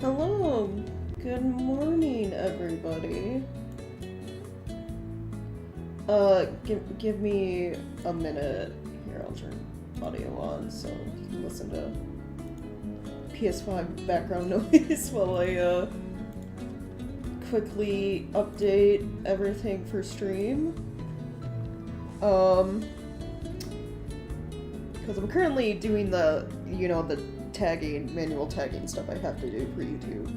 Hello, good morning, everybody. Give me a minute. Here, I'll turn audio on so you can listen to PS5 background noise while I, quickly update everything for stream. Because I'm currently doing the, the manual tagging stuff I have to do for YouTube.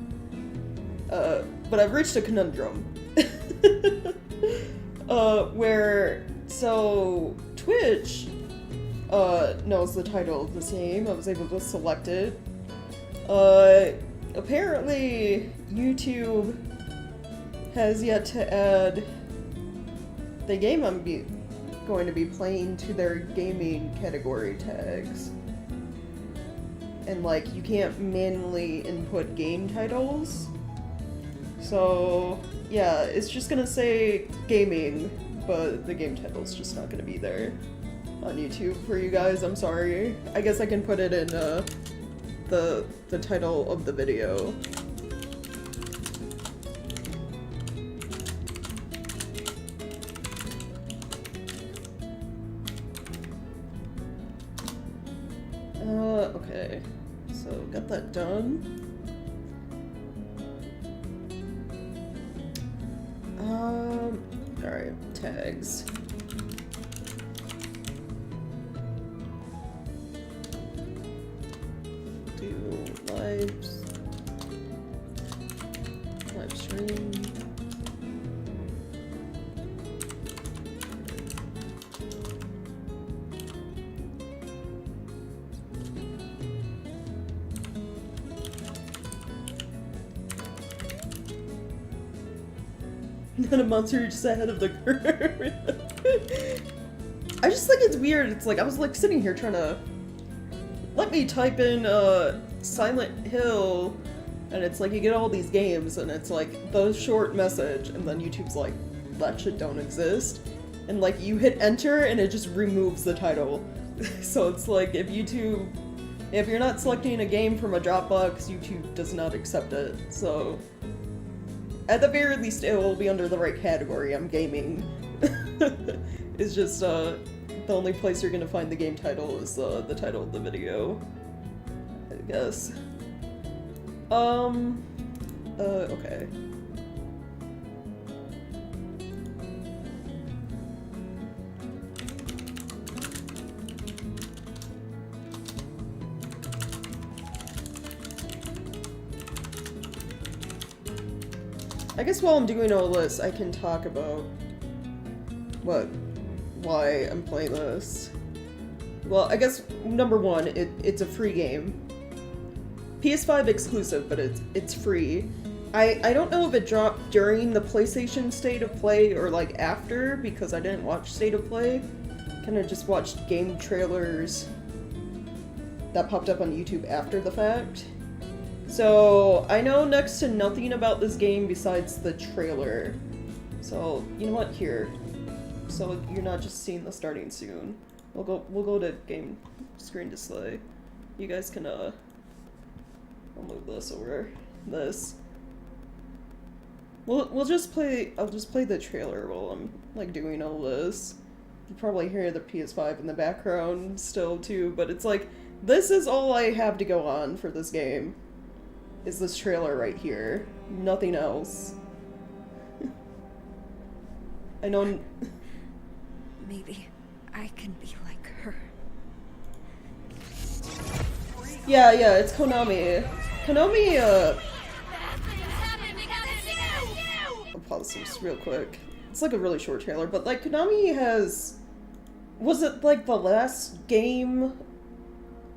But I've reached a conundrum. So Twitch, knows the title of this game. I was able to select it. Apparently YouTube has yet to add the game I'm going to be playing to their gaming category tags. And, like, you can't manually input game titles. So, yeah, it's just gonna say gaming, but the game title's just not gonna be there on YouTube for you guys. I'm sorry. I guess I can put it in, the title of the video. Okay. So, got that done. Alright, tags. Do live stream. Not a monster, you're just ahead of the curve. I just think it's weird. It's like, I was like sitting here trying to let me type in Silent Hill, and it's like you get all these games and it's like the short message, and then YouTube's like, that shit don't exist. And like you hit enter and it just removes the title. So it's like if you're not selecting a game from a Dropbox, YouTube does not accept it. So at the very least, it will be under the right category. I'm gaming. It's just, the only place you're gonna find the game title is, the title of the video, I guess. Okay. I guess while I'm doing all this, I can talk about why I'm playing this. Well, I guess, number one, it's a free game. PS5 exclusive, but it's free. I don't know if it dropped during the PlayStation State of Play or, like, after, because I didn't watch State of Play. Kinda just watched game trailers that popped up on YouTube after the fact. So, I know next to nothing about this game besides the trailer. So, you know what? Here. So, you're not just seeing the starting soon. We'll go to game screen display. You guys can, I'll move this over. This. I'll just play the trailer while I'm, like, doing all this. You probably hear the PS5 in the background still, too, but it's like, this is all I have to go on for this game. Is this trailer right here. Nothing else. I know... Maybe I can be like her. Yeah, it's Konami. Konami, I'll pause this real quick. It's like a really short trailer, but like Konami has... Was it like the last game...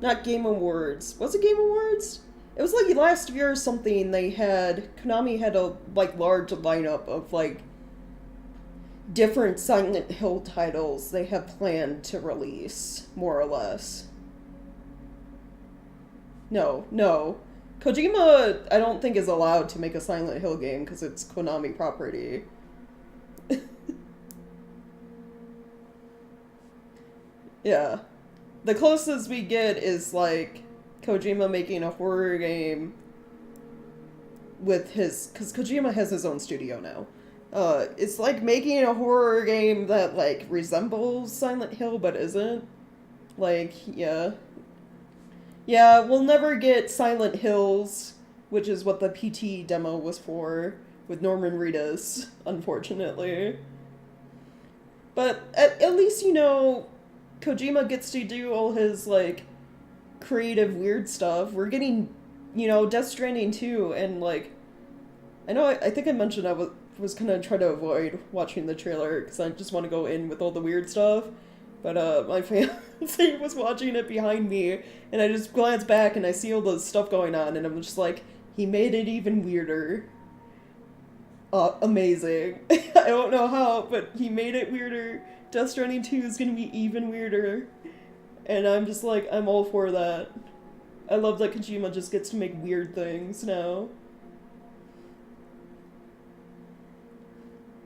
Not Game Awards. Was it Game Awards? It was like last year or something, Konami had a, like, large lineup of, like, different Silent Hill titles they have planned to release, more or less. No. Kojima, I don't think, is allowed to make a Silent Hill game because it's Konami property. Yeah. The closest we get is, like, Kojima making a horror game with his, because Kojima has his own studio now. It's like making a horror game that like resembles Silent Hill but isn't. Like, yeah. Yeah, we'll never get Silent Hills, which is what the PT demo was for, with Norman Reedus, unfortunately. But at least, you know, Kojima gets to do all his, like, creative weird stuff. We're getting, you know, Death Stranding 2, and, like, I know, I think I mentioned I was gonna try to avoid watching the trailer, because I just want to go in with all the weird stuff. But, my fiance was watching it behind me, and I just glance back and I see all the stuff going on, and I'm just like, he made it even weirder. Amazing. I don't know how, but he made it weirder. Death Stranding 2 is gonna be even weirder. And I'm just like, I'm all for that. I love that Kojima just gets to make weird things now.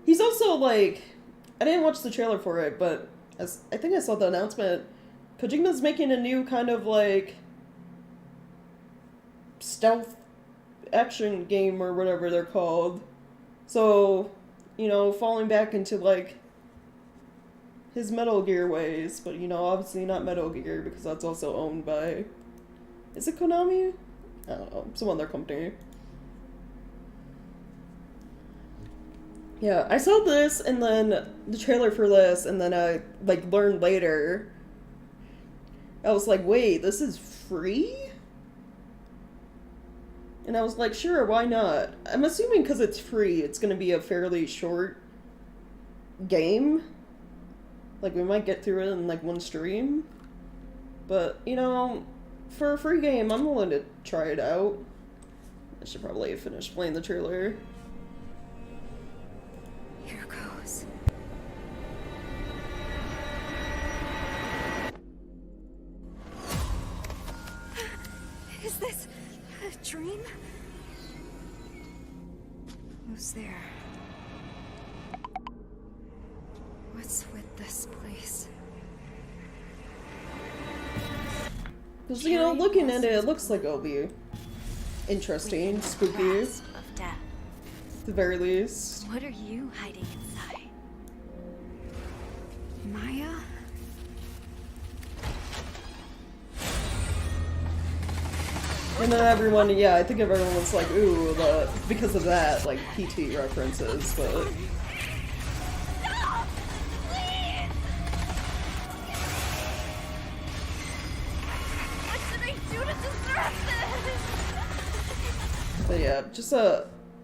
He's also like, I didn't watch the trailer for it, but I think I saw the announcement. Kojima's making a new kind of like stealth action game or whatever they're called. So, you know, falling back into like his Metal Gear ways, but you know, obviously not Metal Gear because that's also owned by, is it Konami? I don't know, some other company. Yeah, I saw this and then the trailer for this, and then I like learned later. I was like, wait, this is free? And I was like, sure, why not? I'm assuming because it's free, it's going to be a fairly short game. Like, we might get through it in like one stream. But, you know, for a free game, I'm willing to try it out. I should probably finish playing the trailer. Here goes. Is this a dream? Who's there? What's with this place? Because, you know, looking at it, it looks like it'll be interesting, spooky, at Grasp of death. the very least. What are you hiding inside? Maya? And then everyone, yeah, I think everyone was like, ooh, because of that, like, PT references, but... Stop! Please! What should I do to deserve this? But yeah, just,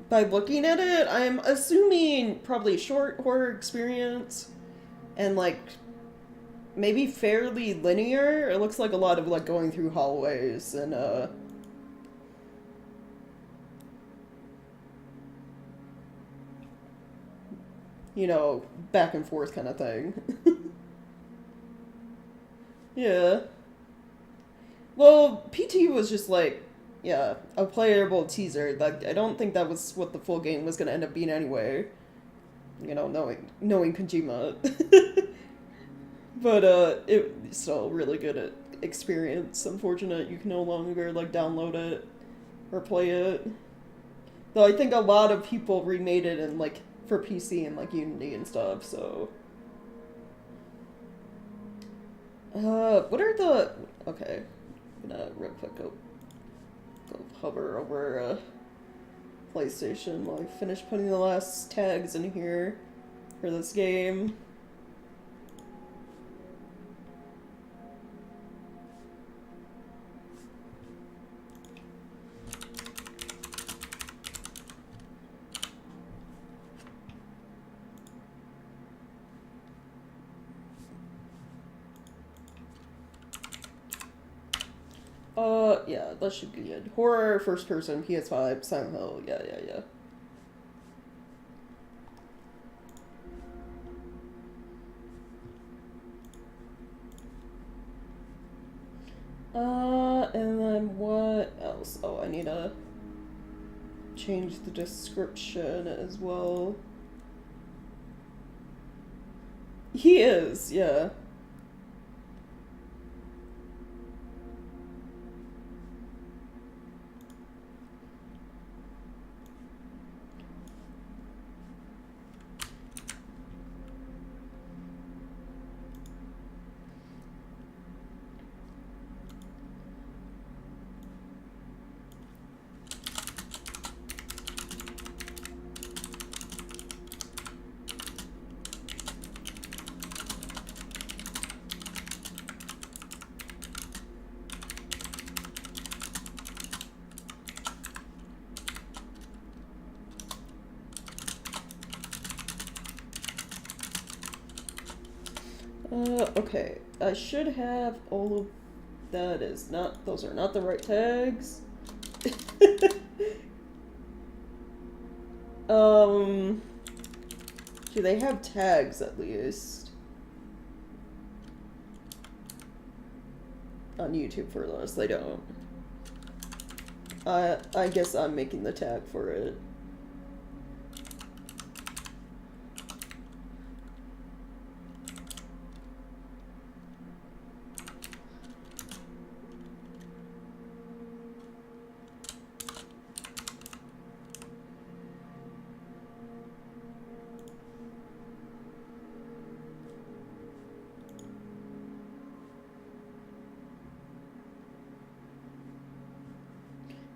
by looking at it, I'm assuming probably short horror experience, and, like, maybe fairly linear. It looks like a lot of, like, going through hallways, and, you know, back and forth kind of thing. Yeah. Well, PT was just like, yeah, a playable teaser. Like, I don't think that was what the full game was gonna end up being anyway. You know, knowing Kojima. But, it's still really good experience. Unfortunate you can no longer, like, download it or play it. Though I think a lot of people remade it in, like, for PC and, like, Unity and stuff, so... what are the... Okay. I'm gonna real quick go hover over, PlayStation while I finish putting the last tags in here for this game. Yeah, that should be good. Horror, first person, PS5, Silent Hill, yeah. And then what else? Oh, I need to change the description as well. He is, yeah. Okay. I should have all of that is not, those are not the right tags. Do they have tags at least? On YouTube for those, they don't. I guess I'm making the tag for it.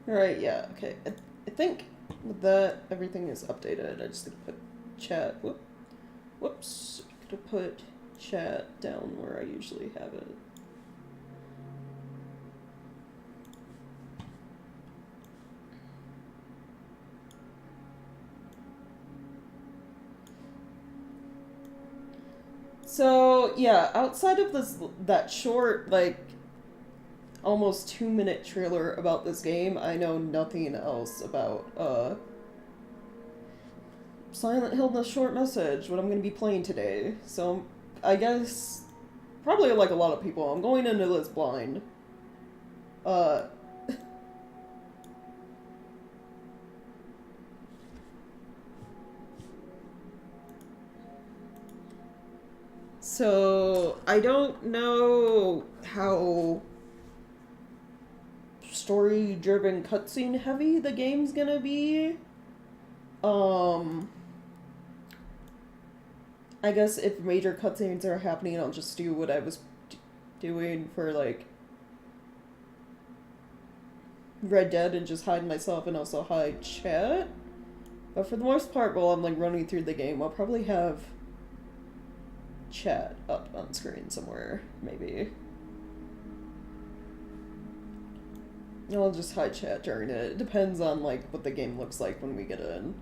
Alright, yeah, okay. I think with that, everything is updated. I just need to put chat. Whoops. I could have put chat down where I usually have it. So, yeah, outside of that short, like, almost 2-minute trailer about this game, I know nothing else about, Silent Hill, the short message, what I'm gonna be playing today. So, I guess, probably like a lot of people, I'm going into this blind. So, I don't know how story-driven cutscene heavy the game's gonna be. I guess if major cutscenes are happening, I'll just do what I was doing for, like, Red Dead and just hide myself and also hide chat. But for the most part, while I'm, like, running through the game, I'll probably have chat up on screen somewhere, maybe. I'll just hide chat during it. It depends on, like, what the game looks like when we get in.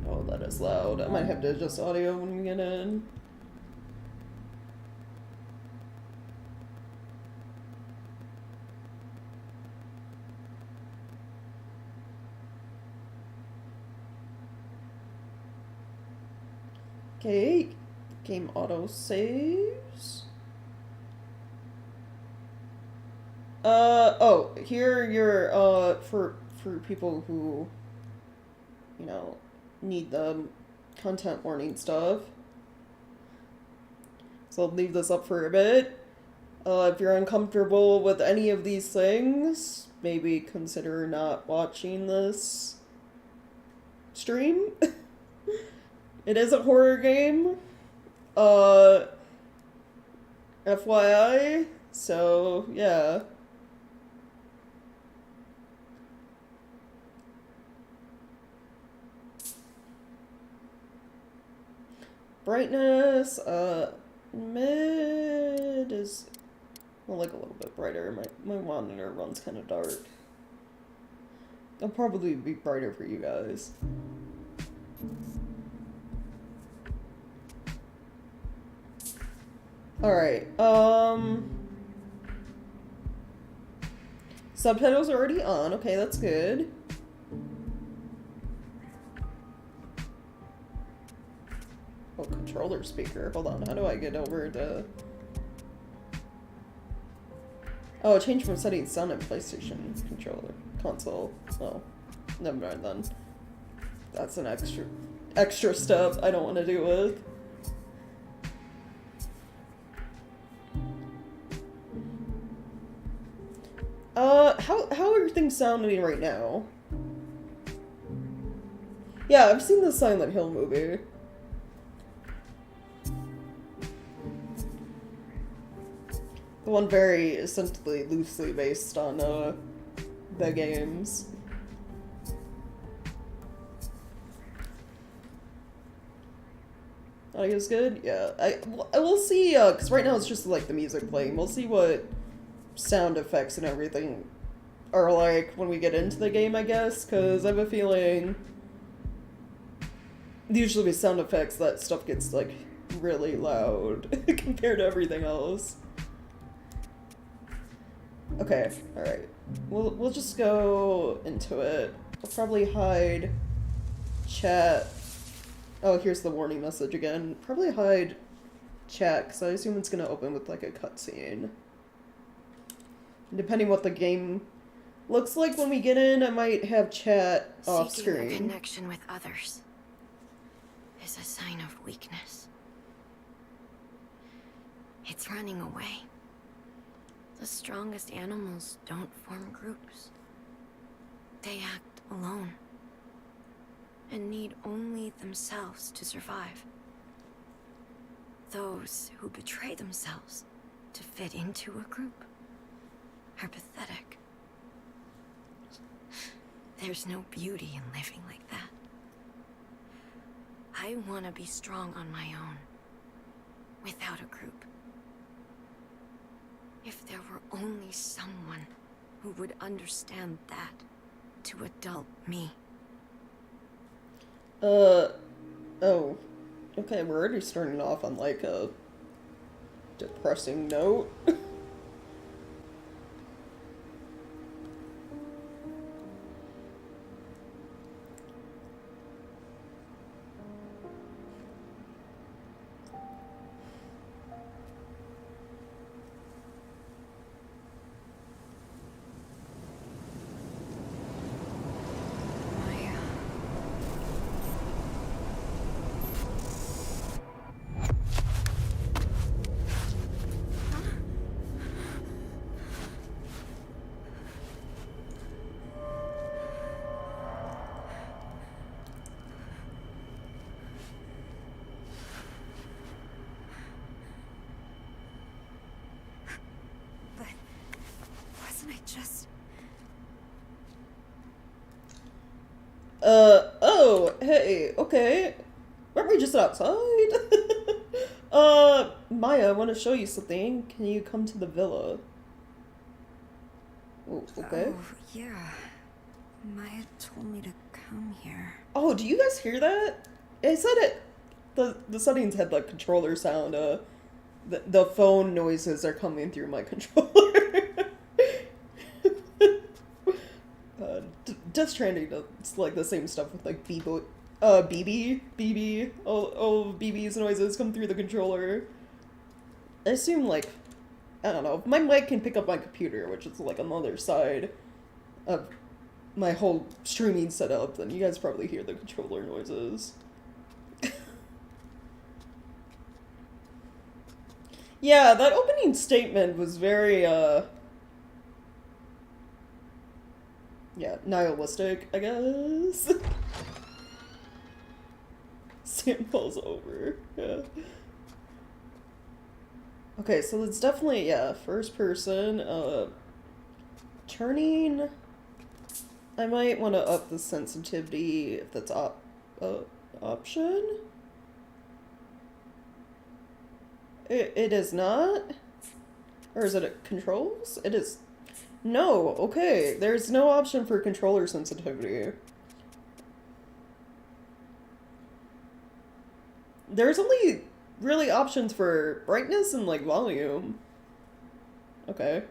Oh, that is loud. I might have to adjust audio when we get in. Okay, game auto saves. Oh, here you're, for people who, you know, need the content warning stuff. So I'll leave this up for a bit. If you're uncomfortable with any of these things, maybe consider not watching this stream. It is a horror game. FYI. So, yeah. Brightness, mid is, well, like a little bit brighter. My monitor runs kind of dark. It'll probably be brighter for you guys. Alright, subtitles are already on. Okay, that's good. Oh, controller speaker. Hold on, how do I get over to... Oh, change from settings sound and PlayStation controller. Console. Oh, never mind then. That's an extra step I don't want to deal with. How are things sounding right now? Yeah, I've seen the Silent Hill movie. The one very essentially loosely based on the games. Audio's good? Yeah. We'll see, because right now it's just like the music playing. We'll see what sound effects and everything Or, like, when we get into the game, I guess, because I have a feeling usually with sound effects, that stuff gets, like, really loud compared to everything else. Okay, alright. We'll just go into it. I'll probably hide chat. Oh, here's the warning message again. Probably hide chat, because I assume it's going to open with, like, a cutscene. Depending what the game looks like when we get in, I might have chat off Seeking screen. a connection with others is a sign of weakness. It's running away. The strongest animals don't form groups. They act alone and need only themselves to survive. Those who betray themselves to fit into a group are pathetic. There's no beauty in living like that. I want to be strong on my own, without a group. If there were only someone who would understand that to adult me. Oh. Okay, we're already starting off on, like, a depressing note. Just... Oh, hey, okay. Weren't we just outside? Maya, I want to show you something. Can you come to the villa? Oh, okay. Oh, yeah. Maya told me to come here. Oh, do you guys hear that? I said it. The settings had, like, controller sound. The phone noises are coming through my controller. Death Stranding, it's like the same stuff with, like, BB. All BB's noises come through the controller. I assume, like, I don't know, if my mic can pick up my computer, which is, like, another side of my whole streaming setup, then you guys probably hear the controller noises. Yeah, that opening statement was very, yeah, nihilistic, I guess. Sand falls over, yeah. Okay, so it's definitely, yeah, first person, turning, I might want to up the sensitivity if that's option. It is not? Or is it controls? It is. No, okay. There's no option for controller sensitivity. There's only really options for brightness and, like, volume. Okay.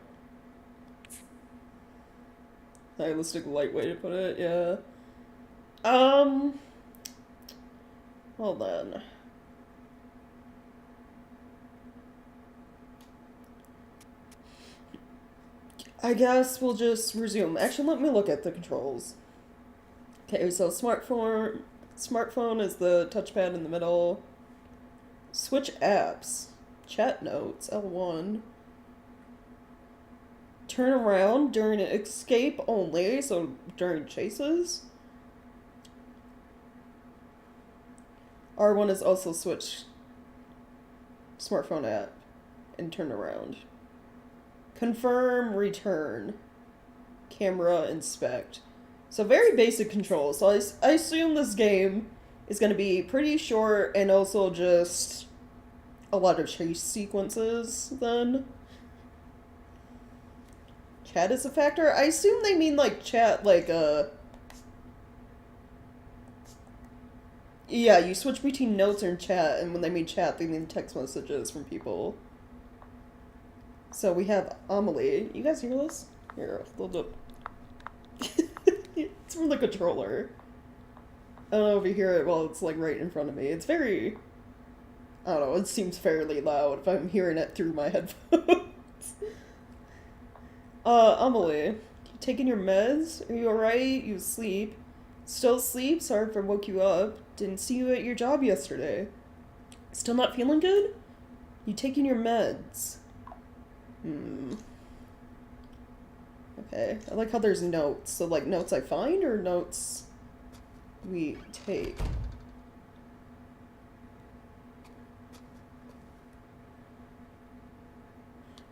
Nihilistic light way to put it, yeah. Well then. I guess we'll just resume. Actually, let me look at the controls. Okay, so smartphone is the touchpad in the middle. Switch apps. Chat notes, L1. Turn around during escape only, so during chases. R1 is also switch smartphone app and turn around. Confirm, return. Camera, inspect. So very basic controls. So I assume this game is going to be pretty short and also just a lot of chase sequences then. chat is a factor. I assume they mean, like, chat, like, yeah, you switch between notes and chat, and when they mean chat, they mean text messages from people. So we have Amelie. You guys hear this? Here, hold up. It's from the controller. I don't know if you hear it while it's, like, right in front of me. It's very... I don't know, it seems fairly loud if I'm hearing it through my headphones. Amelie, you taking your meds? Are you alright? You asleep? Still asleep? Sorry if I woke you up. Didn't see you at your job yesterday. Still not feeling good? You taking your meds? Okay. I like how there's notes. So, like, notes I find or notes we take?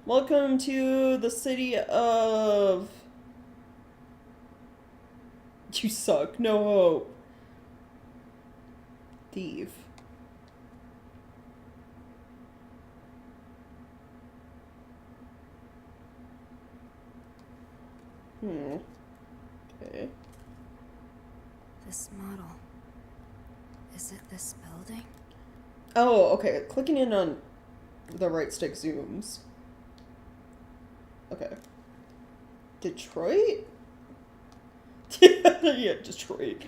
Welcome to the city of... You suck. No hope. Thief. Okay. This model. Is it this building? Oh, okay. Clicking in on the right stick zooms. Okay. Detroit? Yeah, Detroit.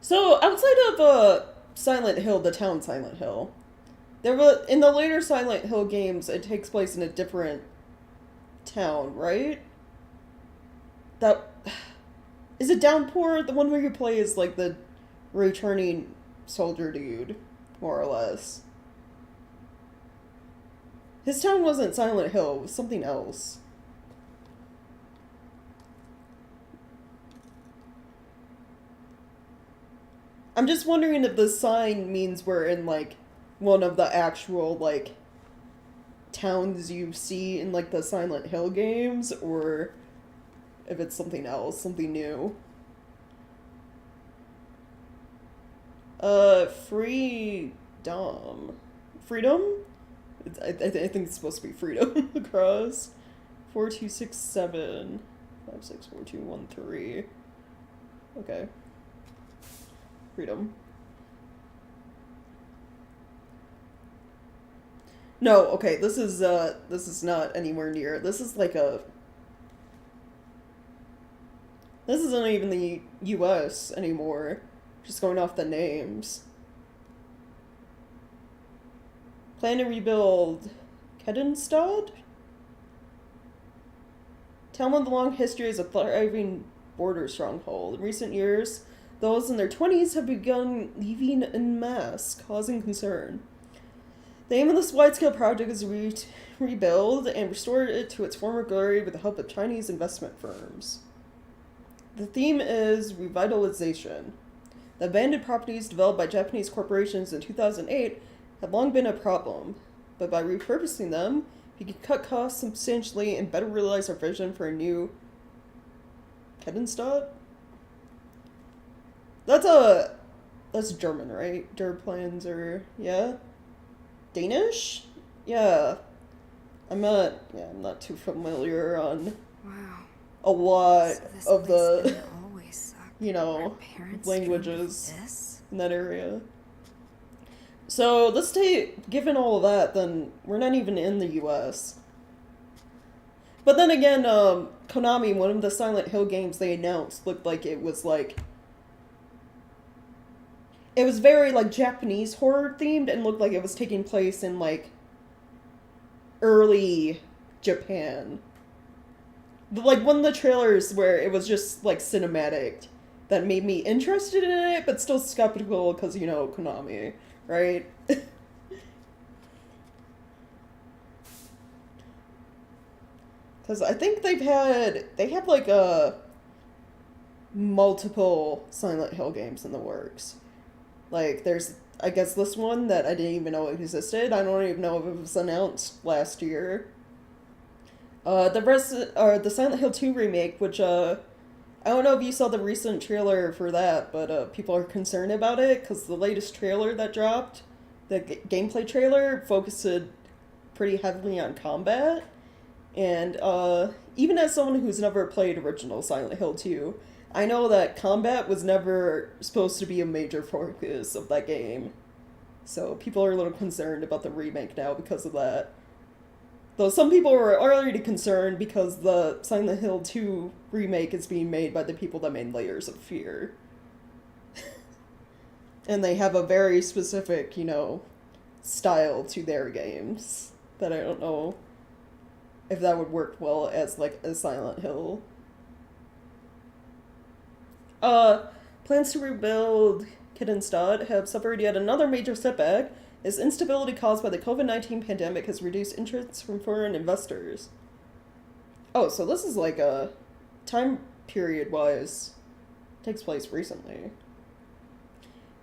So, outside of Silent Hill, the town Silent Hill, there were in the later Silent Hill games, it takes place in a different town, right? That is it Downpour? The one where you play is like the returning soldier dude, more or less. His town wasn't Silent Hill, it was something else. I'm just wondering if the sign means we're in, like, one of the actual, like, towns you see in, like, the Silent Hill games, or if it's something else, something new. Freedom. Freedom? I think it's supposed to be freedom. Across. 4267 564213. Okay. Freedom. No, okay, this is not anywhere near. This is like a... This isn't even the US anymore. Just going off the names. Plan to rebuild Kedenstad? Town with a long history as a thriving border stronghold. In recent years, those in their 20s have begun leaving en masse, causing concern. The aim of this wide-scale project is to rebuild and restore it to its former glory with the help of Chinese investment firms. The theme is revitalization. The abandoned properties developed by Japanese corporations in 2008 have long been a problem, but by repurposing them, we can cut costs substantially and better realize our vision for a new Kedenstad? That's German, right? Der plans are, yeah? Danish? Yeah. I'm not too familiar on Wow. a lot So this of place the, didn't always suck. you Our know, parents languages dreamed of this? in that area. So, let's take, given all of that, then we're not even in the US. But then again, Konami, one of the Silent Hill games they announced, looked like it was like... It was very, like, Japanese horror themed and looked like it was taking place in, like, early Japan. Like, one of the trailers where it was just, like, cinematic that made me interested in it, but still skeptical because, you know, Konami, right? Because I think they have, like, multiple Silent Hill games in the works. Like, there's, I guess, this one that I didn't even know existed. I don't even know if it was announced last year. The rest are the Silent Hill 2 remake, which, I don't know if you saw the recent trailer for that, but, people are concerned about it, because the latest trailer that dropped, the gameplay trailer, focused pretty heavily on combat, And even as someone who's never played original Silent Hill 2, I know that combat was never supposed to be a major focus of that game. So people are a little concerned about the remake now because of that. Though some people were already concerned because the Silent Hill 2 remake is being made by the people that made Layers of Fear. And they have a very specific, style to their games that I don't know if that would work well as, like, a Silent Hill. Plans to rebuild Kiddenstad have suffered yet another major setback, as instability caused by the COVID-19 pandemic has reduced interest from foreign investors. Oh, so this is like a time period-wise takes place recently.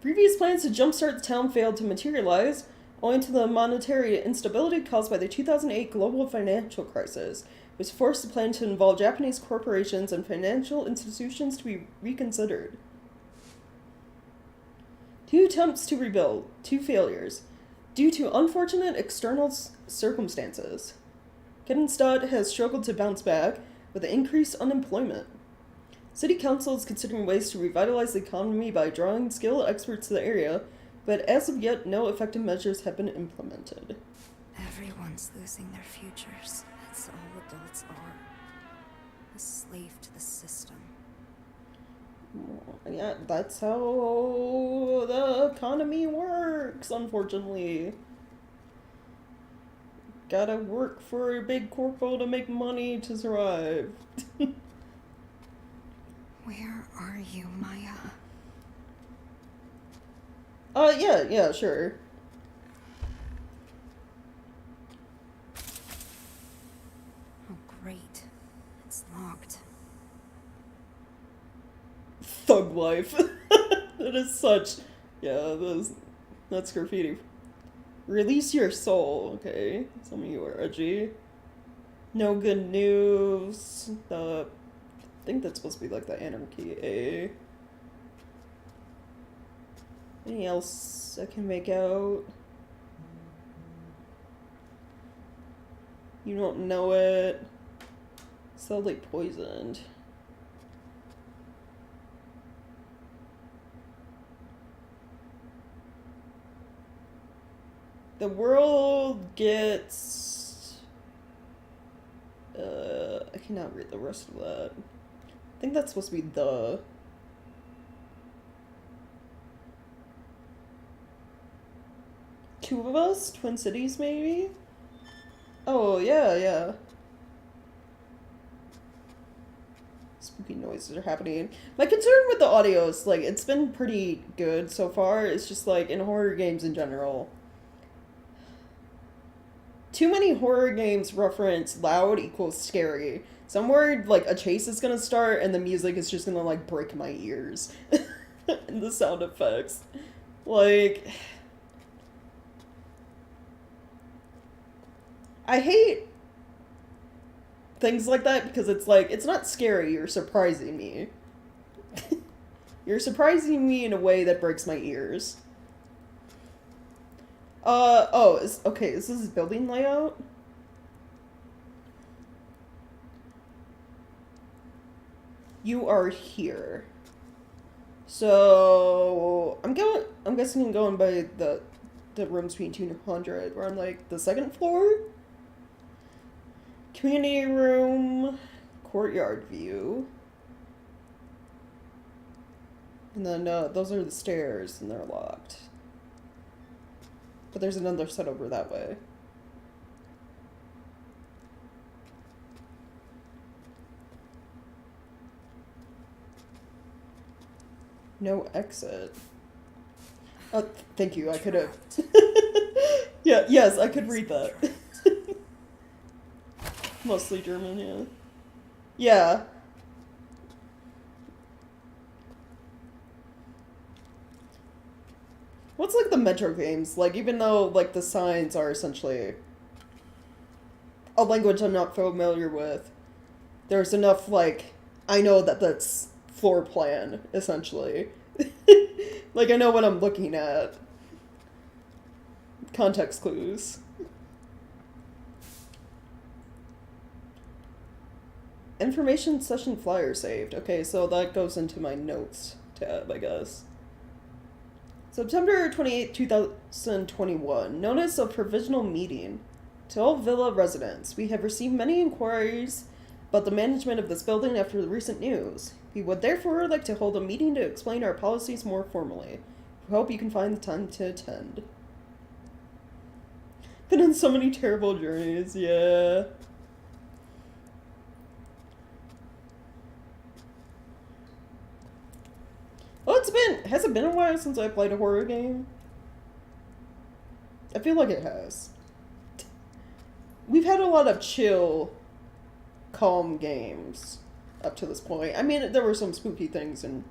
Previous plans to jumpstart the town failed to materialize, owing to the monetary instability caused by the 2008 global financial crisis, which forced the plan to involve Japanese corporations and financial institutions to be reconsidered. 2 attempts to rebuild, 2 failures, due to unfortunate external circumstances. Kiddenstad has struggled to bounce back with increased unemployment. City Council is considering ways to revitalize the economy by drawing skilled experts to the area, but as of yet, no effective measures have been implemented. Everyone's losing their futures. That's all adults are. A slave to the system. Yeah, that's how the economy works, unfortunately. Gotta work for a big corpo to make money to survive. Where are you, Maya? Yeah, sure. Oh, great. It's locked. Thug life. That is such... Yeah, that's graffiti. Release your soul, okay? Some of you are edgy. No good news. I think that's supposed to be like the anarchy, eh? Anything else I can make out? You don't know it. Slowly poisoned. The world gets... I cannot read the rest of that. I think that's supposed to be the... Two of us? Twin Cities, maybe? Oh, yeah. Spooky noises are happening. My concern with the audio is, like, it's been pretty good so far. It's just, like, in horror games in general. Too many horror games reference loud equals scary. So I'm worried, like, a chase is gonna start and the music is just gonna, like, break my ears. And the sound effects. Like... I hate things like that because it's like, it's not scary, you're surprising me. You're surprising me in a way that breaks my ears. Okay, is this building layout? You are here. So, I'm guessing I'm going by the rooms between 200. We're on, like, the 2nd floor? Community room, courtyard view. And then, those are the stairs, and they're locked. But there's another set over that way. No exit. Oh, thank you, I could have... Yes, I could read that. Mostly German, yeah. Yeah. What's like the Metro games? Like, even though, like, the signs are essentially a language I'm not familiar with, there's enough, like, I know that that's floor plan, essentially. Like, I know what I'm looking at. Context clues. Information session flyer saved. Okay, so that goes into my notes tab, I guess. September 28, 2021. Notice of provisional meeting. To all Villa residents, we have received many inquiries about the management of this building after the recent news. We would therefore like to hold a meeting to explain our policies more formally. We hope you can find the time to attend. Been on so many terrible journeys, yeah. Well, has it been a while since I played a horror game? I feel like it has. We've had a lot of chill, calm games up to this point. I mean, there were some spooky things in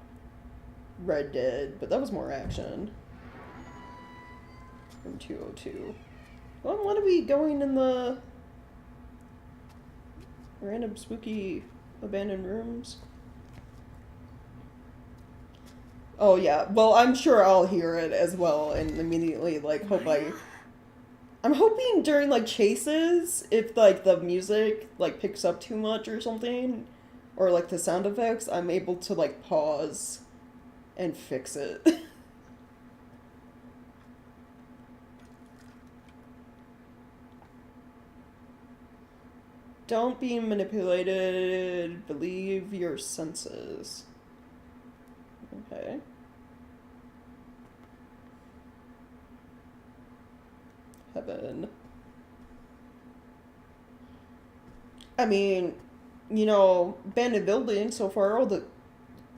Red Dead, but that was more action. From 202. Well, what are we going in the random spooky abandoned rooms? Oh yeah, well I'm sure I'll hear it as well and immediately like I'm hoping during like chases, if like the music like picks up too much or something, or like the sound effects, I'm able to like pause and fix it. Don't be manipulated, believe your senses. Okay. Heaven. I mean, you know, abandoned building so far, all the,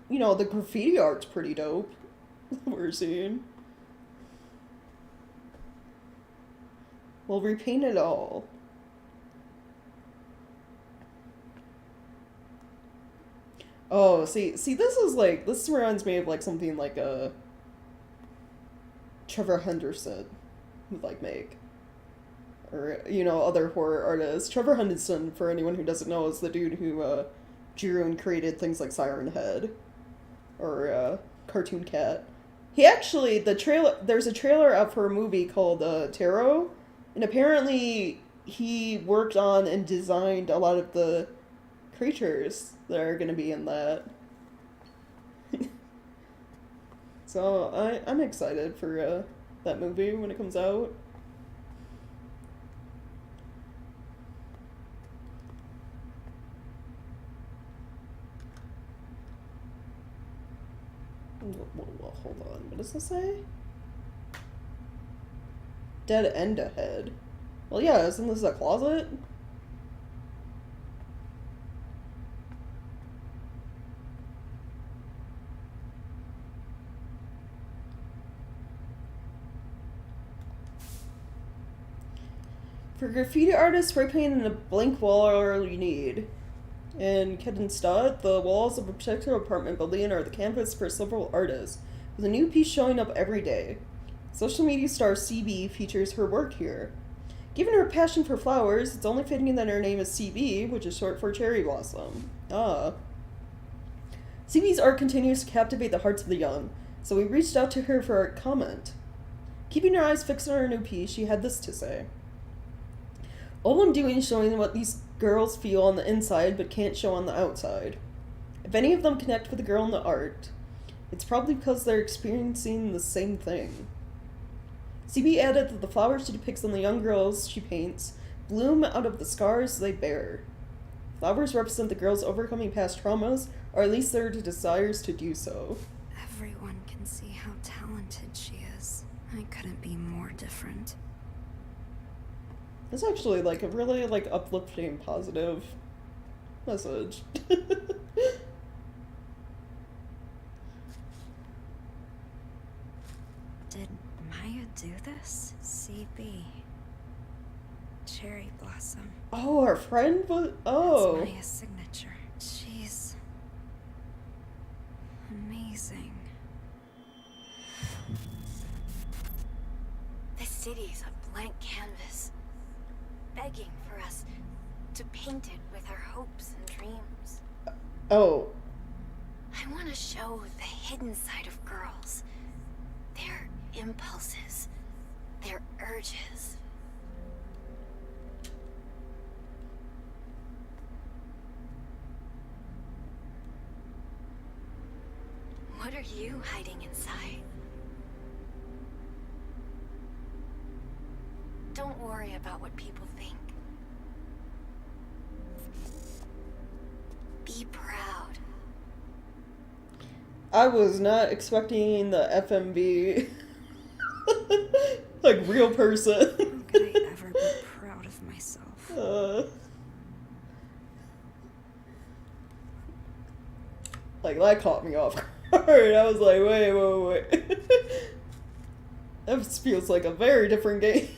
you know, the graffiti art's pretty dope. We're seeing. We'll repaint it all. Oh, see, this reminds me of, like, something like a Trevor Henderson would, like, make. Or, you know, other horror artists. Trevor Henderson, for anyone who doesn't know, is the dude who, drew and created things like Siren Head. Or, Cartoon Cat. He actually, there's a trailer out for a movie called, Tarot, and apparently he worked on and designed a lot of the creatures that are going to be in that. So I'm excited for that movie when it comes out. Whoa, hold on. What does this say? Dead end ahead. Well, yeah, isn't this a closet? For graffiti artists, spray paint in a blank wall are all you need. In Kedenstadt, the walls of a particular apartment building are the canvas for several artists, with a new piece showing up every day. Social media star CB features her work here. Given her passion for flowers, it's only fitting that her name is CB, which is short for cherry blossom. Ah. CB's art continues to captivate the hearts of the young, so we reached out to her for a comment. Keeping her eyes fixed on her new piece, she had this to say. All I'm doing is showing what these girls feel on the inside but can't show on the outside. If any of them connect with the girl in the art, it's probably because they're experiencing the same thing. CB added that the flowers she depicts on the young girls she paints bloom out of the scars they bear. Flowers represent the girls overcoming past traumas, or at least their desires to do so. Everyone can see how talented she is. I couldn't be more different. It's actually, like, a really, like, uplifting, positive message. Did Maya do this? CB. Cherry blossom. Oh, our friend was... Oh. That's Maya's signature. She's... amazing. The city's a blank canvas, begging for us to paint it with our hopes and dreams. Oh. I want to show the hidden side of girls. Their impulses, their urges. What are you hiding inside? Don't worry about what people think. Be proud. I was not expecting the FMV. Like, real person. How could I ever be proud of myself? Like, that caught me off guard. I was like, wait. This feels like a very different game.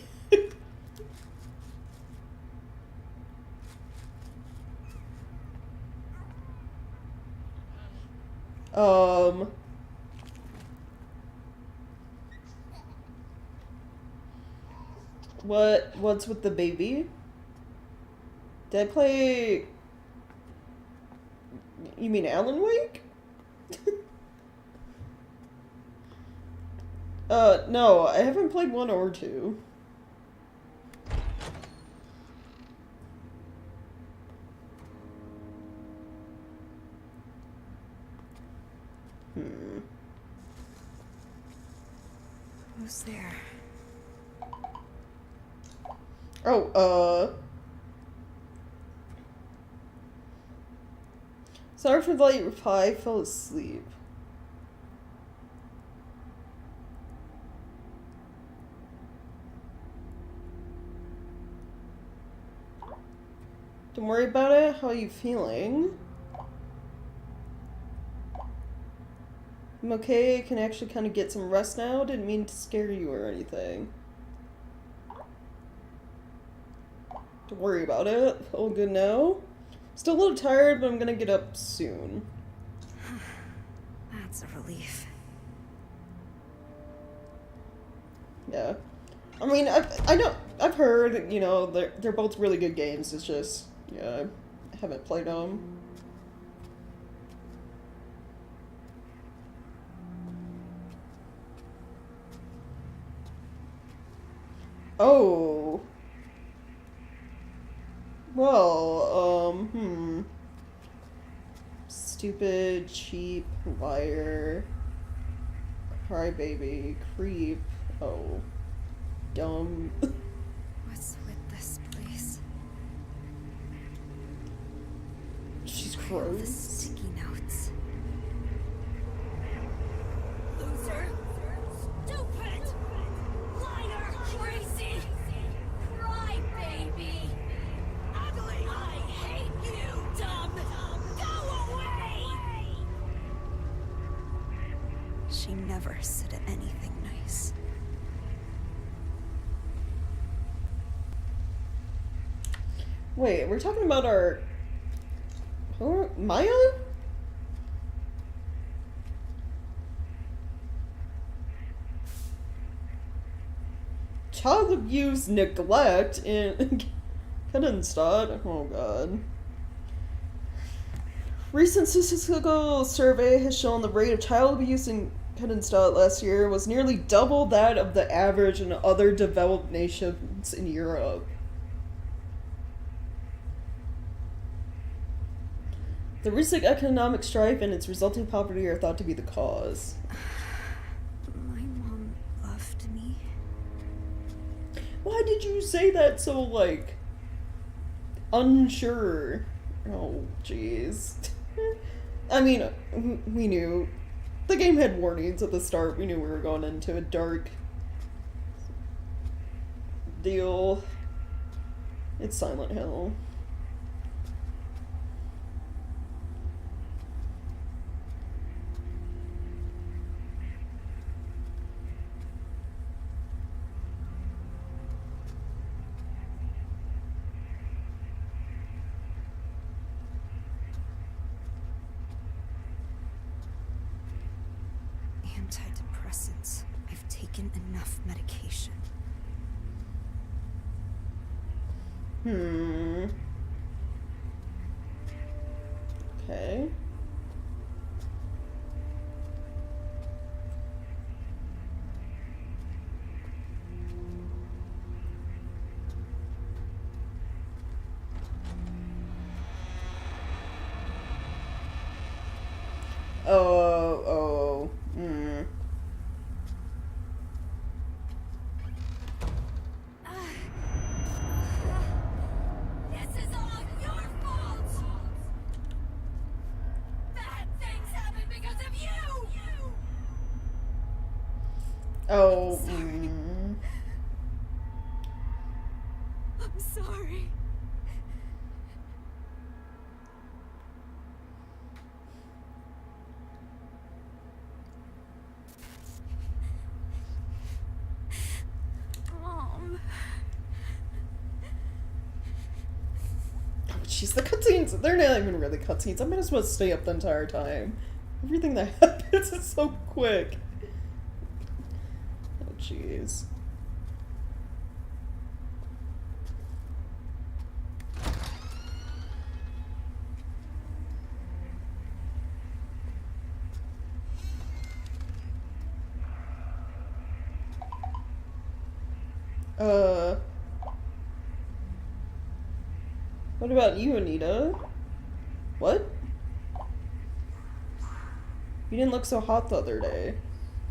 What's with the baby? Did I play... You mean Alan Wake? No, I haven't played 1 or 2. Who's there? Oh, sorry for the late reply, I fell asleep. Don't worry about it, how are you feeling? I'm okay, I can actually kind of get some rest now, didn't mean to scare you or anything. Don't worry about it. All good now. Still a little tired, but I'm gonna get up soon. That's a relief. Yeah. I mean, I've heard, you know, they're both really good games. It's just, yeah, I haven't played them. Oh. Well, Stupid, cheap, liar, crybaby, creep, oh, dumb. What's with this place? She's All the gross. sticky notes. Loser! Stupid! Liar! Crazy! Crybaby! Ugly! I hate you, dumb! Go away! She never said anything nice. Wait, we're talking about our... Maya? Child abuse, neglect, and... Kennenstadt? Oh god. Recent statistical survey has shown the rate of child abuse in Kennenstadt last year was nearly double that of the average in other developed nations in Europe. The recent economic strife and its resulting poverty are thought to be the cause. My mom loved me. Why did you say that so, like, unsure? Oh, jeez. I mean, we knew. The game had warnings at the start. We knew we were going into a dark deal. It's Silent Hill. Antidepressants. I've taken enough medication. Okay. Oh. Oh. I'm sorry. Mom. Oh, jeez, the cutscenes, they're not even really cutscenes. I might as well stay up the entire time. Everything that happens is so quick. Oh, jeez. What about you, Anita? What? You didn't look so hot the other day.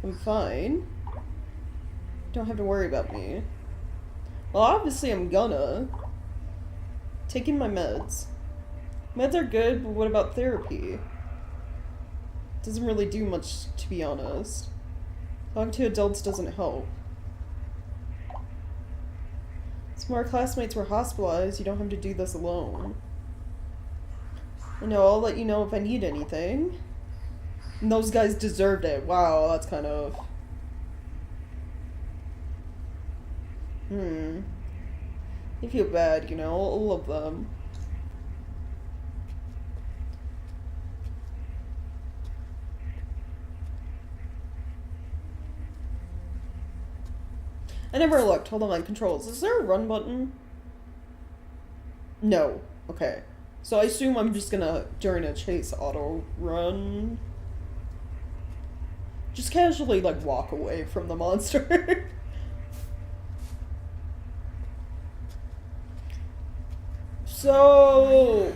I'm fine. Don't have to worry about me. Well, obviously I'm gonna. Taking my meds. Meds are good, but what about therapy? Doesn't really do much, to be honest. Talking to adults doesn't help. Some of our classmates were hospitalized. You don't have to do this alone. I know, I'll let you know if I need anything. And those guys deserved it. Wow, that's kind of... I feel bad, you know, all of them. I never looked. Hold on, my controls. Is there a run button? No. Okay. So I assume I'm just gonna, during a chase, auto run. Just casually, like, walk away from the monster. So...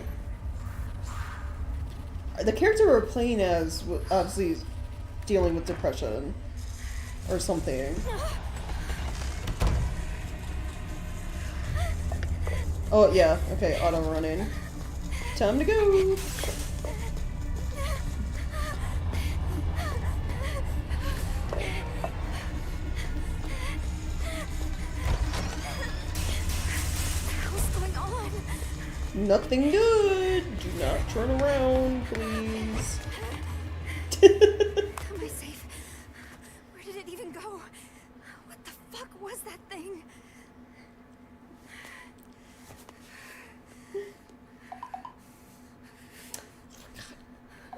the character we're playing as, obviously, dealing with depression. Or something. Oh, yeah. Okay, auto running. Time to go! What's going on? Nothing good! Do not turn around, please. Am I safe? Where did it even go? What the fuck was that thing?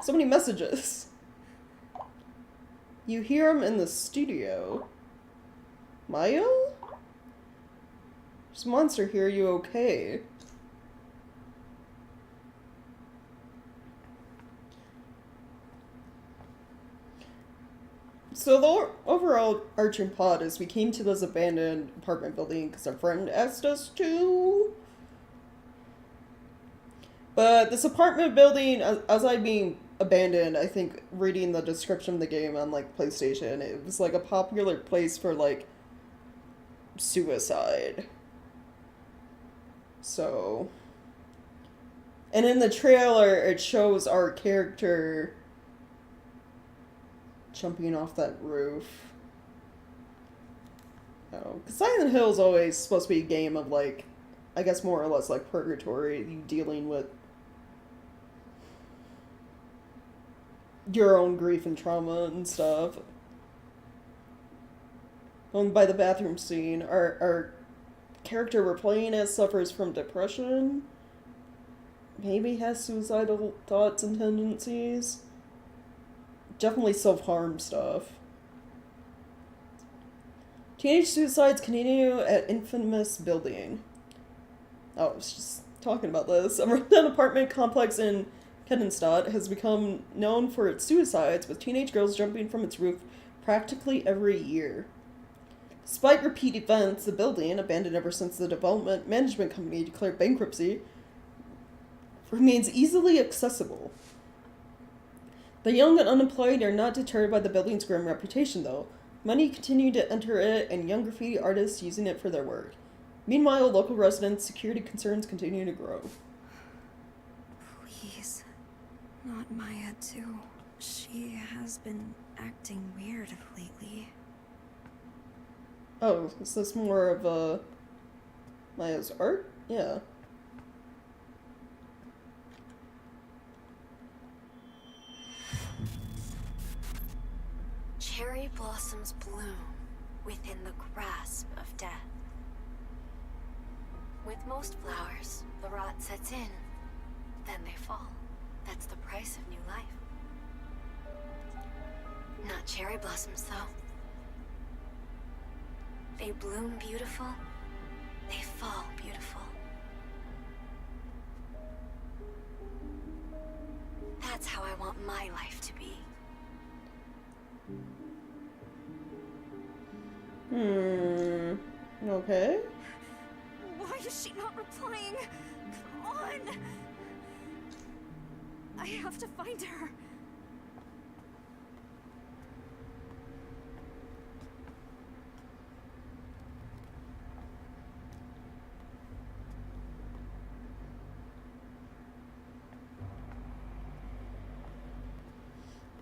So many messages. You hear him in the studio. Mayo? There's a monster here, you okay? So the overall arching plot is we came to this abandoned apartment building because our friend asked us to. But this apartment building, as I being abandoned, I think reading the description of the game on like PlayStation, it was like a popular place for like suicide. So, and in the trailer, it shows our character jumping off that roof. Oh, because Silent Hill is always supposed to be a game of like, I guess more or less like purgatory, you dealing with your own grief and trauma and stuff. And by the bathroom scene, our character we're playing as suffers from depression. Maybe has suicidal thoughts and tendencies. Definitely self-harm stuff. Teenage suicides continue at infamous building. Oh, I was just talking about this. A rundown apartment complex in Kettenstadt has become known for its suicides, with teenage girls jumping from its roof practically every year. Despite repeat events, the building, abandoned ever since the development management company declared bankruptcy, remains easily accessible. The young and unemployed are not deterred by the building's grim reputation, though. Money continue to enter it, and young graffiti artists using it for their work. Meanwhile, local residents' security concerns continue to grow. Please. Not Maya, too. She has been acting weird lately. Oh, is this more of Maya's art? Yeah. Cherry blossoms bloom within the grasp of death. With most flowers, the rot sets in, then they fall. That's the price of new life. Not cherry blossoms, though. They bloom beautiful, they fall beautiful. That's how I want my life to be. Okay. Why is she not replying? Come on! I have to find her.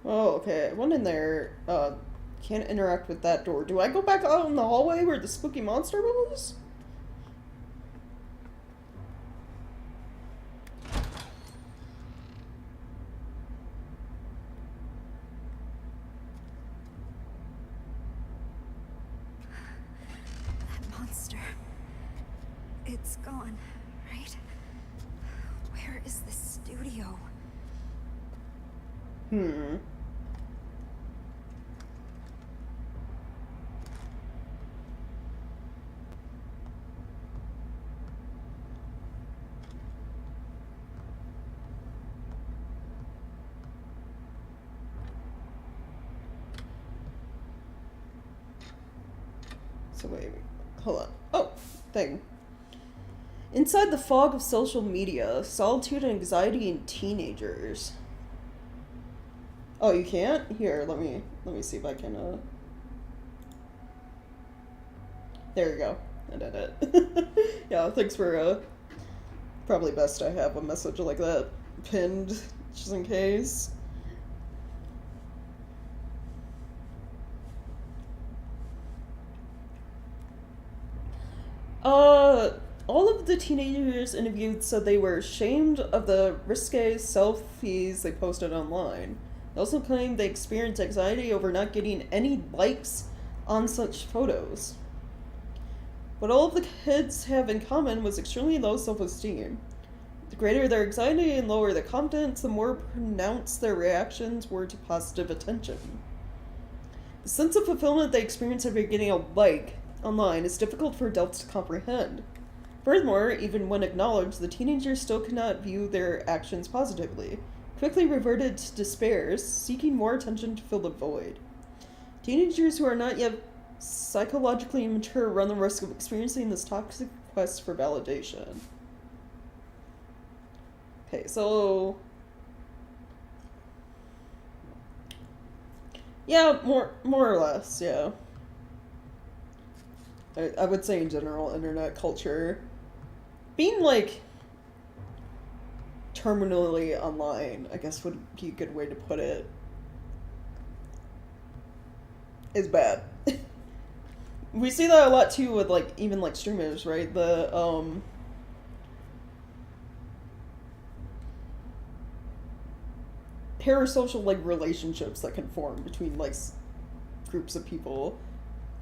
Oh, okay. One in there, can't interact with that door. Do I go back out in the hallway where the spooky monster was? That monster. It's gone, right? Where is the studio? So wait, hold on. Oh, thing. Inside the fog of social media, solitude and anxiety in teenagers. Oh, you can't? Here, let me see if I can, There you go. I did it. Yeah, thanks for, probably best I have a message like that pinned, just in case. All of the teenagers interviewed said they were ashamed of the risque selfies they posted online. They also claimed they experienced anxiety over not getting any likes on such photos. What all of the kids have in common was extremely low self-esteem. The greater their anxiety and lower their confidence, the more pronounced their reactions were to positive attention. The sense of fulfillment they experience after getting a like online is difficult for adults to comprehend. Furthermore, even when acknowledged, the teenagers still could not view their actions positively, quickly reverted to despair, seeking more attention to fill the void. Teenagers who are not yet psychologically mature run the risk of experiencing this toxic quest for validation. Okay, so... yeah, more or less, yeah. I would say in general, internet culture, being, like, terminally online, I guess would be a good way to put it, is bad. We see that a lot, too, with, like, even, like, streamers, right? The, parasocial, like, relationships that can form between, like, groups of people.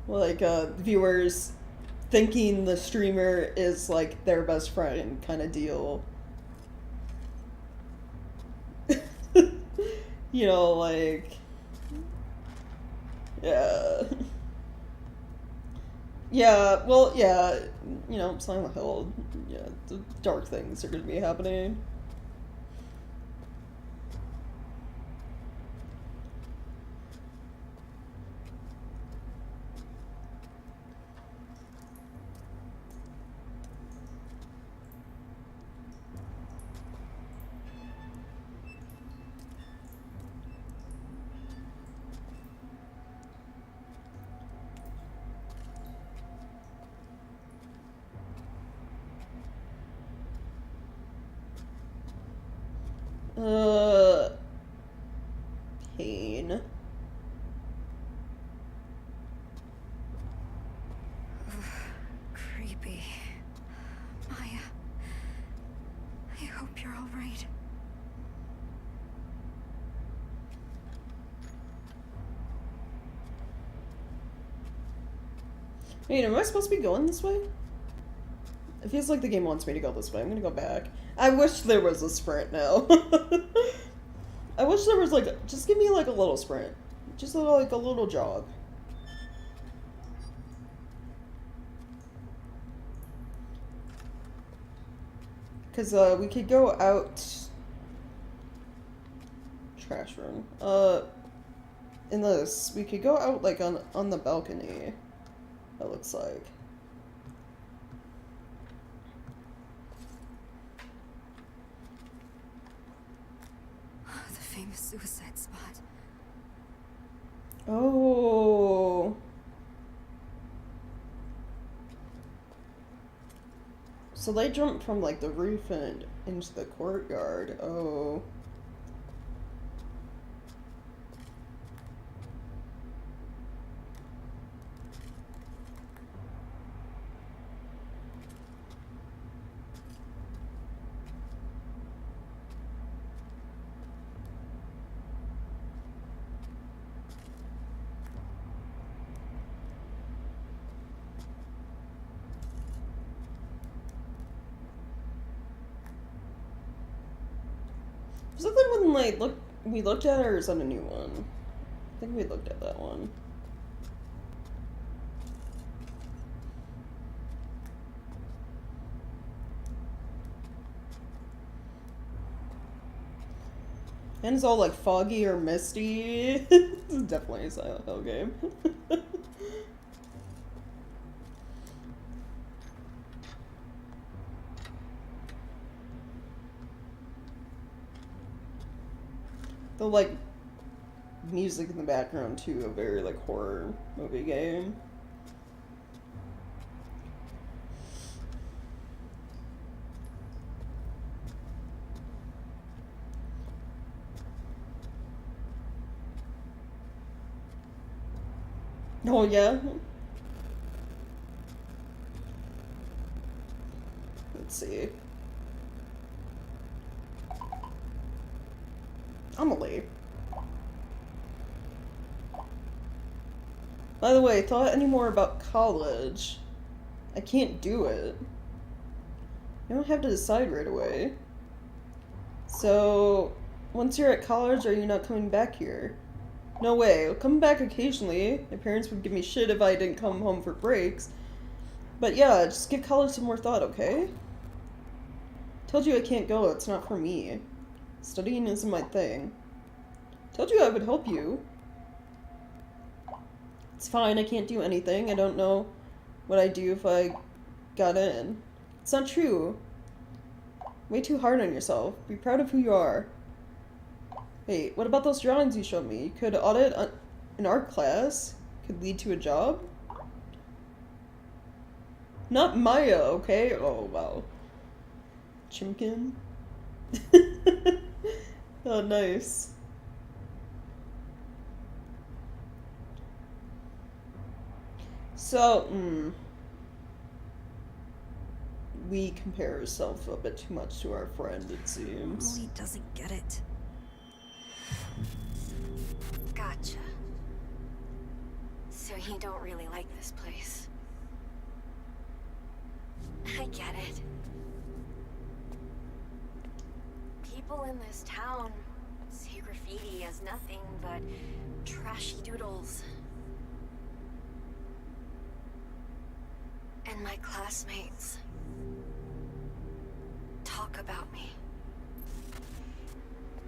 Like, viewers thinking the streamer is, like, their best friend kind of deal. You know, like... yeah. Yeah, well, yeah, you know, Silent Hill, yeah, the dark things are gonna be happening. Pain. Wait, am I supposed to be going this way? It feels like the game wants me to go this way. I'm gonna go back. I wish there was a sprint now. I wish there was like, just give me like a little sprint. Just like a little jog. Because we could go out. Trash room. In this, we could go out like on the balcony. That looks like. The famous suicide spot. Oh. So they jumped from like the roof and into the courtyard. Oh. Was that the one like we looked at, or is that a new one? I think we looked at that one. And it's all like foggy or misty. This is definitely a Silent Hill game. The like music in the background too, a very like horror movie game. Oh yeah. Let's see. Amelie. By the way, thought any more about college? I can't do it. You don't have to decide right away. So, once you're at college, are you not coming back here? No way. I'll come back occasionally. My parents would give me shit if I didn't come home for breaks. But yeah, just give college some more thought, okay? Told you I can't go. It's not for me. Studying isn't my thing. Told you I would help you. It's fine. I can't do anything. I don't know what I'd do if I got in. It's not true. Way too hard on yourself. Be proud of who you are. Wait, what about those drawings you showed me? You could audit an art class. Could lead to a job. Not Maya, okay? Oh, wow. Chimkin. Oh, nice. So, we compare ourselves a bit too much to our friend, it seems. Emily doesn't get it. Gotcha. So you don't really like this place. I get it. People in this town see graffiti as nothing but trashy doodles. And my classmates talk about me.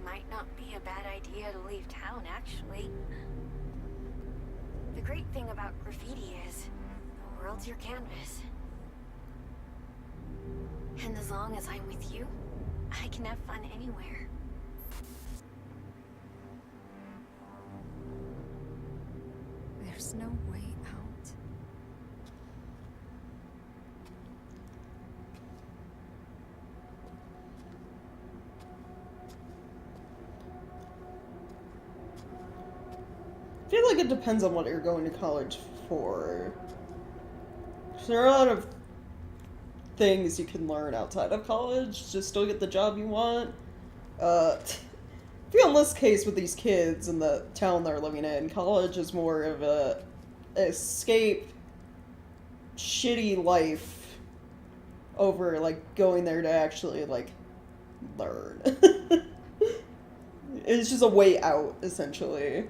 Might not be a bad idea to leave town, actually. The great thing about graffiti is the world's your canvas. And as long as I'm with you, I can have fun anywhere. There's no way out. I feel like it depends on what you're going to college for. There are a lot of things you can learn outside of college to still get the job you want. I feel in this case with these kids in the town they're living in, college is more of a escape shitty life over, like, going there to actually, like, learn. It's just a way out, essentially.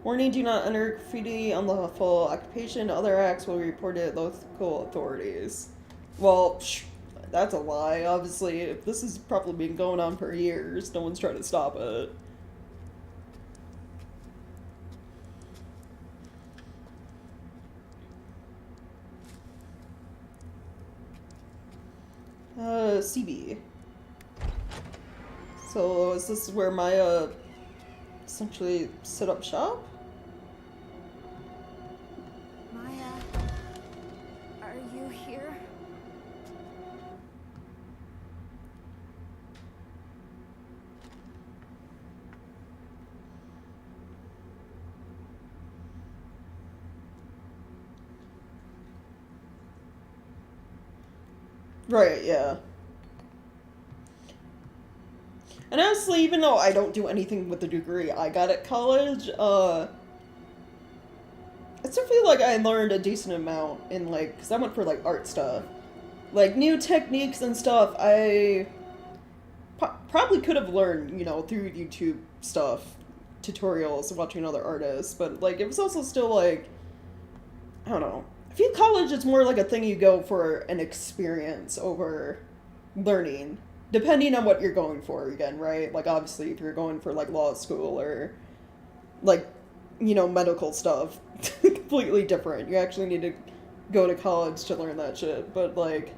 Warning, do not enter graffiti unlawful occupation. Other acts will be reported at local authorities. Well, that's a lie. Obviously, if this has probably been going on for years, no one's trying to stop it. CB. So, is this where Maya essentially set up shop? Maya, are you here? Right, yeah. And honestly, even though I don't do anything with the degree I got at college, I still feel like I learned a decent amount in, like, because I went for, like, art stuff. Like, new techniques and stuff, I probably could have learned, you know, through YouTube stuff, tutorials, watching other artists, but, like, it was also still, like, I don't know. I feel college is more like a thing you go for an experience over learning. Depending on what you're going for, again, right? Like, obviously, if you're going for, like, law school or, like, you know, medical stuff, completely different. You actually need to go to college to learn that shit. But, like...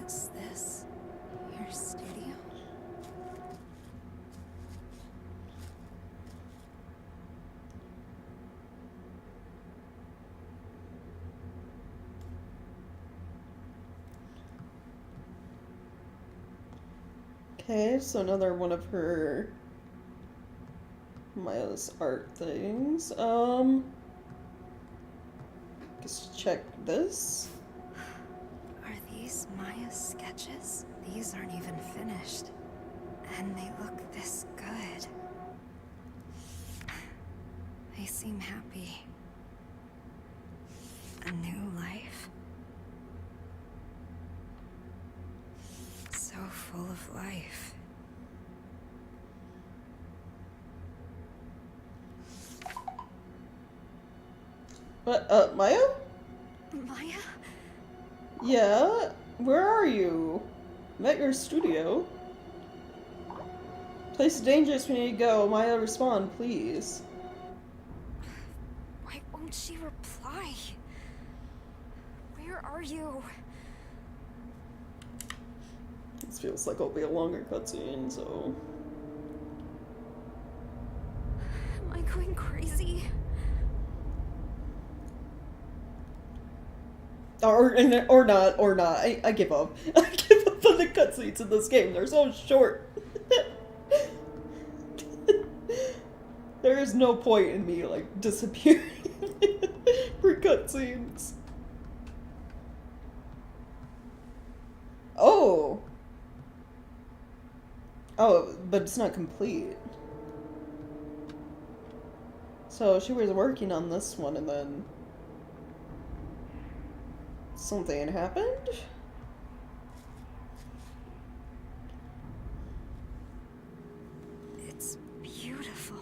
Is this your studio? Okay, so another one of her Maya's art things. Just check this. Are these Maya's sketches? These aren't even finished. And they look this good. They seem happy. A new life. So full of life. What, Maya? Maya? Yeah? Where are you? I'm at your studio. Place is dangerous, we need to go. Maya, respond, please. Why won't she reply? Where are you? This feels like it'll be a longer cutscene, so... Am I going crazy? Or not. I give up. I give up on the cutscenes in this game. They're so short. There is no point in me, like, disappearing for cutscenes. Oh! Oh, but it's not complete. So she was working on this one and then... something happened? It's beautiful.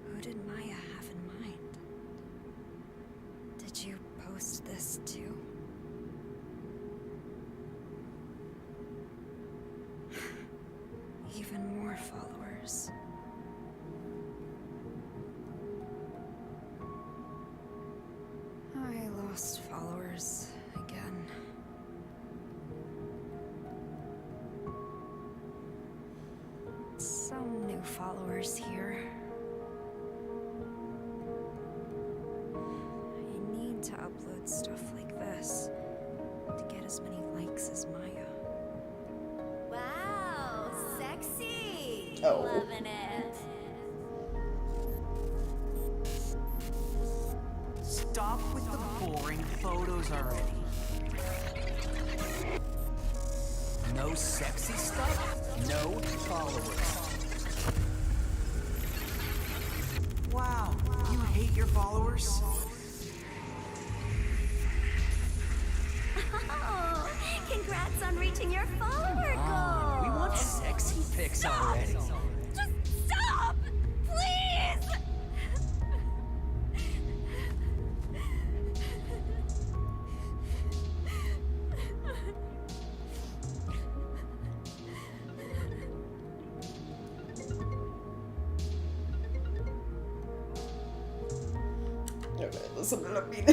Who did Maya have in mind? Did you post this too? Even more followers. I lost followers again. Some new followers here. I need to upload stuff like this to get as many likes as Maya. Wow, sexy! Oh. Loving it. Stop with the boring photos already. No sexy stuff, no followers. Wow, you hate your followers? Oh, congrats on reaching your follower goal. We want sexy pics already. Just stop! Please! Okay, listen to me.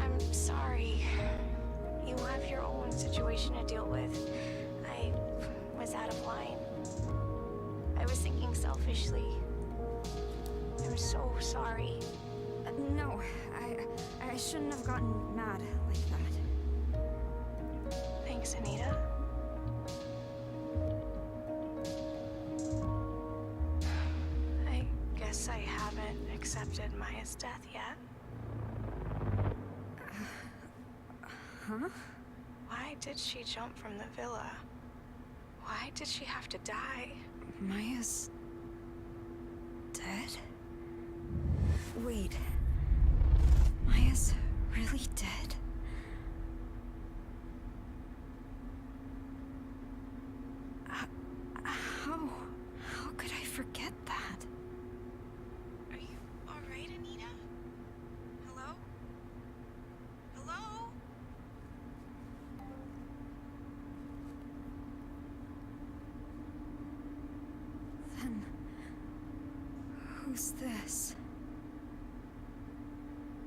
I'm sorry. You have your own situation to deal with. I was out of line. I was thinking selfishly. I'm so sorry. No, I shouldn't have gotten mad like that. Thanks, Anita. I guess I haven't accepted Maya's death yet. Huh? Why did she jump from the villa? Why did she have to die? Maya's dead? Wait. Maya's really dead? How could I forget that? Are you alright, Anita? Hello? Hello? Then who's this?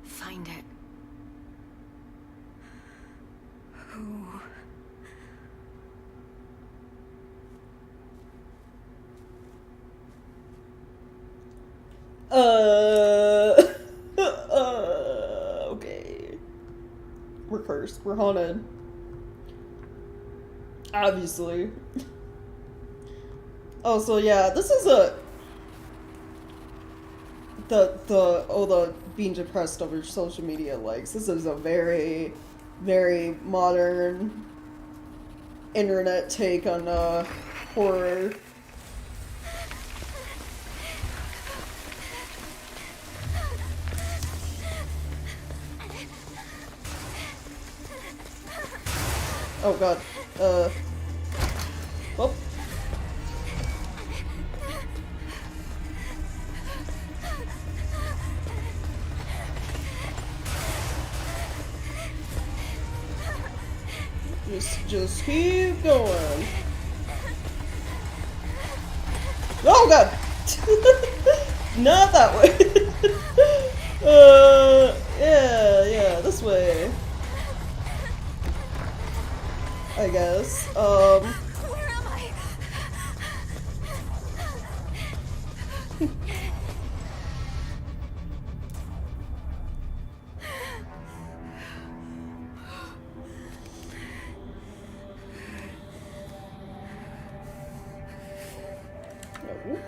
Find it. Who? Okay. We're cursed. We're haunted. Obviously. Oh, so yeah, this is the being depressed over social media likes. This is a very, very modern internet take on horror. Oh god. Oh. Just keep going. Oh god! Not that way. Yeah, this way. I guess. Where am I? No.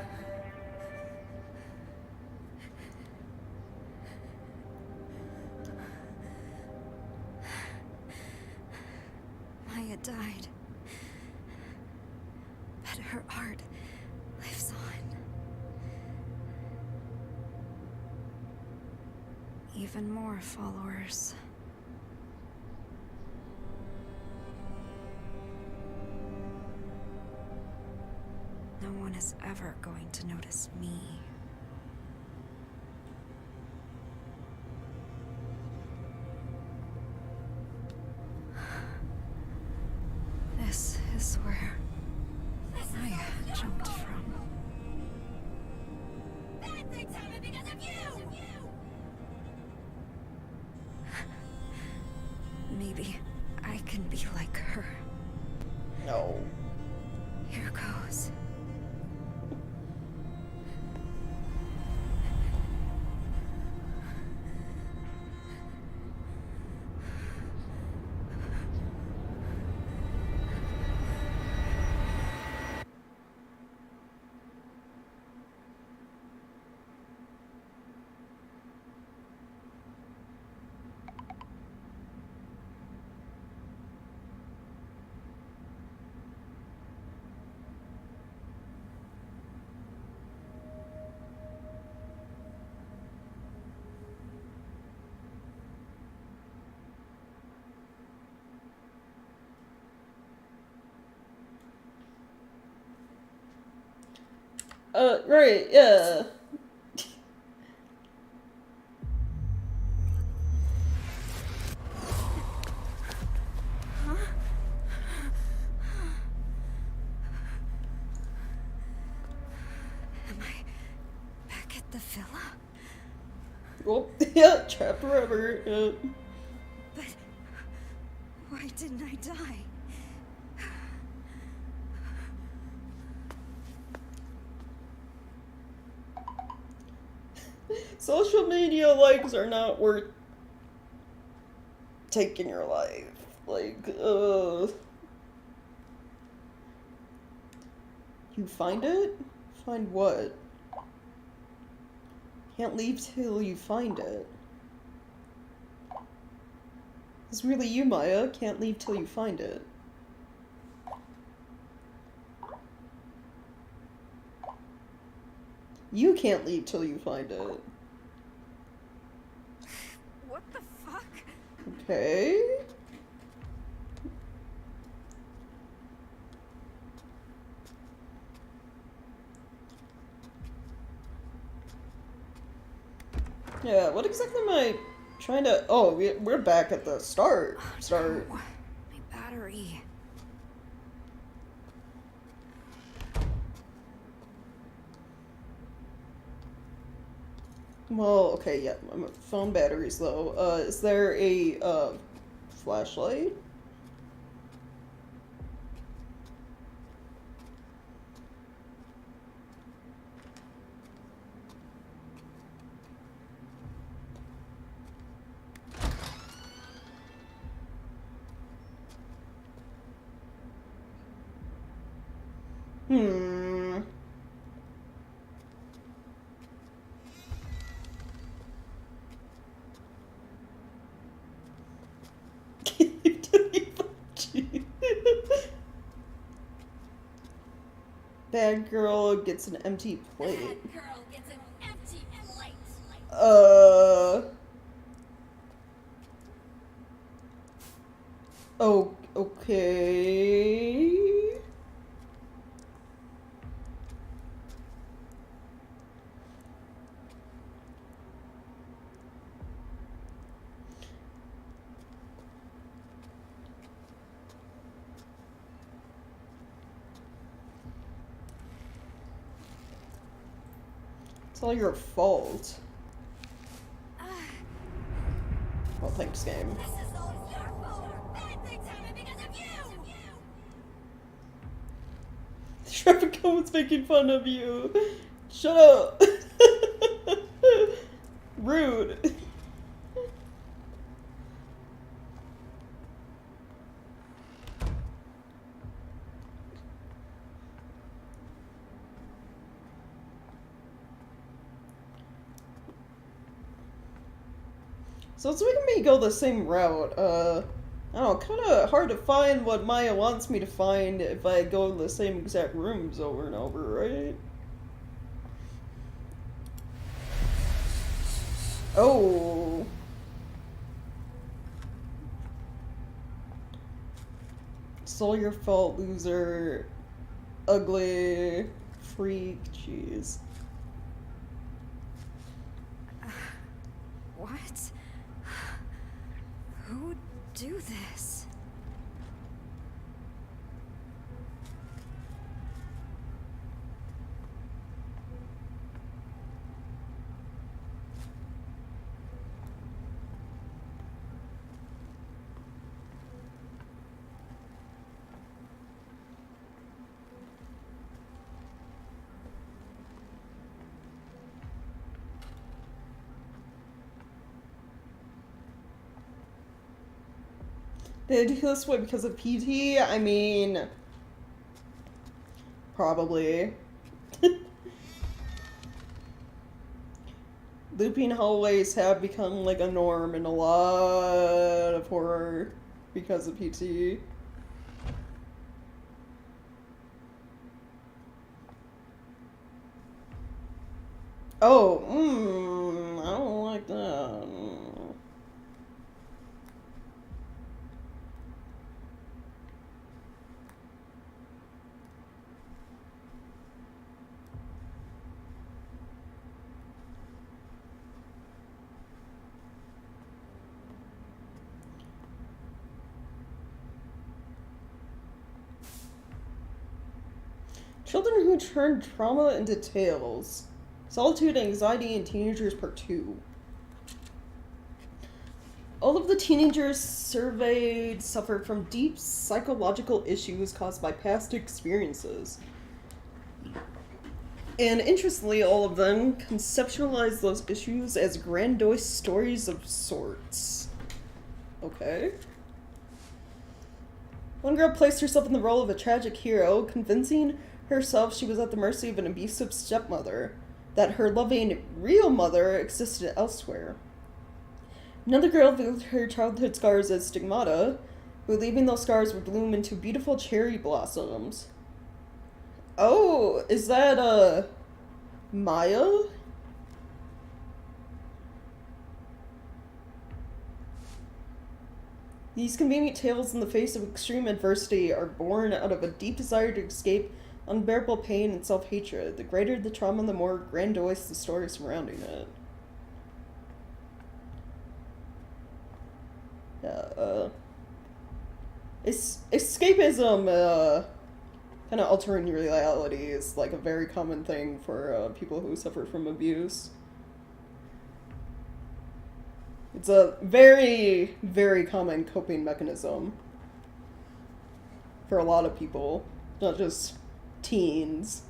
Maya died. But her art lives on. Even more followers. No one is ever going to notice me. This is where Maya jumped from. Bad things happen because of you! Maybe I can be like her. No. Here goes. Right, yeah. Am I back at the villa? Well, yeah, trapped forever. But why didn't I die? Social media likes are not worth taking your life. Like, You find it? Find what? Can't leave till you find it. It's really you, Maya. Can't leave till you find it. You can't leave till you find it. What the fuck? Okay. Yeah, what exactly am I trying to... Oh, we're back at the start. Start. No. My battery. Well, okay, yeah, my phone battery's low. Is there a, flashlight? Hmm. Bad girl gets an empty plate. Girl gets an empty plate. Oh, okay. It's all your fault. Well, thanks, game. This is all your fault. Bad things happen because of you. Traffic cone's making fun of you. Shut up. Rude. So it's making me go the same route. I don't know, kind of hard to find what Maya wants me to find if I go to the same exact rooms over and over, right? Oh. It's all your fault, loser. Ugly freak, jeez. What? Who would do this? Did I do this way because of PT? I mean... Probably. Looping hallways have become like a norm in a lot of horror because of PT. Oh, I don't like that. Children who turn trauma into tales. Solitude, Anxiety, and Teenagers Part 2. All of the teenagers surveyed suffered from deep psychological issues caused by past experiences. And interestingly, all of them conceptualized those issues as grandiose stories of sorts. Okay. One girl placed herself in the role of a tragic hero, convincing herself she was at the mercy of an abusive stepmother, that her loving, real mother existed elsewhere. Another girl viewed her childhood scars as stigmata, believing those scars would bloom into beautiful cherry blossoms. Oh, is that, Maya? These convenient tales in the face of extreme adversity are born out of a deep desire to escape unbearable pain and self-hatred. The greater the trauma, the more grandiose the story surrounding it. Yeah, escapism, kind of altering reality is, like, a very common thing for, people who suffer from abuse. It's a very, very common coping mechanism for a lot of people, not just teens.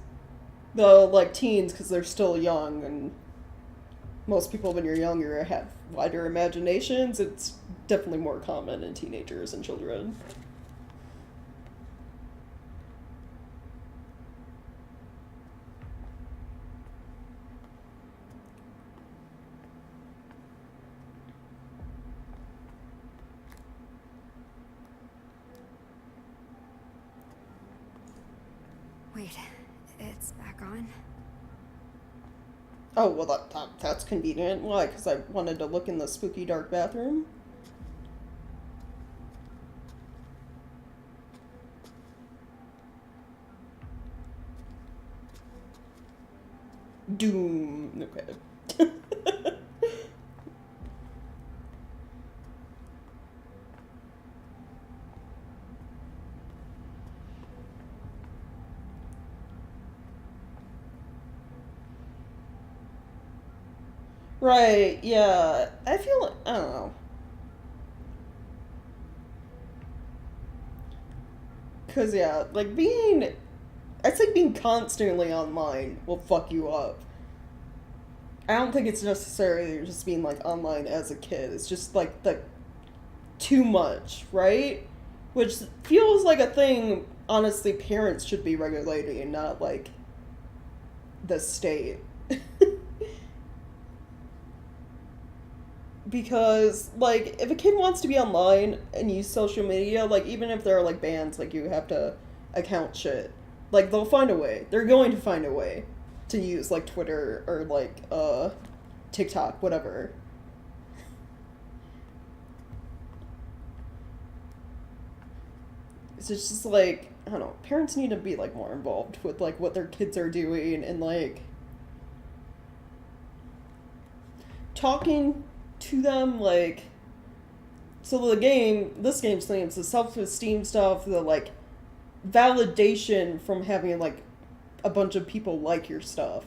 Though, like, teens, because they're still young, and most people when you're younger have wider imaginations. It's definitely more common in teenagers and children. Wait, it's back on? Oh, well, that's convenient. Why? Because I wanted to look in the spooky dark bathroom? Doom. Okay. Right, yeah. I feel, I don't know. Cause yeah, like I'd say being constantly online will fuck you up. I don't think it's necessarily just being like online as a kid. It's just like too much, right? Which feels like a thing, honestly, parents should be regulating, not like the state. Because, like, if a kid wants to be online and use social media, like, even if there are, like, bans, like, you have to account shit, like, they'll find a way. They're going to find a way to use, like, Twitter or, like, TikTok, whatever. It's just, like, I don't know, parents need to be, like, more involved with, like, what their kids are doing and, like, talking to them, like, so this game's themes, the self-esteem stuff, the, like, validation from having, like, a bunch of people like your stuff.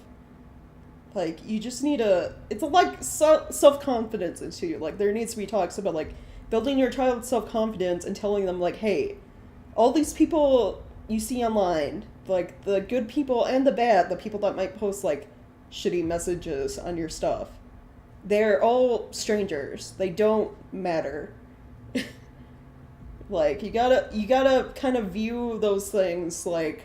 Like, you just need it's a, like, self-confidence into you. Like, there needs to be talks about, like, building your child's self-confidence and telling them, like, hey, all these people you see online, like, the good people and the bad, the people that might post, like, shitty messages on your stuff, they're all strangers. They don't matter. Like, you gotta kind of view those things like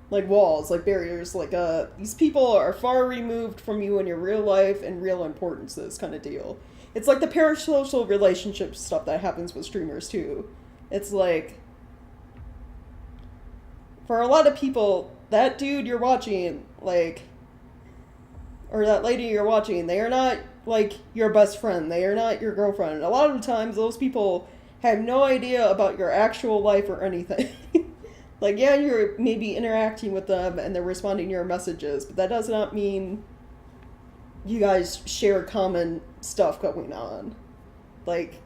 walls, like barriers, like, these people are far removed from you in your real life and real importances kind of deal. It's like the parasocial relationship stuff that happens with streamers too. It's like, for a lot of people, that dude you're watching, like, or that lady you're watching, they are not, like, your best friend. They are not your girlfriend. A lot of the times, those people have no idea about your actual life or anything. Like, yeah, you're maybe interacting with them and they're responding to your messages, but that does not mean you guys share common stuff going on. Like,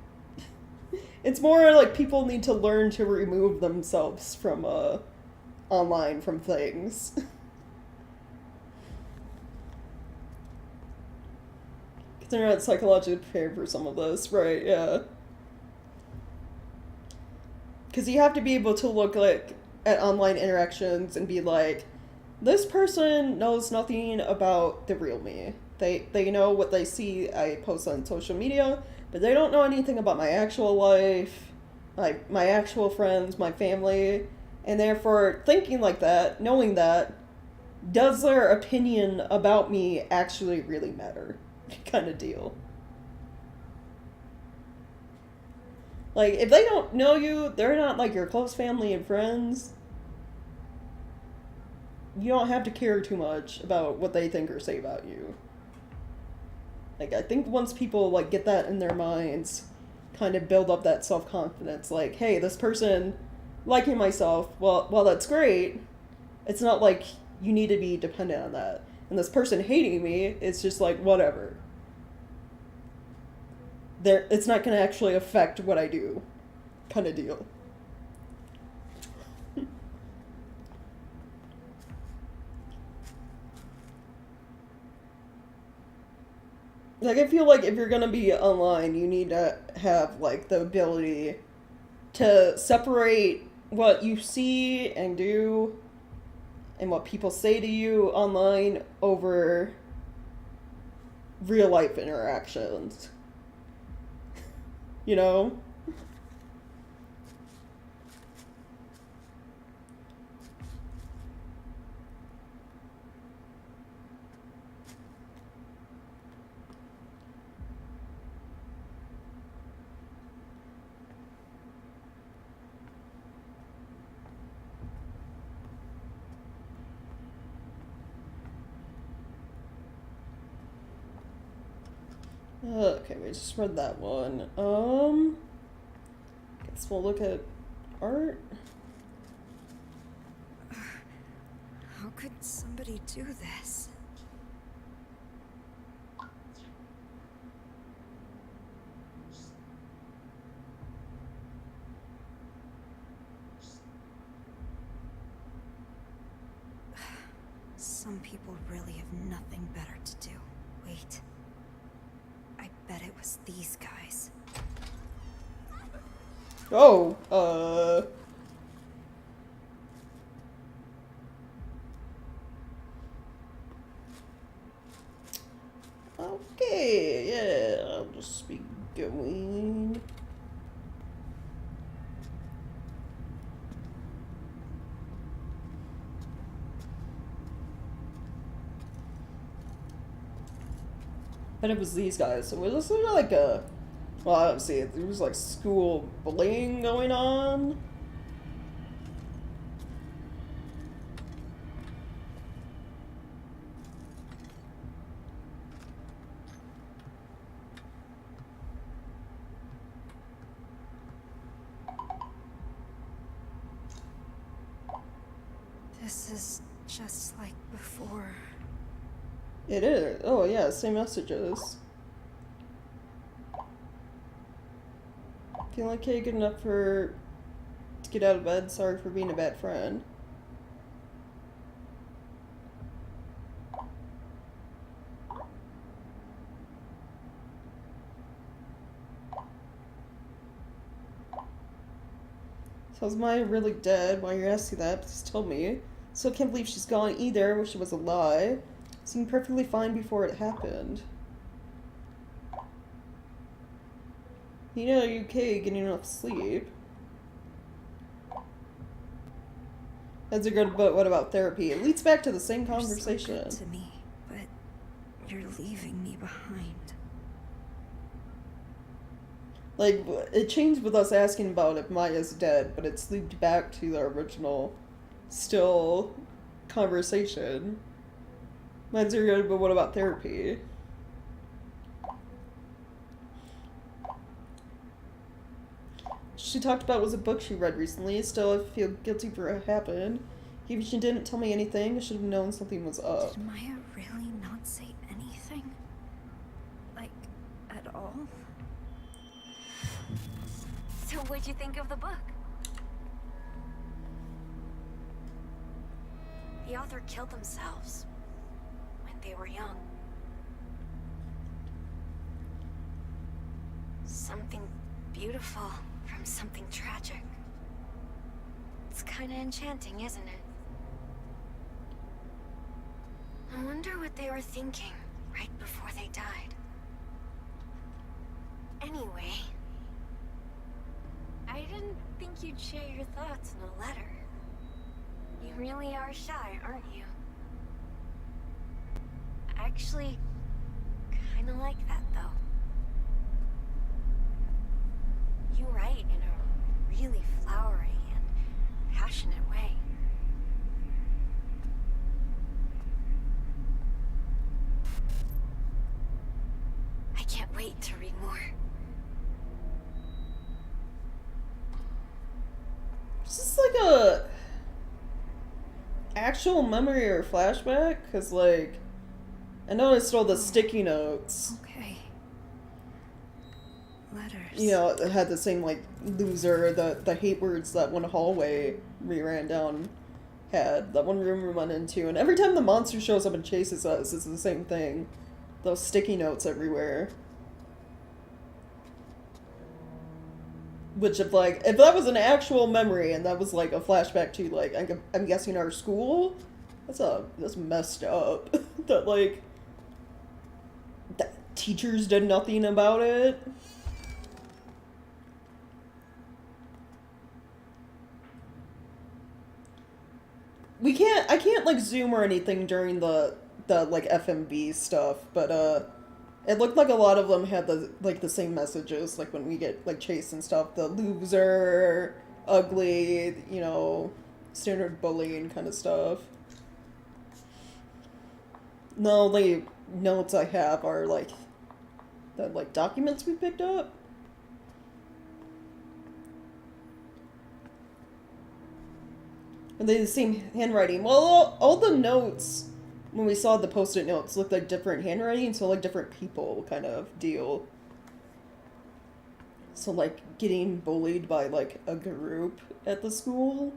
It's more like people need to learn to remove themselves from online from things. Because they're not psychologically prepared for some of this, right? Yeah. Because you have to be able to look like at online interactions and be like, this person knows nothing about the real me. They know what they see I post on social media, but they don't know anything about my actual life, like my actual friends, my family, and therefore thinking like that, knowing that, does their opinion about me actually really matter? Kind of deal. Like, if they don't know you, they're not like your close family and friends, you don't have to care too much about what they think or say about you. Like, I think once people, like, get that in their minds, kind of build up that self-confidence, like, hey, this person liking myself, well, that's great. It's not like you need to be dependent on that. And this person hating me, it's just like, whatever. It's not going to actually affect what I do. Kind of deal. Like, I feel like if you're gonna be online, you need to have, like, the ability to separate what you see and do and what people say to you online over real life interactions. You know? Okay, we just read that one. Guess we'll look at art. How could somebody do this? Some people really have nothing better to do. Wait. I bet it was these guys. Oh, okay, yeah, I'll just be going. But it was these guys, so was this like a, well, obviously there was like school bullying going on. This is just like before. It is. Oh yeah, same messages. Feeling okay, good enough to get out of bed. Sorry for being a bad friend. So is Maya really dead? Why you're asking that? Please tell me. Still can't believe she's gone either. Wish it was a lie. Seemed perfectly fine before it happened. You know, you're okay getting enough sleep. That's a good, but what about therapy? It leads back to the same conversation. You're so good to me, but you're leaving me behind. Like, it changed with us asking about if Maya's dead, but it's looped back to the original, still, conversation. Mine's are good, but what about therapy? She talked about was a book she read recently. Still, I feel guilty for what happened. Even if she didn't tell me anything, I should have known something was up. Did Maya really not say anything? Like, at all? So what'd you think of the book? The author killed themselves when they were young. Something beautiful from something tragic. It's kinda enchanting, isn't it? I wonder what they were thinking right before they died. Anyway, I didn't think you'd share your thoughts in a letter. You really are shy, aren't you? I actually kinda like that, though. You write in a really flowery and passionate way. I can't wait to read more. Is this like a actual memory or flashback? Cause like, I noticed all the sticky notes. Okay. Letters. You know, it had the same like loser, the hate words that one hallway we ran down had, that one room we went into, and every time the monster shows up and chases us, it's the same thing. Those sticky notes everywhere. Which if like, if that was an actual memory and that was like a flashback to like, I'm guessing our school, that's messed up. That like, that teachers did nothing about it. I can't like zoom or anything during the like FMV stuff, but it looked like a lot of them had the same messages, like when we get like chased and stuff, the loser, ugly, you know, standard bullying kind of stuff. The only notes I have are like the like documents we picked up. And they the same handwriting. Well, all the notes, when we saw the post-it notes, looked like different handwriting, so like different people kind of deal. So like getting bullied by like a group at the school.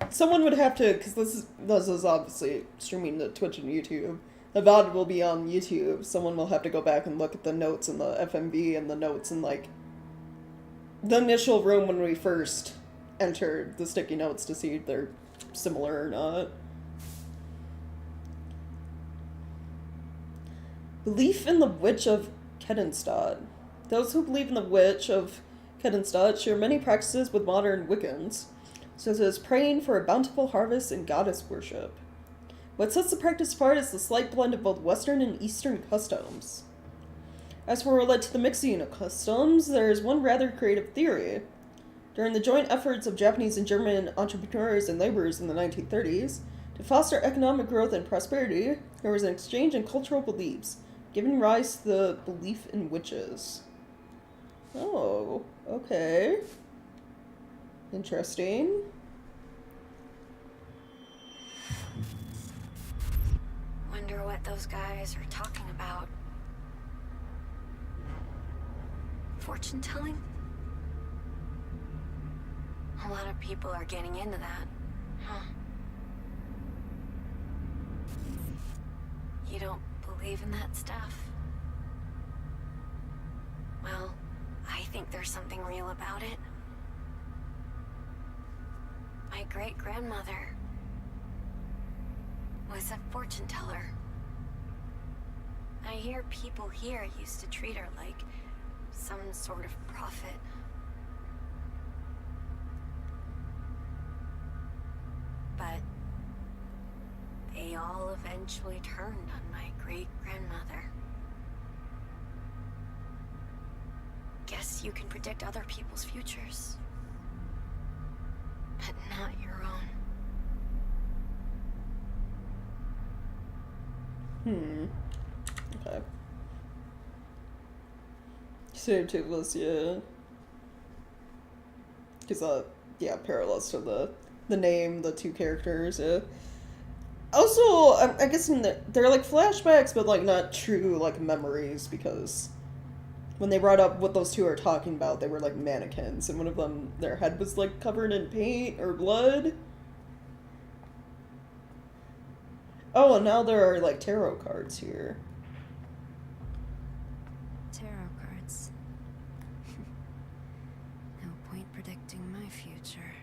Someone would have to, because this is obviously streaming to Twitch and YouTube. The VOD will be on YouTube. Someone will have to go back and look at the notes in the FMV and the notes in like the initial room when we first entered the sticky notes to see if they're similar or not. Belief in the Witch of Kedenstad. Those who believe in the Witch of Kedenstad share many practices with modern Wiccans, such as praying for a bountiful harvest and goddess worship. What sets the practice apart is the slight blend of both Western and Eastern customs. As for what led to the mixing of customs, there is one rather creative theory. During the joint efforts of Japanese and German entrepreneurs and laborers in the 1930s, to foster economic growth and prosperity, there was an exchange in cultural beliefs, giving rise to the belief in witches. Oh, okay. Interesting. Wonder what those guys are talking about. Fortune telling? A lot of people are getting into that, huh? You don't believe in that stuff? Well, I think there's something real about it. My great-grandmother was a fortune teller. I hear people here used to treat her like some sort of prophet. But they all eventually turned on my great-grandmother. Guess you can predict other people's futures, but not your own. Okay. Stereotypeless, yeah. Because, yeah, parallels to the name, the two characters, yeah. Also, I guess they're like flashbacks, but like not true like memories, because when they brought up what those two are talking about, they were like mannequins, and one of them, their head was like covered in paint or blood. Oh, and now there are like tarot cards here. Tarot cards. No point predicting my future.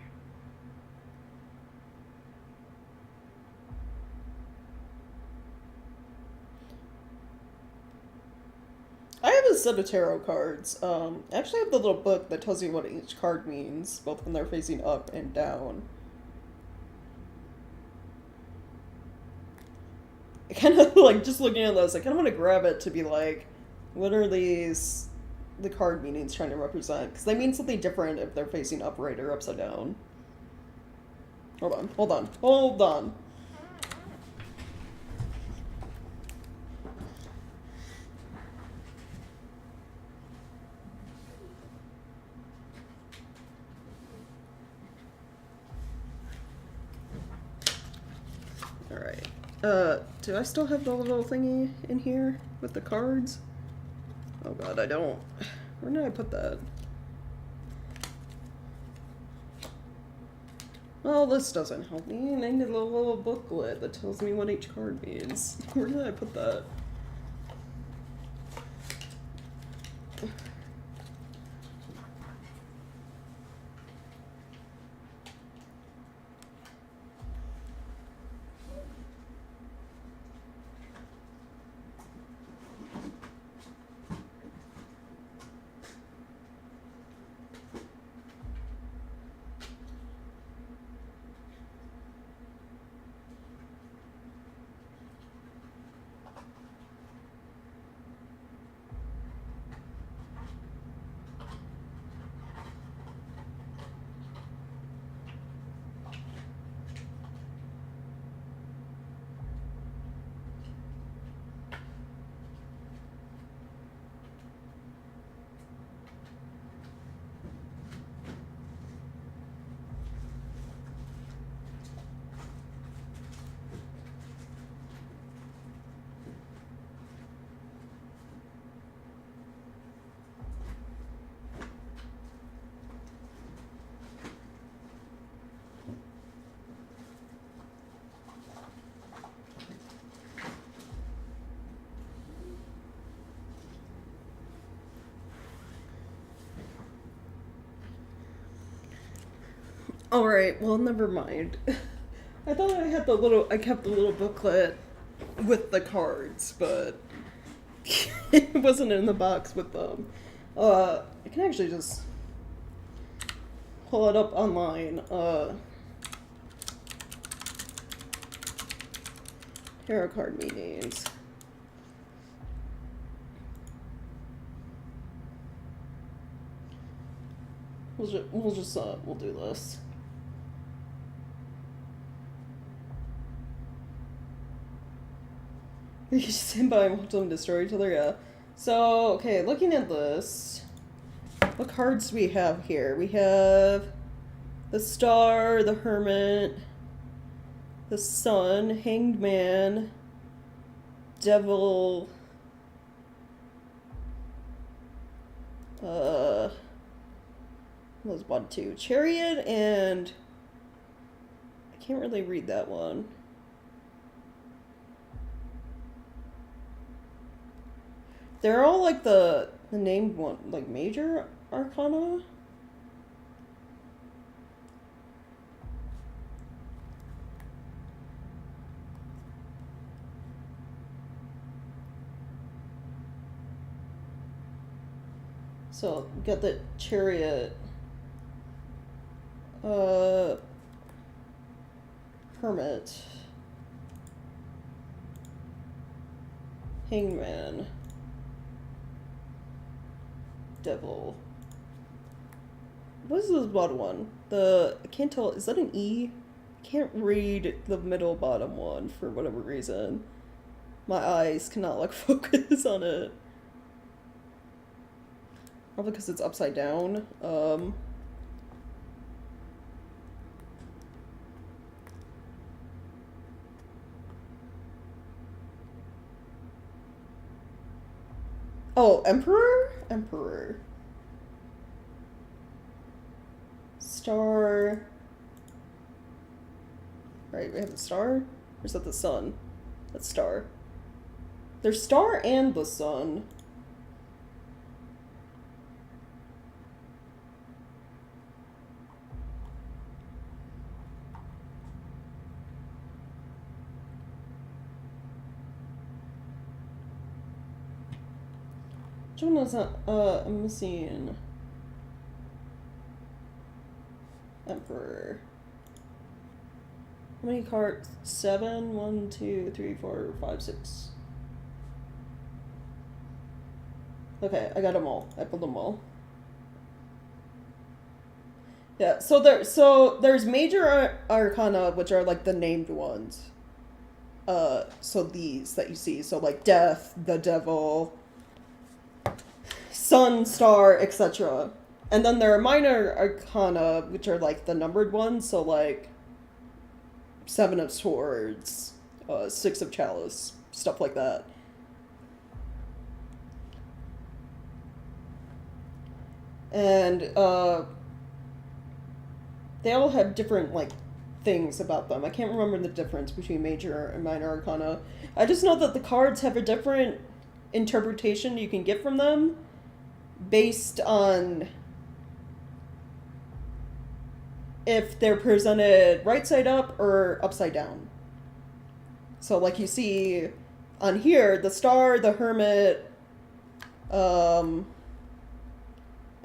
I have a set of tarot cards. I actually have the little book that tells you what each card means, both when they're facing up and down. I kind of, like, just looking at those, I kind of want to grab it to be like, what are these, the card meanings trying to represent? Because they mean something different if they're facing upright or upside down. Hold on, hold on, hold on. Alright. Do I still have the little thingy in here with the cards? Oh god, I don't. Where did I put that? Well, this doesn't help me. I need a little booklet that tells me what each card means. Where did I put that? Alright, well, never mind. I thought I had I kept the little booklet with the cards, but it wasn't in the box with them. I can actually just pull it up online. Tarot card meanings. We'll do this. We just stand by and watch them destroy each other, yeah. So, okay, looking at this, what cards do we have here? We have the Star, the Hermit, the Sun, Hanged Man, Devil, what was 1, 2, Chariot, and I can't really read that one. They're all like the named one, like major arcana. So we got the Chariot, Hermit, Hangman, Devil. What is this bottom one? I can't tell, is that an E? I can't read the middle bottom one for whatever reason. My eyes cannot like focus on it. Probably because it's upside down. Oh, Emperor? Emperor. Star. Right, we have the star? Or is that the sun? That's star. There's star and the sun. Which one is that? I'm missing Emperor. How many cards? 7? 1, 2, 3, 4, 5, 6. Okay, I got them all. I pulled them all. Yeah, so there's major arcana, which are like the named ones. So these that you see, so like death, the devil, sun, star, etc. And then there are minor arcana, which are like the numbered ones, so like 7 of swords, 6 of chalice, stuff like that. And they all have different like things about them. I can't remember the difference between major and minor arcana. I just know that the cards have a different interpretation you can get from them based on if they're presented right side up or upside down. So like you see on here, the star, the hermit, and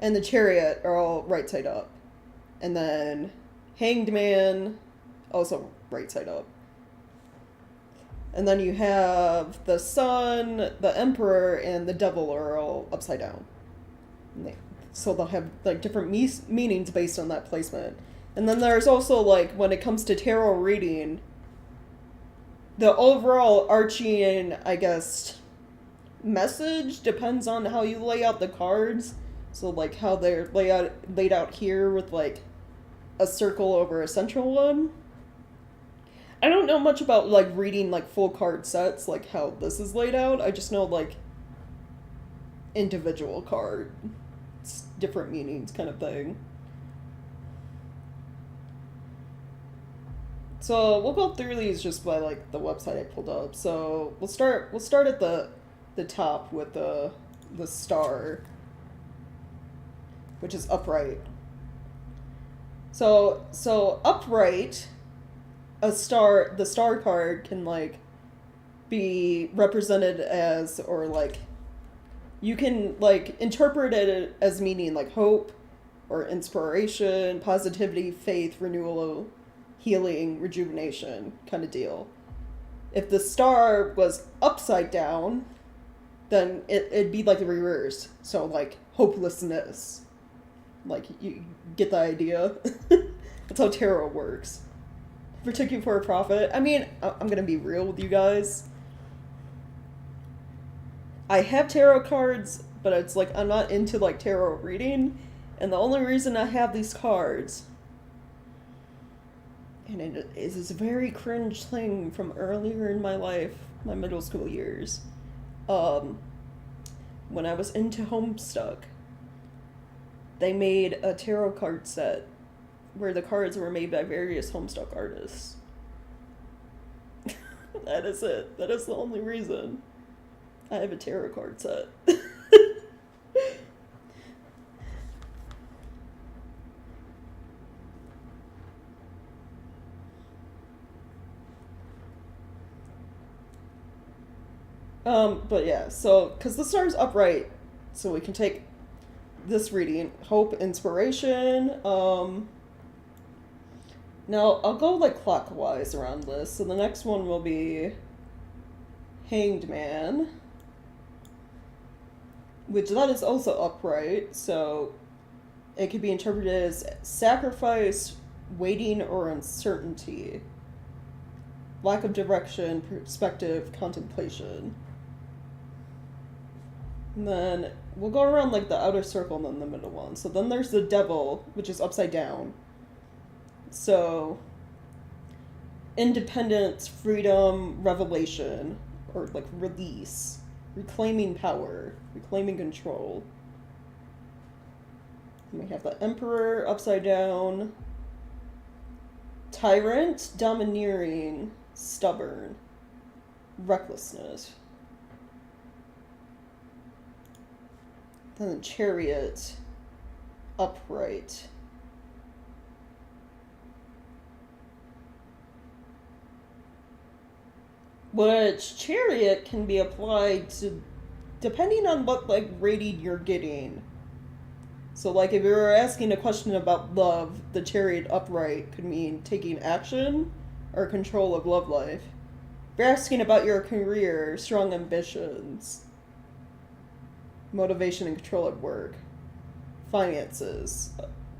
the chariot are all right side up. And then hanged man, also right side up. And then you have the sun, the emperor, and the devil are all upside down. So they'll have like different meanings based on that placement. And then there's also like, when it comes to tarot reading, the overall arching, I guess, message depends on how you lay out the cards. So like how they're laid out here with like a circle over a central one. I don't know much about like reading like full card sets, like how this is laid out. I just know like individual cards, different meanings kind of thing. So we'll go through these just by like the website I pulled up. So we'll start at the top with the star, which is upright. So upright, the star card can like be represented as, or like you can like interpret it as meaning like hope or inspiration, positivity, faith, renewal, healing, rejuvenation kind of deal. If the star was upside down, then it'd be like the reverse. So like hopelessness. Like, you get the idea? That's how tarot works. If we're taking for a profit. I mean, I'm gonna be real with you guys. I have tarot cards, but it's like, I'm not into like tarot reading. And the only reason I have these cards, and it is this very cringe thing from earlier in my life, my middle school years. When I was into Homestuck, they made a tarot card set where the cards were made by various Homestuck artists. That is it. That is the only reason I have a tarot card set. But yeah, so, because the star's upright, so we can take this reading, hope, inspiration. Now, I'll go, like, clockwise around this. So the next one will be Hanged Man, which that is also upright, so it could be interpreted as sacrifice, waiting, or uncertainty. Lack of direction, perspective, contemplation. And then we'll go around like the outer circle and then the middle one. So then there's the devil, which is upside down. So independence, freedom, revelation, or like release. Reclaiming power. Reclaiming control. And we have the Emperor upside down. Tyrant, domineering, stubborn, recklessness. Then the Chariot, upright. Which Chariot can be applied to, depending on what, like, rating you're getting. So, like, if you were asking a question about love, the Chariot upright could mean taking action or control of love life. If you're asking about your career, strong ambitions, motivation and control at work, finances,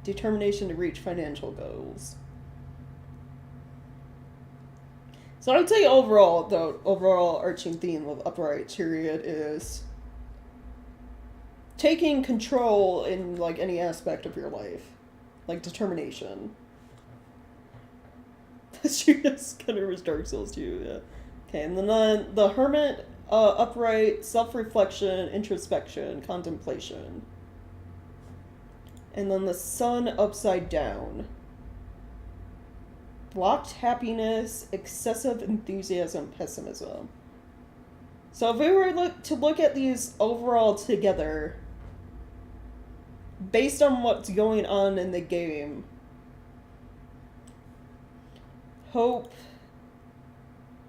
determination to reach financial goals. So I would say overall, the overall arching theme of upright Chariot is taking control in, like, any aspect of your life. Like, determination. She just kind of was Dark Souls too, yeah. Okay, and then the Hermit, upright, self-reflection, introspection, contemplation. And then the Sun upside down. Blocked happiness, excessive enthusiasm, pessimism. So if we were to look at these overall together, based on what's going on in the game, hope,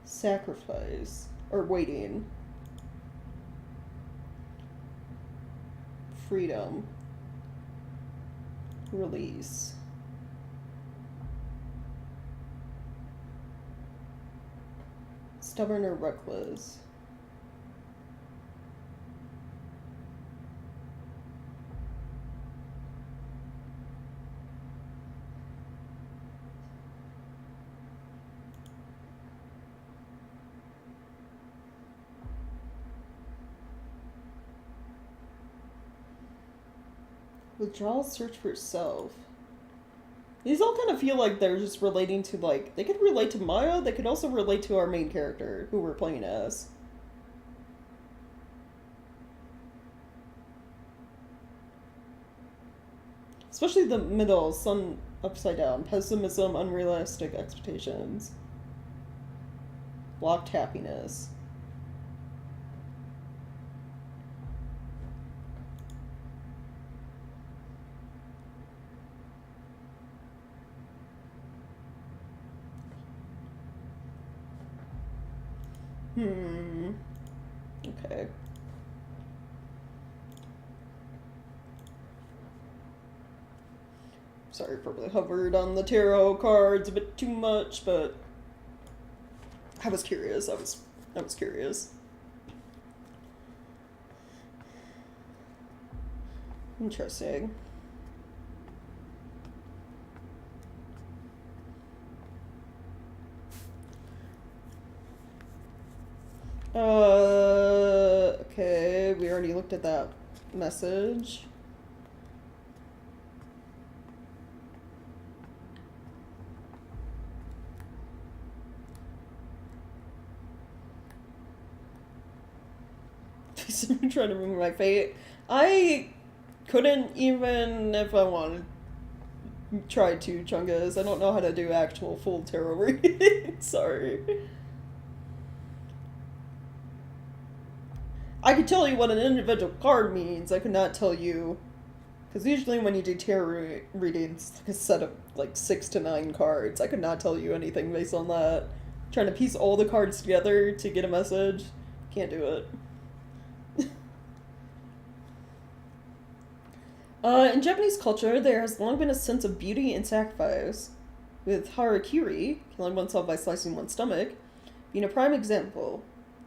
sacrifice, or waiting, freedom, release, stubborn or reckless, withdrawal, search for self. These all kind of feel like they're just relating to, like, they could relate to Maya, they could also relate to our main character, who we're playing as. Especially the middle, Sun upside down, pessimism, unrealistic expectations, blocked happiness. Okay. Sorry, probably hovered on the tarot cards a bit too much, but I was curious. I was curious. Interesting. Okay, we already looked at that message. I'm trying to remember my fate. I couldn't even if I wanted try to, Chungus. I don't know how to do actual full tarot reading. Sorry. I could tell you what an individual card means. I could not tell you, because usually when you do tarot readings, it's like a set of like 6 to 9 cards. I could not tell you anything based on that. Trying to piece all the cards together to get a message, can't do it. In Japanese culture, there has long been a sense of beauty and sacrifice, with harakiri, killing oneself by slicing one's stomach, being a prime example.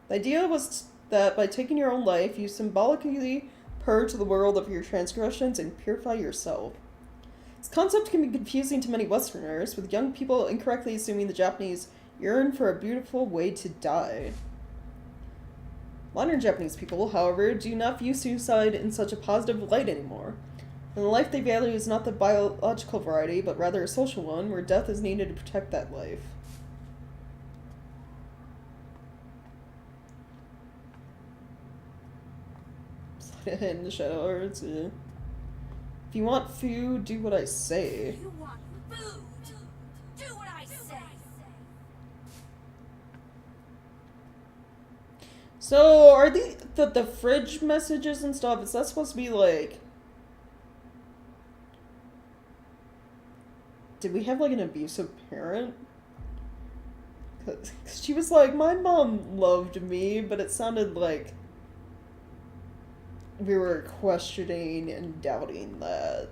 The idea was that by taking your own life, you symbolically purge the world of your transgressions and purify yourself. This concept can be confusing to many Westerners, with young people incorrectly assuming the Japanese yearn for a beautiful way to die. Modern Japanese people, however, do not view suicide in such a positive light anymore. And the life they value is not the biological variety, but rather a social one, where death is needed to protect that life. in the shadow arts. Yeah. If you want food, do what I say. You want food? Do what I say. So, are the fridge messages and stuff, is that supposed to be like... Did we have like an abusive parent? 'Cause she was like, my mom loved me, but it sounded like we were questioning and doubting that.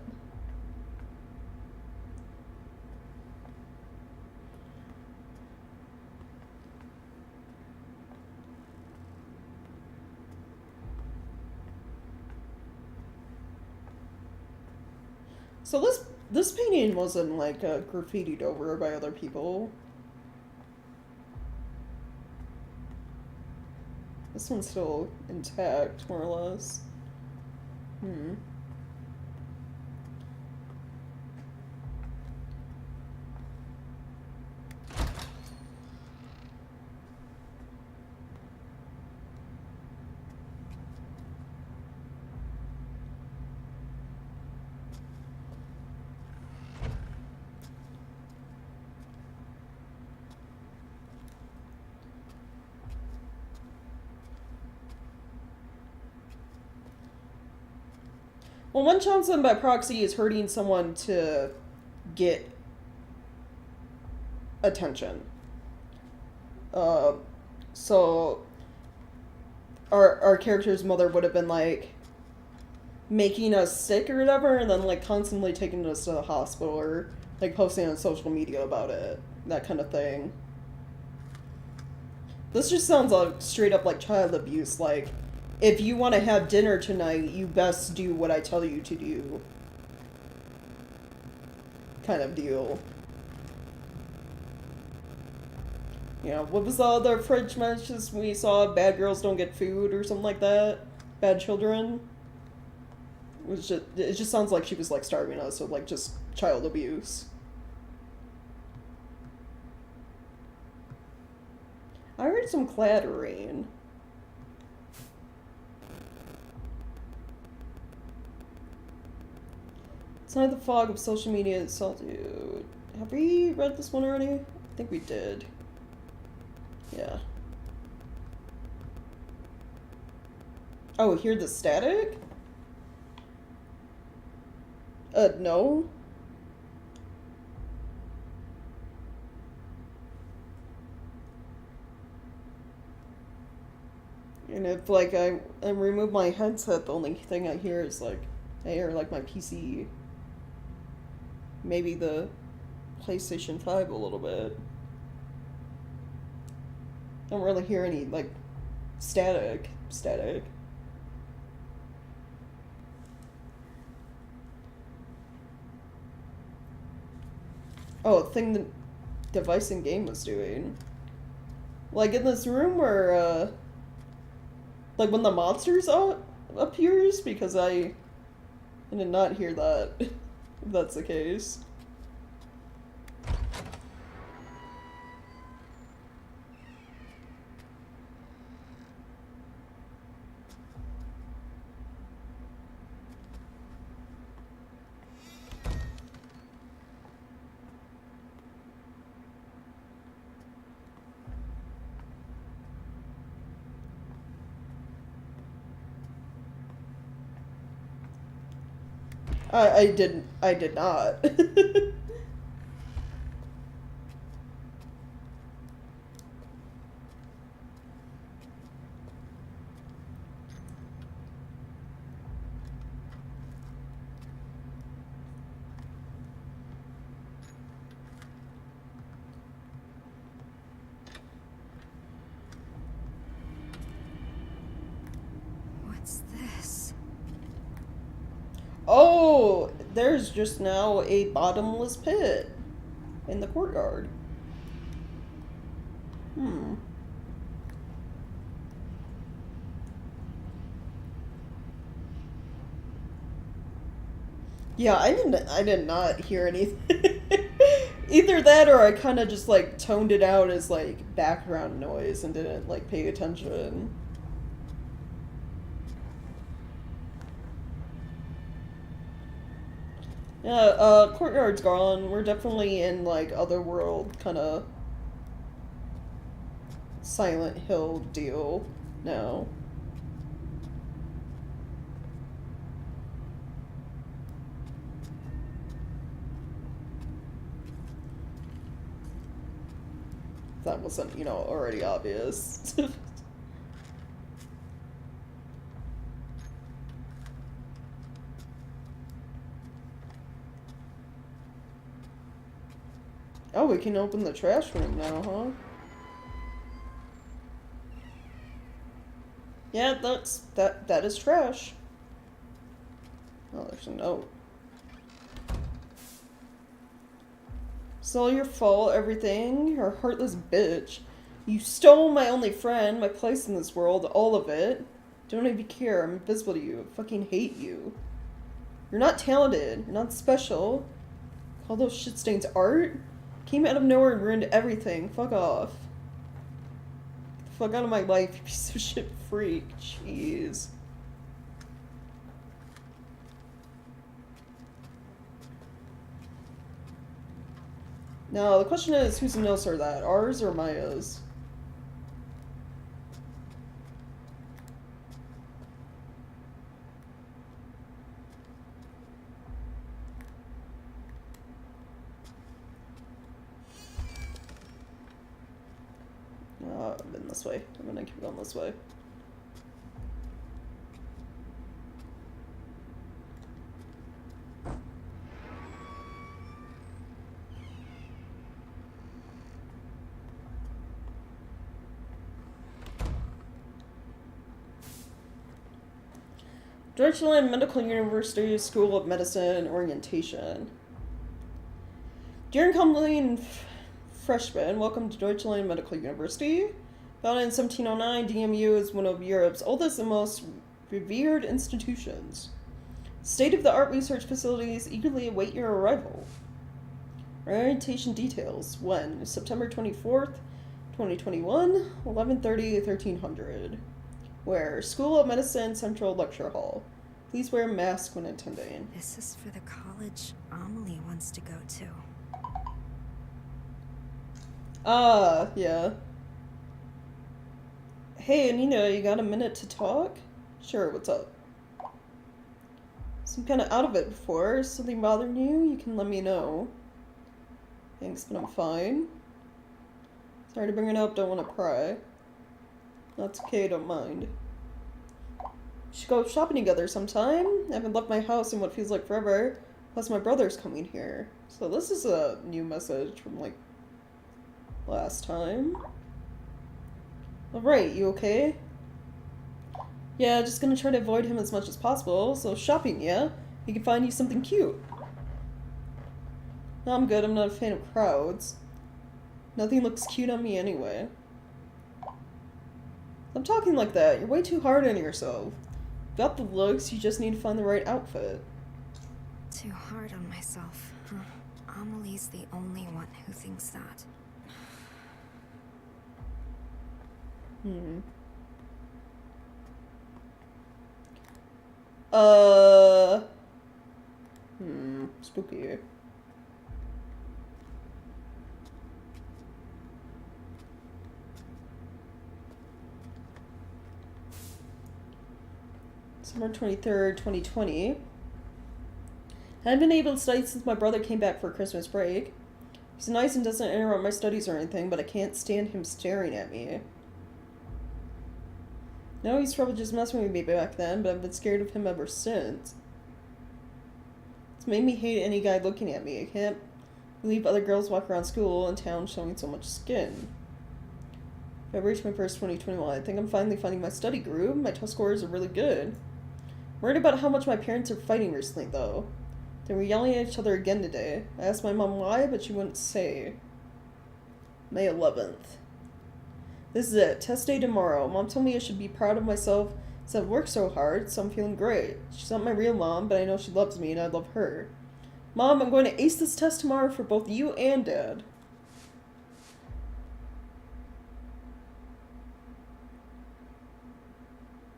So this painting wasn't like graffitied over by other people. This one's still intact, more or less. Hmm. Well, one Johnson by proxy is hurting someone to get attention. So our character's mother would have been like making us sick or whatever, and then like constantly taking us to the hospital or like posting on social media about it, that kind of thing. This just sounds like straight up like child abuse, like, if you want to have dinner tonight, you best do what I tell you to do. Kind of deal. You know, what was the other fridge messages we saw? Bad girls don't get food or something like that? Bad children? It just sounds like she was like starving us, so like just child abuse. I heard some clattering. It's not the fog of social media and solitude. Have we read this one already? I think we did. Yeah. Oh, hear the static? No. And if, like, I remove my headset, the only thing I hear is, like, I hear, like, my PC. Maybe the PlayStation 5 a little bit. Don't really hear any, like, static. Oh, thing the device in game was doing. Like, in this room where, like, when the monsters appears, because I did not hear that, if that's the case. I did not. What's this? Oh, there's just now a bottomless pit in the courtyard. Yeah, I did not hear anything. Either that or I kind of just like toned it out as like background noise and didn't like pay attention. Yeah, Courtyard's gone. We're definitely in, like, otherworld kind of Silent Hill deal now. That wasn't, you know, already obvious. Oh, we can open the trash room now, huh? Yeah, that is trash. Oh, there's a note. It's all your fault, everything. You're a heartless bitch. You stole my only friend, my place in this world, all of it. Don't even care. I'm invisible to you. I fucking hate you. You're not talented. You're not special. Call those shit stains art? Came out of nowhere and ruined everything. Fuck off. Get the fuck out of my life, you piece of shit freak. Jeez. Now, the question is, whose notes are that? Ours or Maya's? I've been this way. I'm gonna keep going this way. Deutschland Medical University School of Medicine Orientation. Dear incoming freshmen, welcome to Deutschland Medical University. Founded in 1709, DMU is one of Europe's oldest and most revered institutions. State-of-the-art research facilities eagerly await your arrival. Orientation details. When? September 24th, 2021, 11:30, 1300. Where? School of Medicine Central Lecture Hall. Please wear a mask when attending. This is for the college Amelie wants to go to. Yeah. Hey, Anina, you got a minute to talk? Sure, what's up? So I'm kinda out of it before. Is something bothering you? You can let me know. Thanks, but I'm fine. Sorry to bring it up, don't want to cry. That's okay, don't mind. We should go shopping together sometime. I haven't left my house in what feels like forever. Plus my brother's coming here. So this is a new message from, like, last time. Alright, you okay? Yeah, just gonna try to avoid him as much as possible. So shopping, yeah? He can find you something cute. No, I'm good. I'm not a fan of crowds. Nothing looks cute on me anyway. Stop talking like that. You're way too hard on yourself. Got the looks, you just need to find the right outfit. Too hard on myself, huh? Amelie's the only one who thinks that. Spooky. December 23rd, 2020. I haven't been able to study since my brother came back for Christmas break. He's nice and doesn't interrupt my studies or anything, but I can't stand him staring at me. No, he's probably just messing with me back then, but I've been scared of him ever since. It's made me hate any guy looking at me. I can't believe other girls walk around school and town showing so much skin. February 21st, 2021. I think I'm finally finding my study groove. My test scores are really good. I'm worried about how much my parents are fighting recently, though. They were yelling at each other again today. I asked my mom why, but she wouldn't say. May 11th. This is it. Test day tomorrow. Mom told me I should be proud of myself since I've worked so hard, so I'm feeling great. She's not my real mom, but I know she loves me and I love her. Mom, I'm going to ace this test tomorrow for both you and Dad.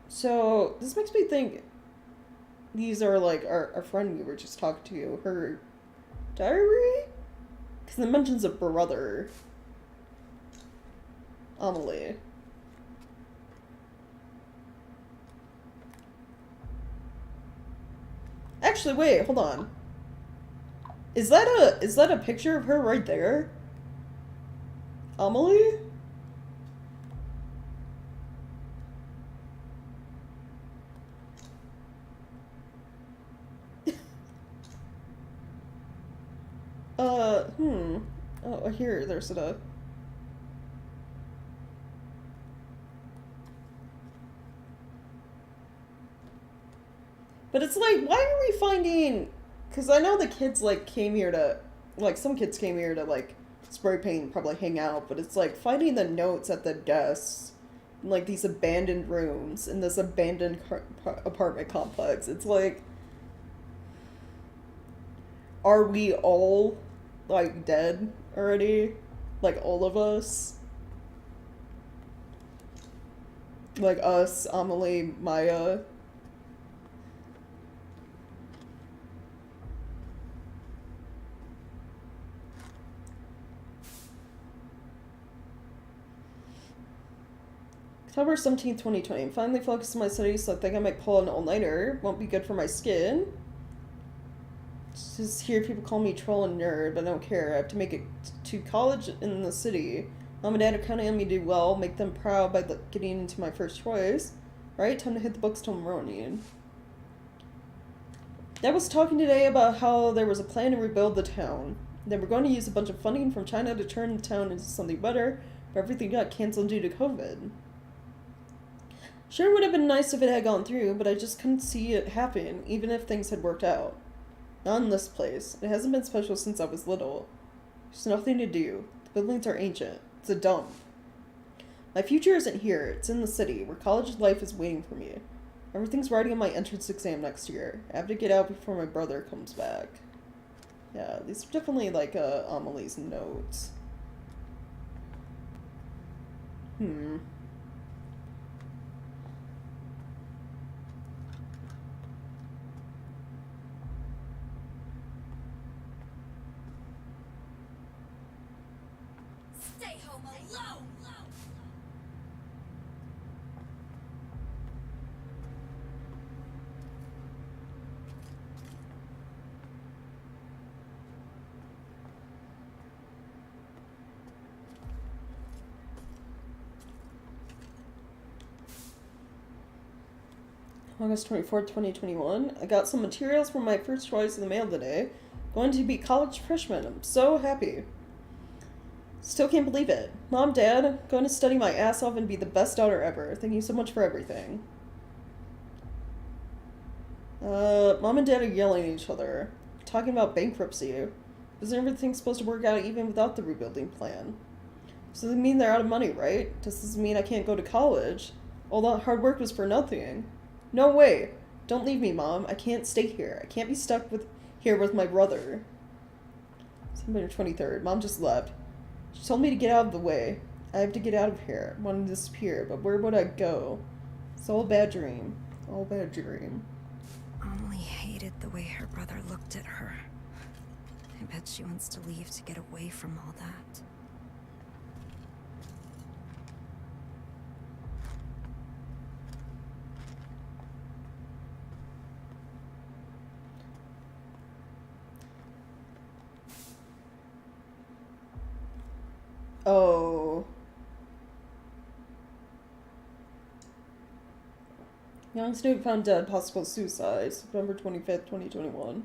So, this makes me think, these are like our friend we were just talking to, her diary? Because it mentions a brother. Amelie. Actually, wait, hold on. Is that a picture of her right there? Amelie? Oh, here, there's a... But it's like, why are we finding... Because I know the kids, like, came here to... Like, some kids came here to, like, spray paint and probably hang out, but it's like finding the notes at the desks in, like, these abandoned rooms in this abandoned apartment complex. It's like... Are we all, like, dead already? Like, all of us? Like, us, Amelie, Maya... October 17th, 2020. Finally focused on my studies, so I think I might pull an all-nighter. Won't be good for my skin. Just hear people call me troll and nerd, but I don't care. I have to make it to college in the city. Mom and Dad are counting on me to do well, make them proud by getting into my first choice. Right? Time to hit the books till morning. Dad was talking today about how there was a plan to rebuild the town. They were going to use a bunch of funding from China to turn the town into something better, but everything got canceled due to COVID. Sure would have been nice if it had gone through, but I just couldn't see it happen, even if things had worked out. Not in this place. It hasn't been special since I was little. There's nothing to do. The buildings are ancient. It's a dump. My future isn't here. It's in the city, where college life is waiting for me. Everything's writing on my entrance exam next year. I have to get out before my brother comes back. Yeah, these are definitely, like, Amelie's notes. Stay home alone! August 24th, 2021. I got some materials from my first choice in the mail today. Going to be college freshman. I'm so happy. Still can't believe it. Mom, Dad, I'm going to study my ass off and be the best daughter ever. Thank you so much for everything. Mom and Dad are yelling at each other. Talking about bankruptcy. Isn't everything supposed to work out even without the rebuilding plan? Does this mean they're out of money, right? Does this mean I can't go to college? All that hard work was for nothing. No way. Don't leave me, Mom. I can't stay here. I can't be stuck here with my brother. September 23rd. Mom just left. She told me to get out of the way. I have to get out of here. I want to disappear, but where would I go? It's all a bad dream. All a bad dream. Amelie hated the way her brother looked at her. I bet she wants to leave to get away from all that. Oh. Young student found dead, possible suicide, September 25th, 2021.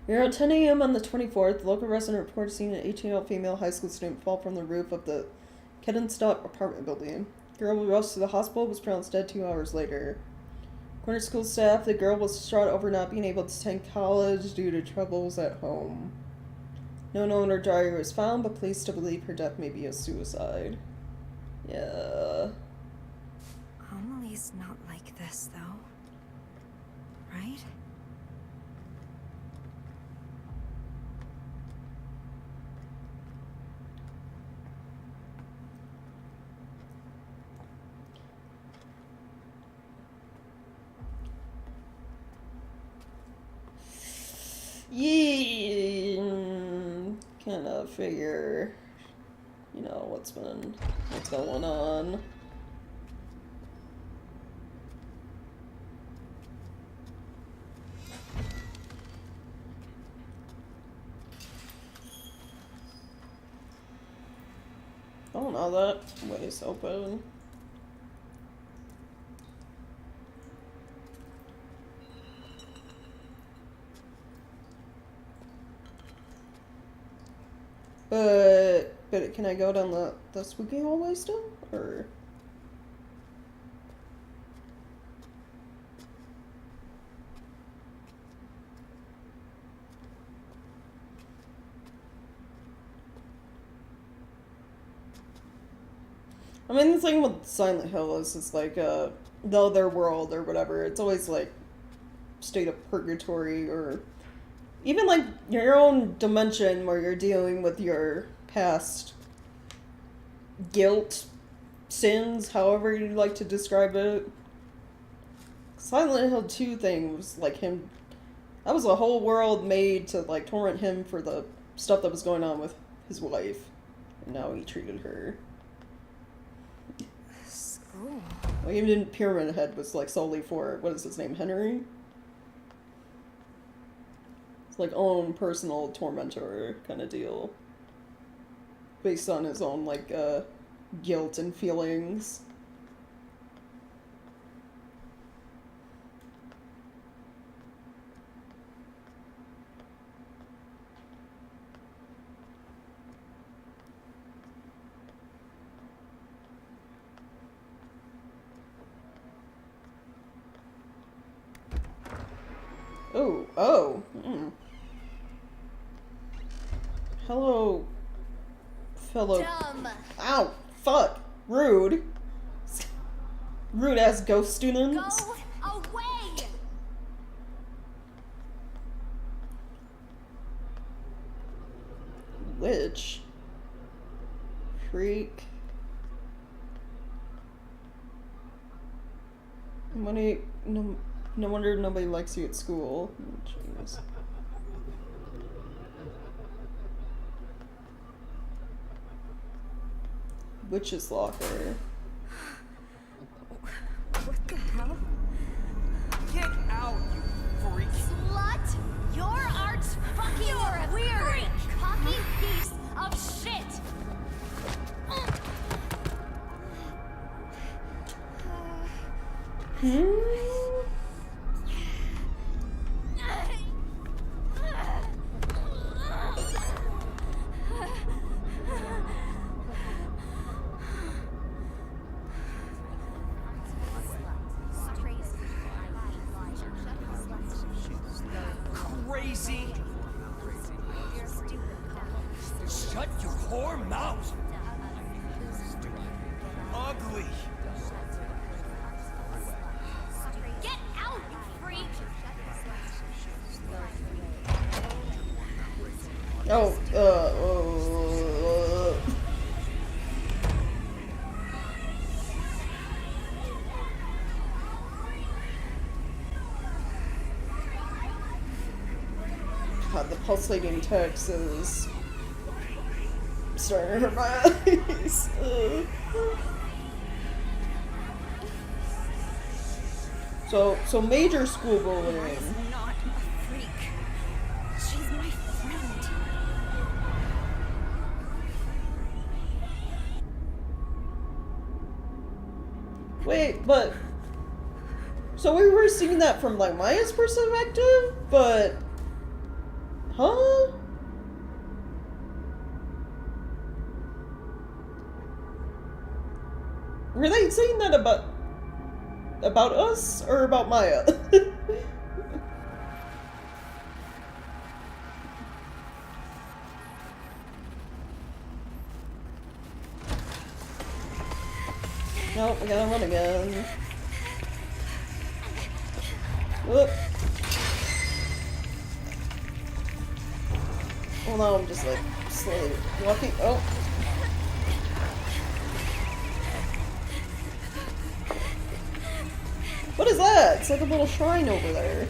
Around 10 a.m. on the 24th, the local resident reported seeing an 18-year-old female high school student fall from the roof of the Kedenstock apartment building. The girl was rushed to the hospital, was pronounced dead 2 hours later. According to school staff, the girl was distraught over not being able to attend college due to troubles at home. No known or diary was found, but police still believe her death may be a suicide. Yeah. Amelie's not like this, though. Right? Yeah, kind of figure, you know, what's going on. Oh no, that way's open. But can I go down the spooky hallway still? Or... I mean, the thing with Silent Hill is it's like, the other world or whatever, it's always like state of purgatory, or even like your own dimension where you're dealing with your past guilt, sins, however you like to describe it. Silent Hill 2 thing was like him, that was a whole world made to like torment him for the stuff that was going on with his wife, and how he treated her. School. Like, even Pyramid Head was like solely for, what is his name, Henry? It's like own personal tormentor kind of deal. Based on his own like guilt and feelings. Oh. Hello, fellow. Dumb. Ow, fuck. Rude. Rude ass ghost students. Go away. Witch. Freak. Money. No wonder nobody likes you at school. Jeez. Witch's locker. What the hell? Get out, you freak! Slut. Your art's fucking weird. Cocky piece of shit. Crazy! Shut your whore mouth! Ugly! Get out, you freak. God, the pulsating text is starting to hurt my eyes. So major school bullying. She's not a freak. She's my friend. Wait, but so we were seeing that from like Maya's perspective, but huh? Were they saying that about us or about Maya? Nope, we gotta run again. Whoop. Well, now I'm just like slowly walking. Oh. What is that? It's like a little shrine over there.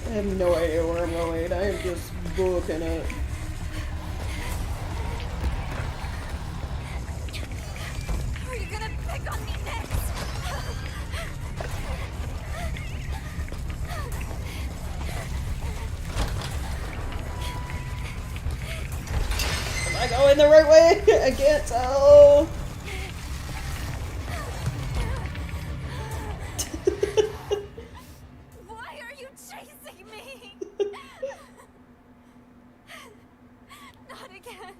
I have no idea where I'm going. I am just booking it. Are you gonna pick on me next? Am I going the right way? I can't tell. Why are you chasing me? Not again.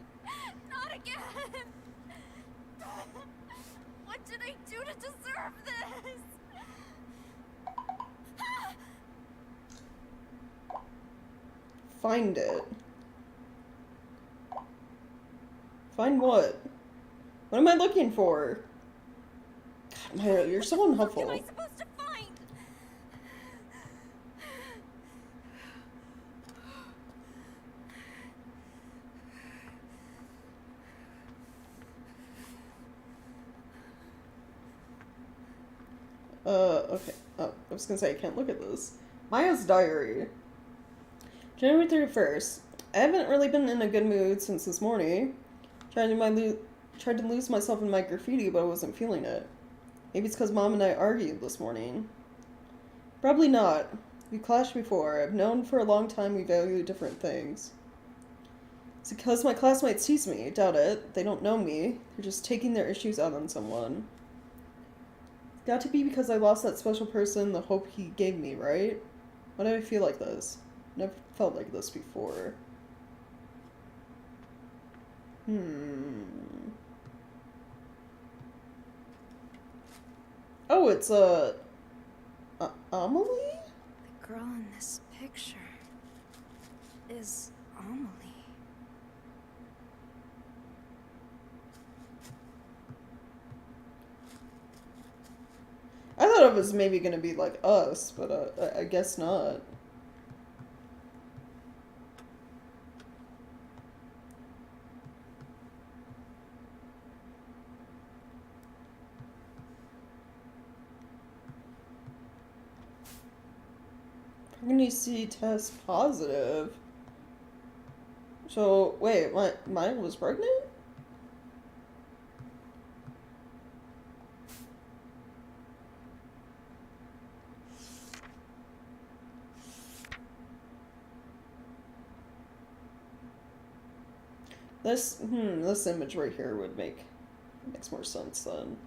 Not again. What did I do to deserve this? Find it. Find what? What am I looking for? God, Maya, you're so What am I unhelpful. supposed to find? Okay. Oh, I was gonna say I can't look at this. Maya's diary. January 31st. I haven't really been in a good mood since this morning. Tried to lose myself in my graffiti, but I wasn't feeling it. Maybe it's because Mom and I argued this morning. Probably not. We clashed before. I've known for a long time we value different things. It's because my classmates tease me. Doubt it. They don't know me. They're just taking their issues out on someone. It's got to be because I lost that special person, the hope he gave me, right? Why do I feel like this? Never felt like this before. Oh, it's Amelie? The girl in this picture is Amelie. I thought it was maybe gonna be like us, but I guess not. Pregnancy test positive. So, wait, mine was pregnant? This image right here would makes more sense then.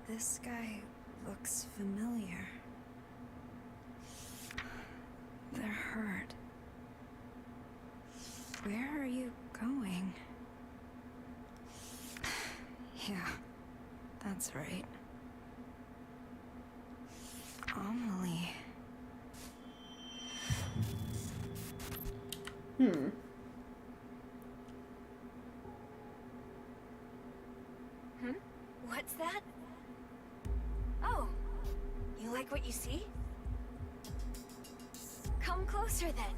This guy looks familiar. They're hurt. Where are you going? Yeah, that's right. Amelie. What's that? Oh, you like what you see? Come closer then.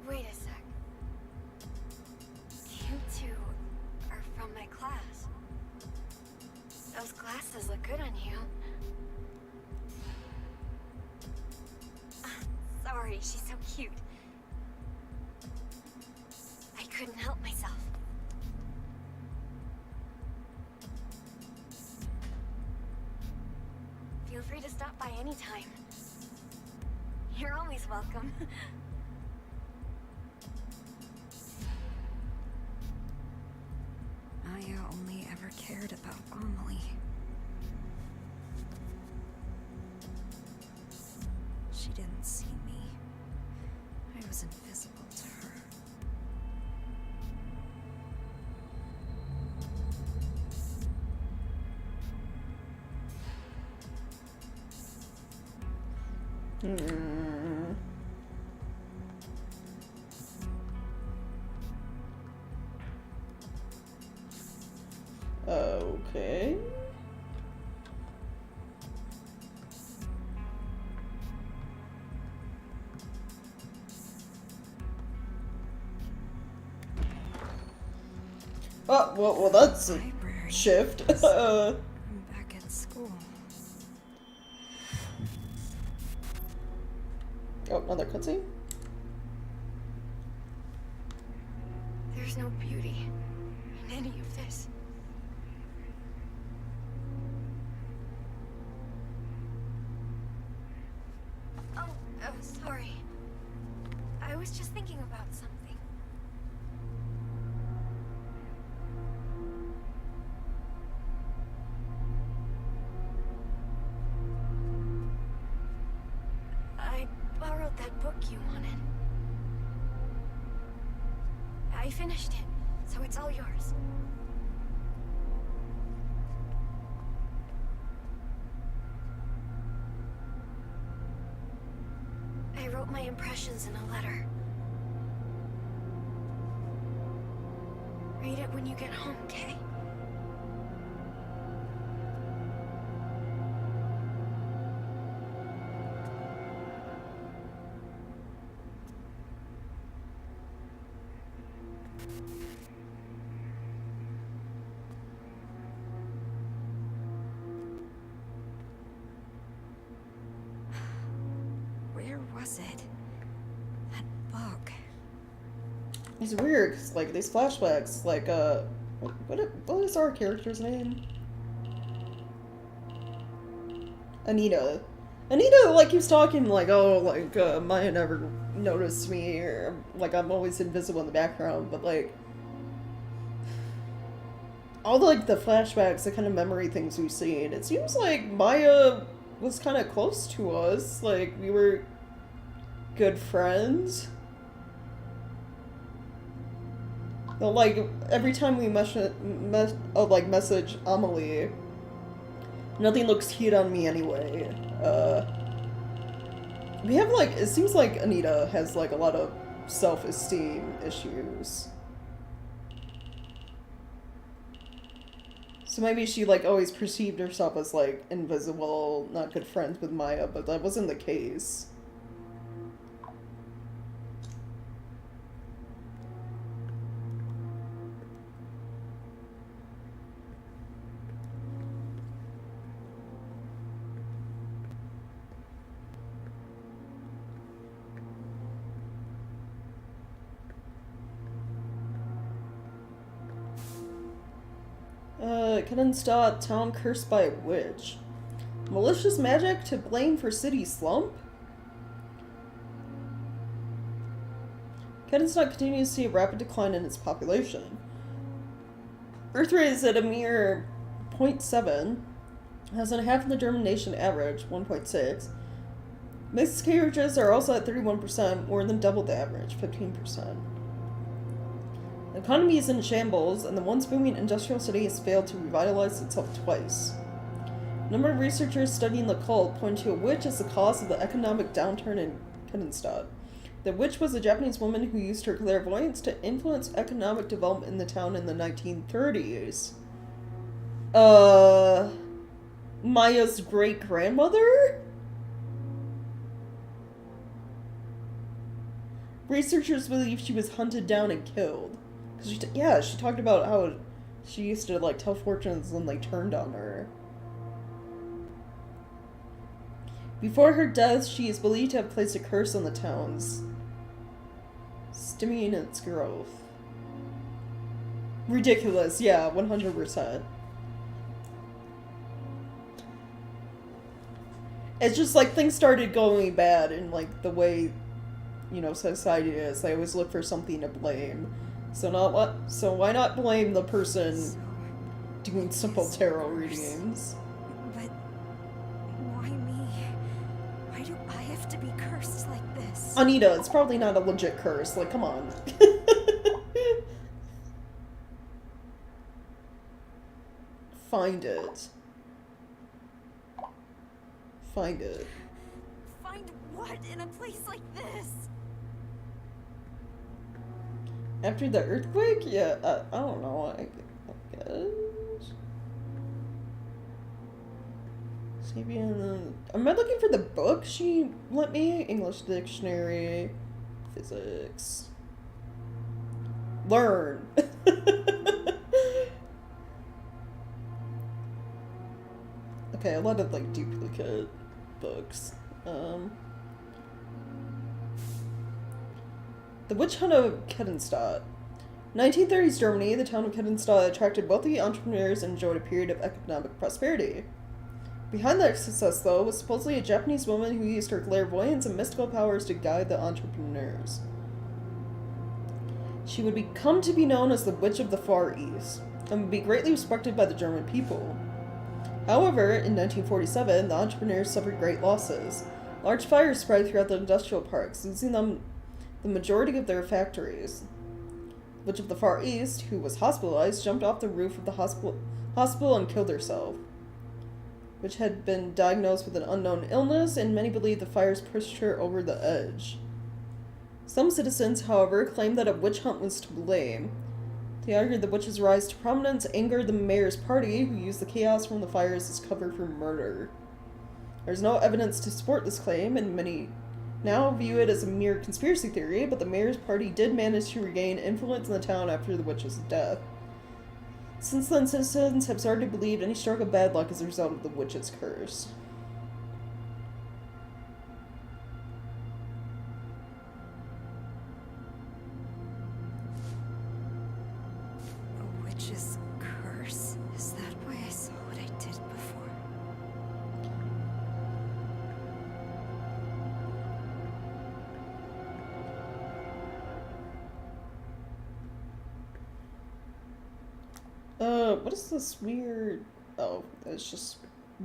Wait a sec. You two are from my class. Those glasses look good on you. Sorry, she's so cute. I couldn't help myself. Feel free to stop by anytime. You're always welcome. Maya only ever cared about Amelie. She didn't see me. I was invisible to her. Okay. Oh, well, that's a Library. shift. I'm back at school. Oh, another cutscene? There's no beauty in any of this. Oh, sorry. I was just thinking about something. I borrowed that book you wanted. I finished it, so it's all yours. I wrote my impressions in a letter. Read it when you get home, okay? Where was it? That book. It's weird, 'cause, like, these flashbacks, like, what is our character's name? Anita. Anita, like, keeps talking, like, oh, like, Maya never noticed me, or, like, I'm always invisible in the background, but, like, all the, like, the flashbacks, the kind of memory things we've seen, it seems like Maya was kind of close to us, like, we were good friends. But, like, every time we message Amelie, nothing looks cute on me anyway. We have, like, it seems like Anita has, like, a lot of self-esteem issues. So maybe she, like, always perceived herself as, like, invisible, not good friends with Maya, but that wasn't the case. Kennenstadt town cursed by a witch. Malicious magic to blame for city slump? Kennenstadt continues to see a rapid decline in its population. Birth rate is at a mere 0.7, has on half of the German nation average, 1.6. Miscarriages are also at 31%, more than double the average, 15%. The economy is in shambles, and the once booming industrial city has failed to revitalize itself twice. A number of researchers studying the cult point to a witch as the cause of the economic downturn in Kennenstadt. The witch was a Japanese woman who used her clairvoyance to influence economic development in the town in the 1930s. Maya's great-grandmother? Researchers believe she was hunted down and killed. She talked about how she used to, like, tell fortunes and they turned on her. Before her death, she is believed to have placed a curse on the towns, stemming its growth. Ridiculous, yeah, 100%. It's just, like, things started going bad in, like, the way, you know, society is. They always look for something to blame. So why not blame the person doing simple tarot readings? But why me? Why do I have to be cursed like this? Anita, it's probably not a legit curse. Like, come on. Find it. Find it. Find what in a place like this? After the earthquake? Yeah, I don't know. I guess. Sabian. Am I looking for the book she lent me? English dictionary. Physics. Learn. Okay, a lot of like duplicate books. The Witch Hunt of Kettenstadt. 1930s Germany, the town of Kettenstadt attracted wealthy entrepreneurs and enjoyed a period of economic prosperity. Behind that success, though, was supposedly a Japanese woman who used her clairvoyance and mystical powers to guide the entrepreneurs. She would become to be known as the Witch of the Far East, and would be greatly respected by the German people. However, in 1947, the entrepreneurs suffered great losses. Large fires spread throughout the industrial parks, losing them the majority of their factories. The Witch of the Far East, who was hospitalized, jumped off the roof of the hospital and killed herself, which had been diagnosed with an unknown illness, and many believe the fires pushed her over the edge. Some citizens, however, claimed that a witch hunt was to blame. They argued the witch's rise to prominence angered the mayor's party, who used the chaos from the fires as cover for murder. There's no evidence to support this claim, and many now view it as a mere conspiracy theory, but the mayor's party did manage to regain influence in the town after the witch's death. Since then, citizens have started to believe any stroke of bad luck is a result of the witch's curse. A witch's curse? Is that why I saw what I did before? What is this weird... Oh, it's just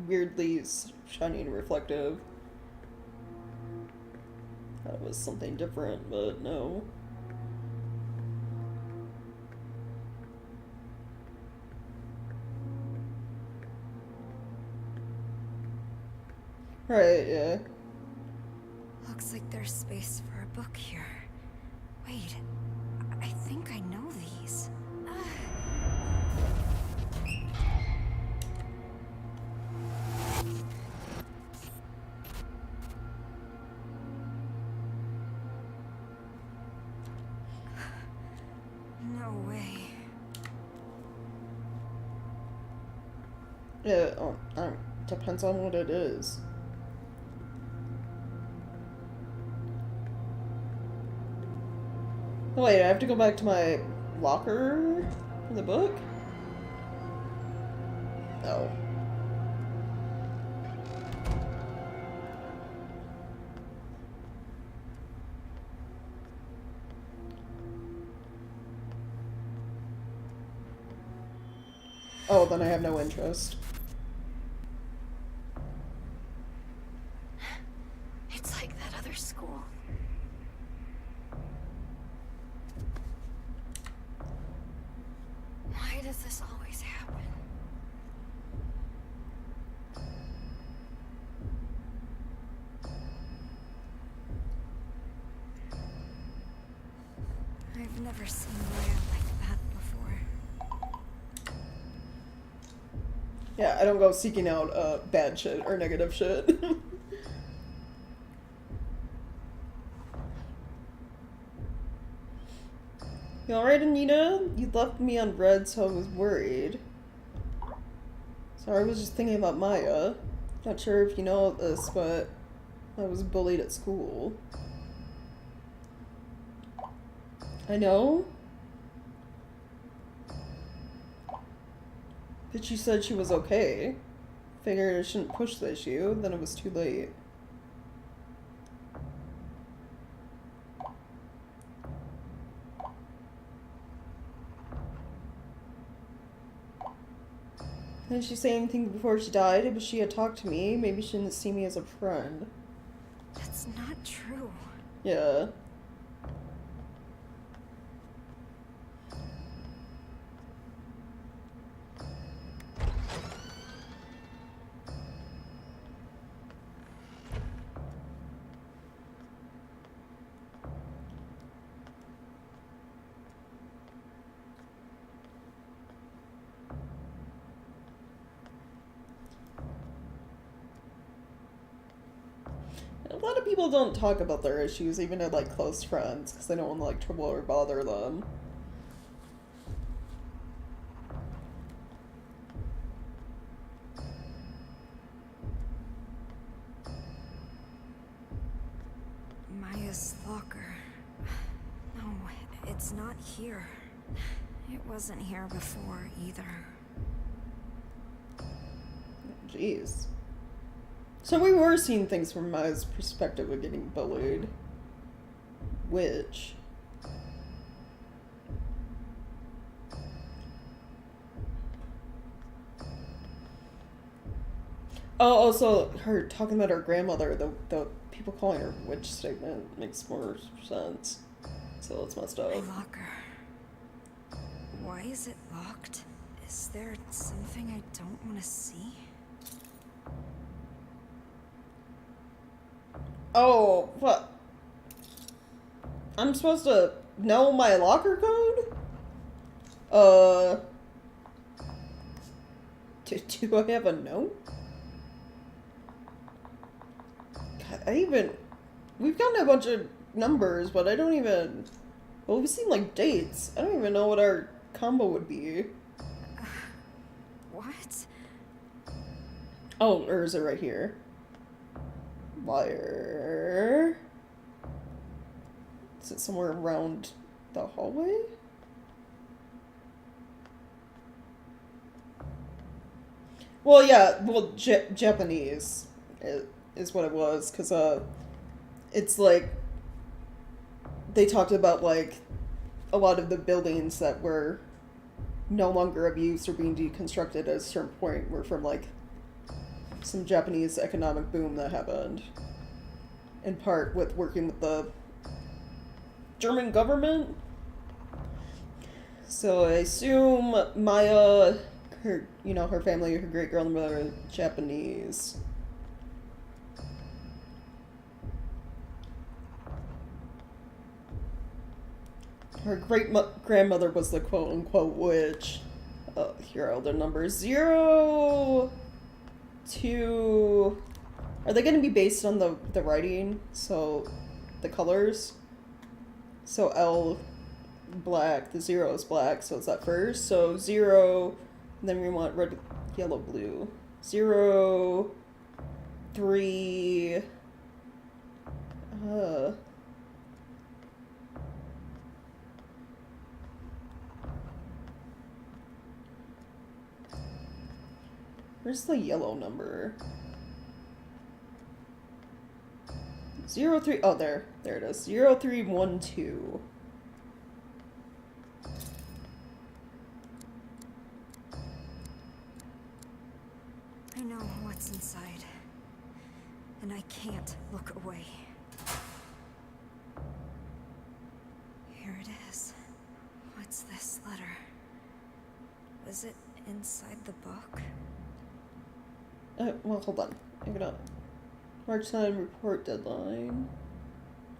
weirdly shiny and reflective. Thought it was something different, but no. Right, yeah. Looks like there's space for a book here. Wait, I think I know these. No way. Yeah, depends on what it is. Oh, wait, I have to go back to my locker for the book? Oh. Oh, then I have no interest. It's like that other school. Why does this always happen? I've never seen Maya like that before. Yeah, I don't go seeking out bad shit or negative shit. You alright, Anita? You left me on red, so I was worried. Sorry, I was just thinking about Maya. Not sure if you know this, but I was bullied at school. I know. But she said she was okay. Figured I shouldn't push the issue, then it was too late. Didn't she say anything before she died? But she had talked to me. Maybe she didn't see me as a friend. That's not true. Yeah. A lot of people don't talk about their issues, even to like close friends, because they don't want to like trouble or bother them. Maya's locker. No, it's not here. It wasn't here before either. Jeez. So we were seeing things from Maya's perspective of getting bullied. Which... Oh, also, her talking about her grandmother, the people calling her witch statement makes more sense. So let's messed up. My locker. Why is it locked? Is there something I don't want to see? Oh, what? I'm supposed to know my locker code? Do I have a note? God, we've gotten a bunch of numbers, but I don't even, well, we've seen, like, dates. I don't even know what our combo would be. What? Oh, or is it right here? Wire. Is it somewhere around the hallway? Well, yeah, well, Japanese is what it was, because, it's like, they talked about, like, a lot of the buildings that were no longer of use or being deconstructed at a certain point were from, like, some Japanese economic boom that happened, in part with working with the German government. So I assume Maya, her, you know, her family, her great grandmother are Japanese. Her great grandmother was the quote unquote witch. Here are the numbers 0 to. Are they going to be based on the writing? So the colors. So L black, the 0 is black, so it's that first. So 0, then we want red, yellow, blue. 0, 3. Where's the yellow number? 03. Oh, there it is. 0312. I know what's inside, and I can't look away. Here it is. What's this letter? Was it inside the book? Well, hold on. I'm gonna... March 9 report deadline.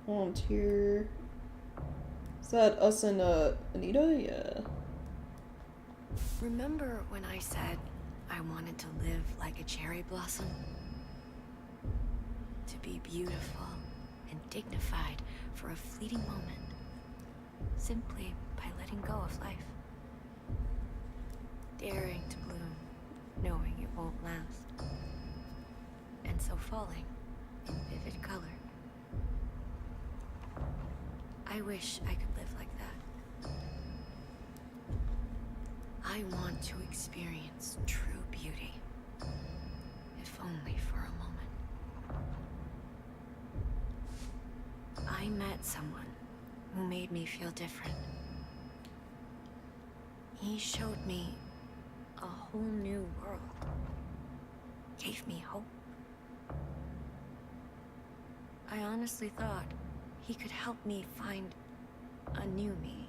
Volunteer. Is that us and, Anita? Yeah. Remember when I said I wanted to live like a cherry blossom? To be beautiful and dignified for a fleeting moment. Simply by letting go of life. Daring to bloom, knowing it won't last. And so falling in vivid color. I wish I could live like that. I want to experience true beauty, if only for a moment. I met someone who made me feel different. He showed me a whole new world, gave me hope. I honestly thought he could help me find a new me.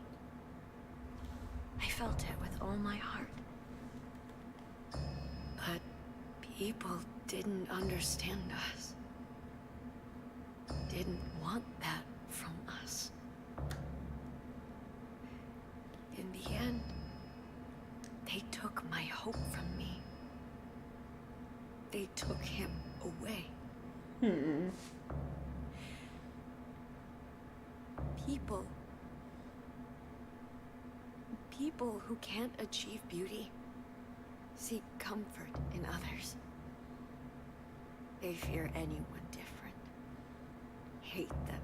I felt it with all my heart. But people didn't understand us. Didn't want that from us. In the end, they took my hope from me. They took him away. People who can't achieve beauty seek comfort in others. They fear anyone different, hate them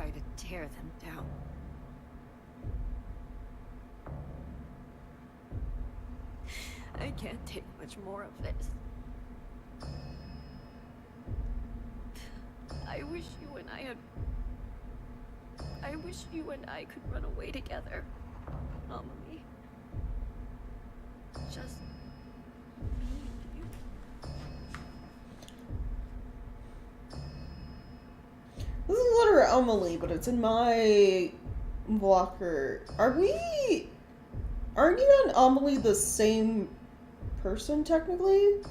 try to tear them down. I can't take much more of this. I wish you and I could run away together, Amelie. Just me and you. This is a letter of Emily, but it's in my locker. Aren't you and Amelie the same person, technically?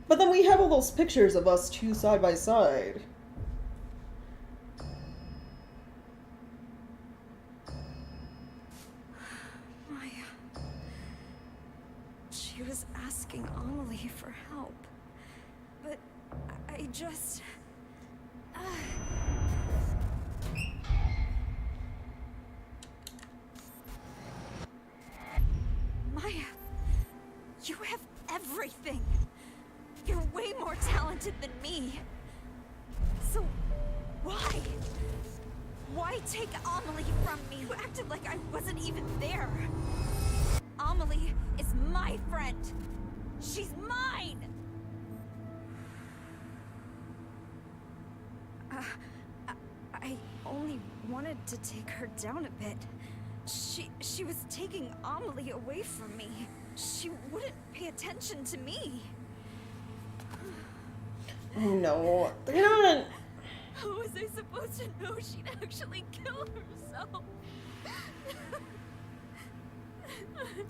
But then we have all those pictures of us two side by side. Maya. She was asking Amelie for help. But I just... Maya, you have everything. You're way more talented than me. So, why? Why take Amelie from me? You acted like I wasn't even there. Amelie is my friend. She's mine! I only wanted to take her down a bit. She was taking Amelie away from me. She wouldn't pay attention to me. Oh no. They're not... How was I supposed to know she'd actually kill herself?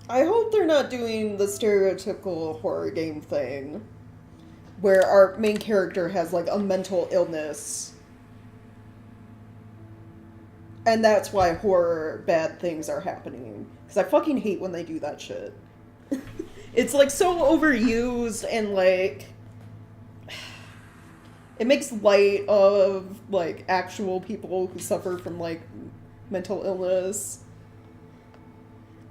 I hope they're not doing the stereotypical horror game thing where our main character has like a mental illness and that's why horror bad things are happening, because I fucking hate when they do that shit. It's like so overused and like it makes light of like actual people who suffer from like mental illness.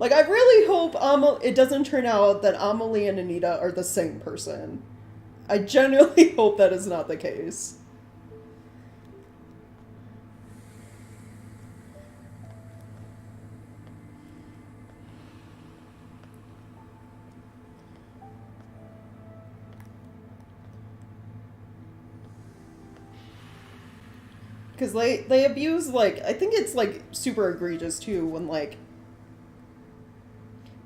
Like, I really hope it doesn't turn out that Amelie and Anita are the same person. I genuinely hope that is not the case. Because they abuse, like, I think it's, like, super egregious, too, when, like,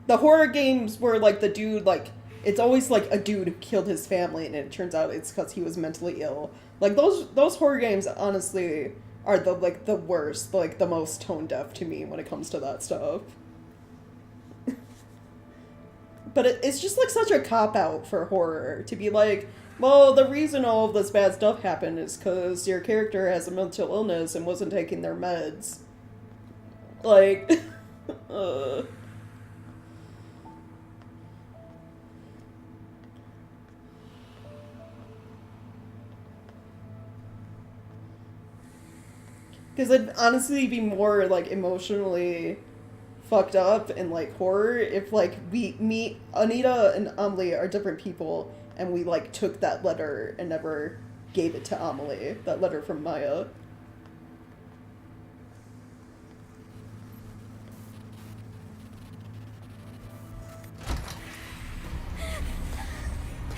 the horror games where, like, the dude, like, it's always, like, a dude who killed his family, and it turns out it's because he was mentally ill. Like, those horror games, honestly, are the, like, the worst, like, the most tone-deaf to me when it comes to that stuff. But it's just, like, such a cop-out for horror, to be like, well, the reason all of this bad stuff happened is because your character has a mental illness and wasn't taking their meds. Like, Because I'd honestly be more, like, emotionally fucked up in, like, horror if, like, Anita and Amelie are different people, and we, like, took that letter and never gave it to Amelie. That letter from Maya.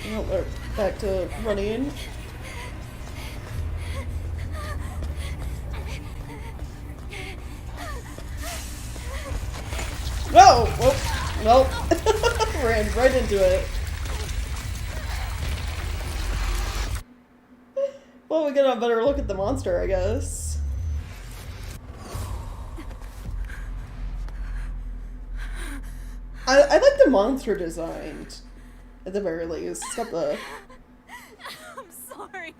Oh, we're back to running. Whoa! Whoa! Nope. Ran right into it. Well, we get a better look at the monster, I guess. I like the monster design, at the very least. It's got the... I'm sorry.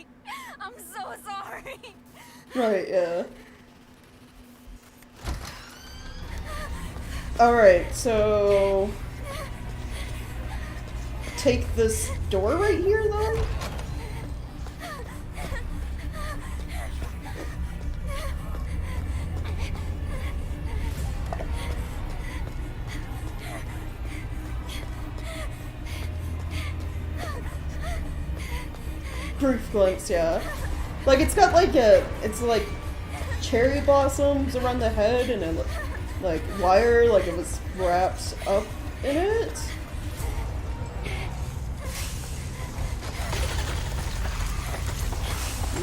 I'm so sorry. Right, yeah. Alright, so... take this door right here, then? Proof glimpse, yeah. Like, it's got like a... it's like cherry blossoms around the head and it like wire, like it was wrapped up in it.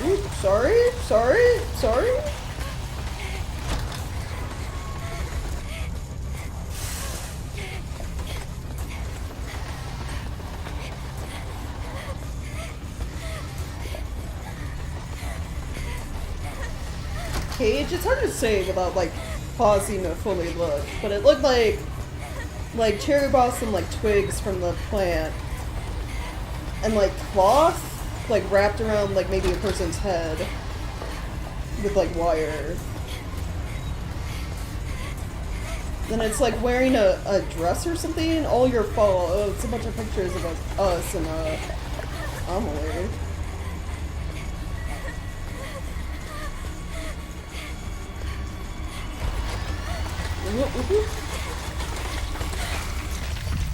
Ooh, sorry. Cage, it's hard to say without like pausing to fully look, but it looked like cherry blossom, like twigs from the plant, and like cloth, like wrapped around like maybe a person's head with like wire. Then it's like wearing a dress or something. All your fault. Oh, it's a bunch of pictures of us and Amelie.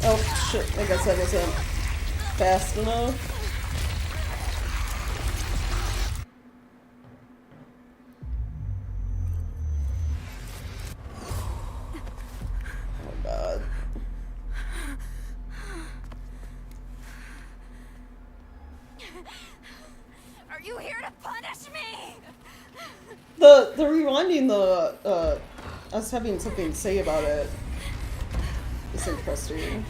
Oh shit, I guess I wasn't fast enough. Oh god. Are you here to punish me? The rewinding us having something to say about it is interesting.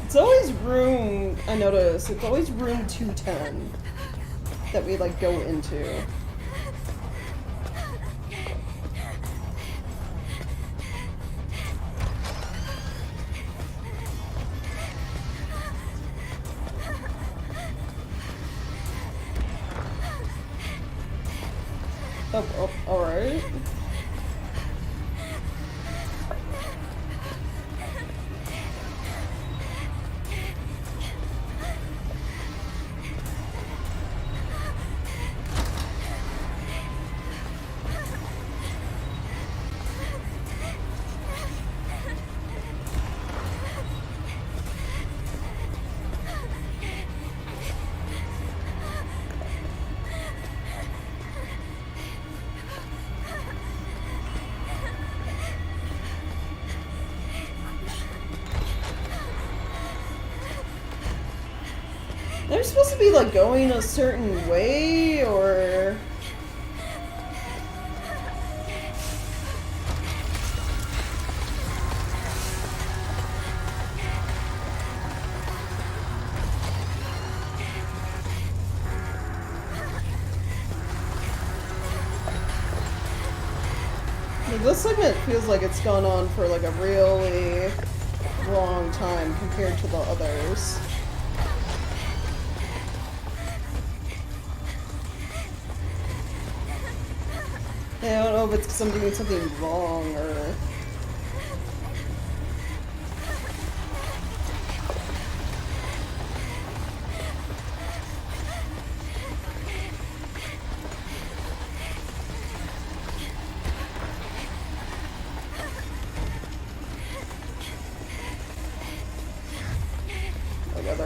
It's always room, I notice, it's always room 210 that we like go into. Oh, alright. They're supposed to be like going a certain way, or like, this segment feels like it's gone on for like a really long time compared to the others. I don't know if it's because I'm doing something wrong or... Like,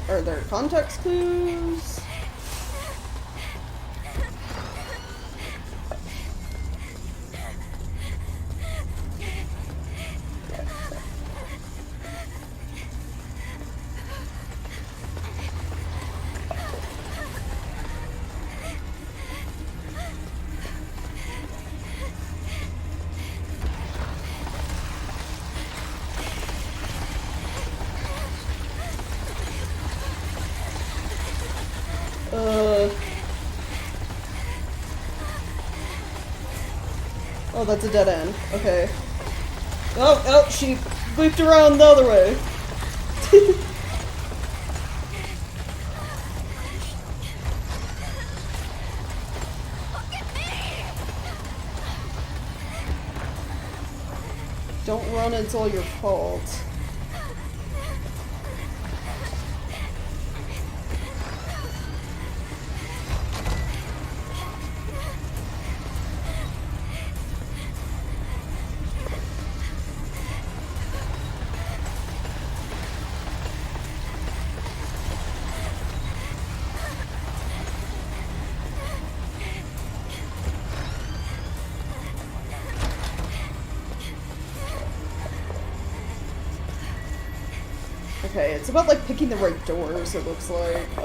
are there context clues? Oh, that's a dead end. Okay. Oh, she looped around the other way. Don't run, it's all your fault. Okay, it's about like picking the right doors, it looks like.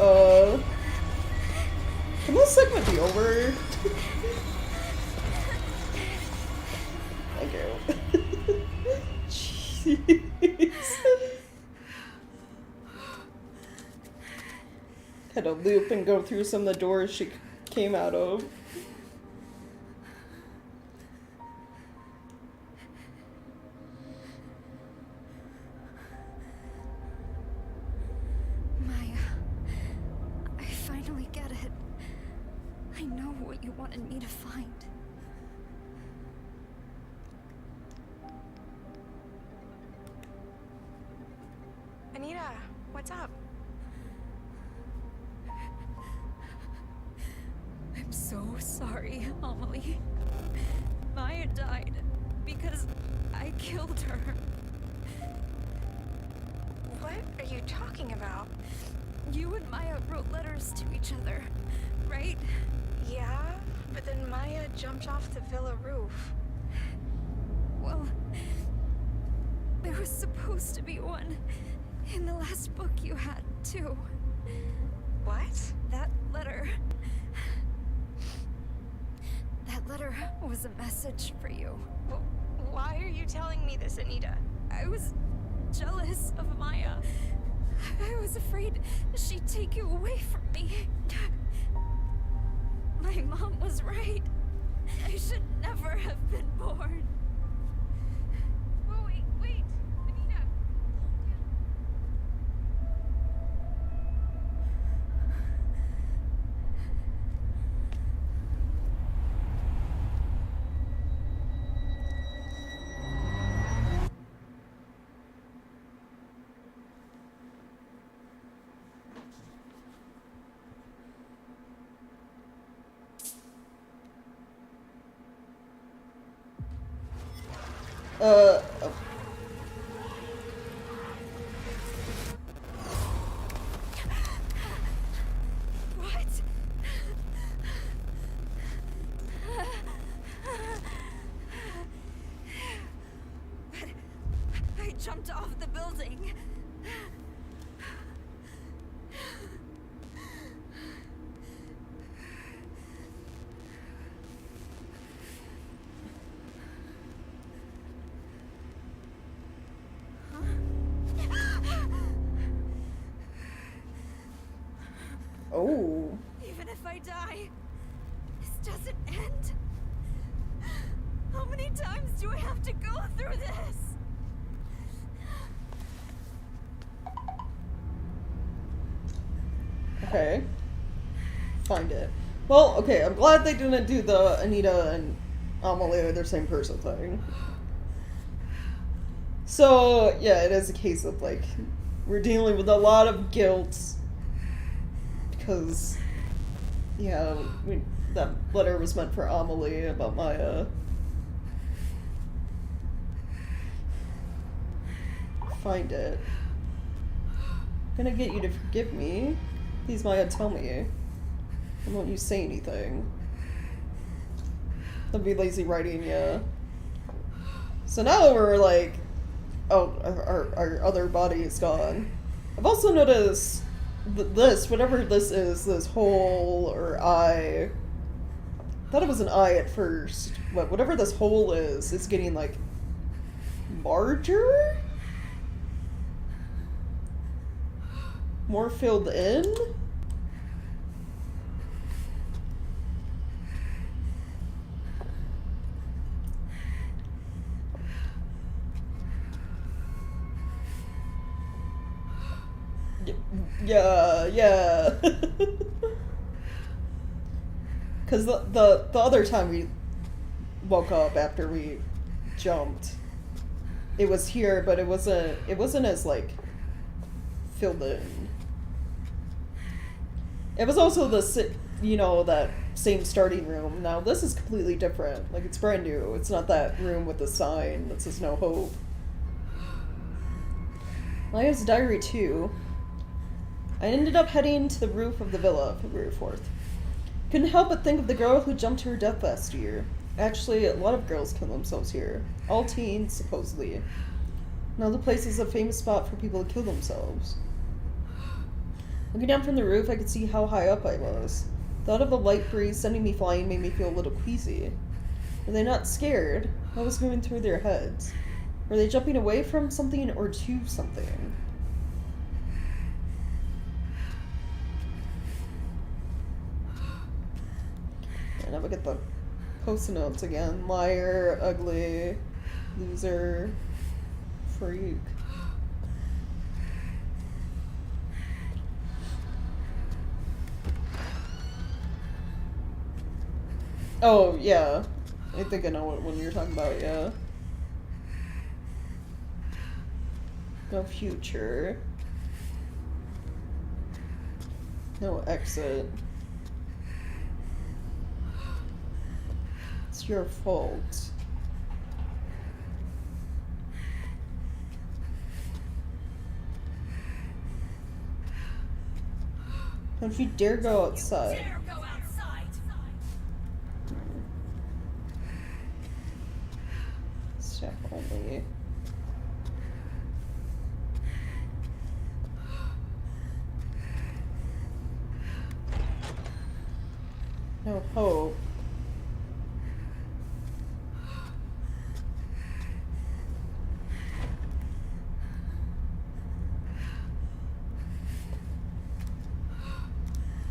Can this segment be over? Thank you. Jeez. Had to loop and go through some of the doors she came out of. Wanted me to find. Anita, what's up? I'm so sorry, Amelie. Maya died because I killed her. What are you talking about? You and Maya wrote letters to each other, right? Yeah, but then Maya jumped off the villa roof. Well, there was supposed to be one in the last book you had, too. What? That letter was a message for you. Why are you telling me this, Anita? I was jealous of Maya. I was afraid she'd take you away from me. My mom was right. I should never have been born. Oh, wait, Anita. Oh. What? I jumped off the building. Oh. Even if I die, this doesn't end. How many times do I have to go through this? Okay. Find it. Well, okay, I'm glad they didn't do the Anita and Amelie are the same person thing. So, yeah, it is a case of, like, we're dealing with a lot of guilt. Because, yeah, that letter was meant for Amelie about Maya. Find it. I'm gonna get you to forgive me. Please, Maya, tell me. I won't you say anything. That'd be lazy writing, yeah. So now we're like, oh, our other body is gone. I've also noticed this, whatever this is, this hole or eye. I thought it was an eye at first, but whatever this hole is getting like larger? More filled in? Yeah. Because the other time we woke up after we jumped, it was here, but it wasn't as like filled in. It was also that same starting room. Now this is completely different. Like, it's brand new. It's not that room with the sign that says no hope. Maya's diary 2. I ended up heading to the roof of the villa, February 4th. Couldn't help but think of the girl who jumped to her death last year. Actually, a lot of girls kill themselves here. All teens, supposedly. Now the place is a famous spot for people to kill themselves. Looking down from the roof, I could see how high up I was. Thought of a light breeze sending me flying made me feel a little queasy. Were they not scared? What was going through their heads? Were they jumping away from something or to something? And now we get the post-it notes again. Liar, ugly, loser, freak. Oh, yeah. I think I know what one you're talking about, yeah. No future. No exit. It's your fault. Don't you dare go outside. Staff only. No hope.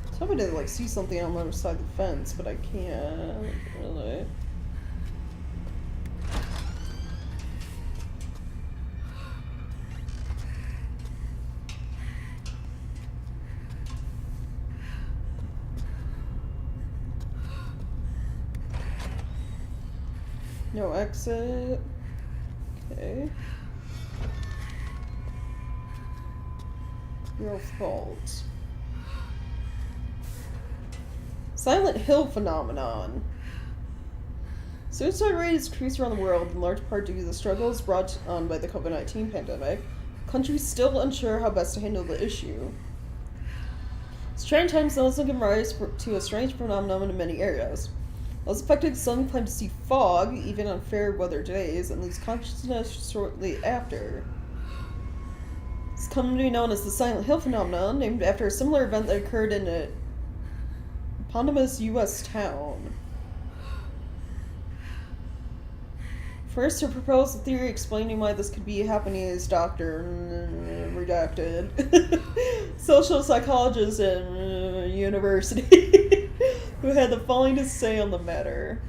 I was hoping to like see something on the other side of the fence, but I can't really. No exit. Okay. Your fault. Silent Hill phenomenon. Suicide rate has increased around the world in large part due to the struggles brought on by the COVID-19 pandemic. Countries still unsure how best to handle the issue. Strange times also give rise to a strange phenomenon in many areas. Those affected some claim to see fog, even on fair weather days, and lose consciousness shortly after. It's come to be known as the Silent Hill phenomenon, named after a similar event that occurred in a eponymous U.S. town. First to propose the theory explaining why this could be happening is Dr. Redacted, social psychologist at university, who had the following to say on the matter.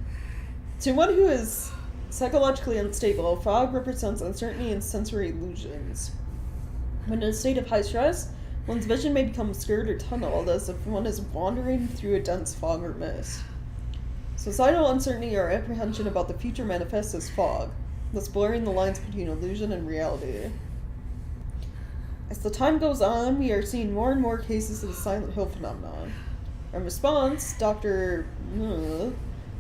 To one who is psychologically unstable, fog represents uncertainty and sensory illusions. When in a state of high stress, one's vision may become obscured or tunneled, as if one is wandering through a dense fog or mist. Societal uncertainty or apprehension about the future manifests as fog, thus blurring the lines between illusion and reality. As the time goes on, we are seeing more and more cases of the Silent Hill phenomenon. In response, Dr.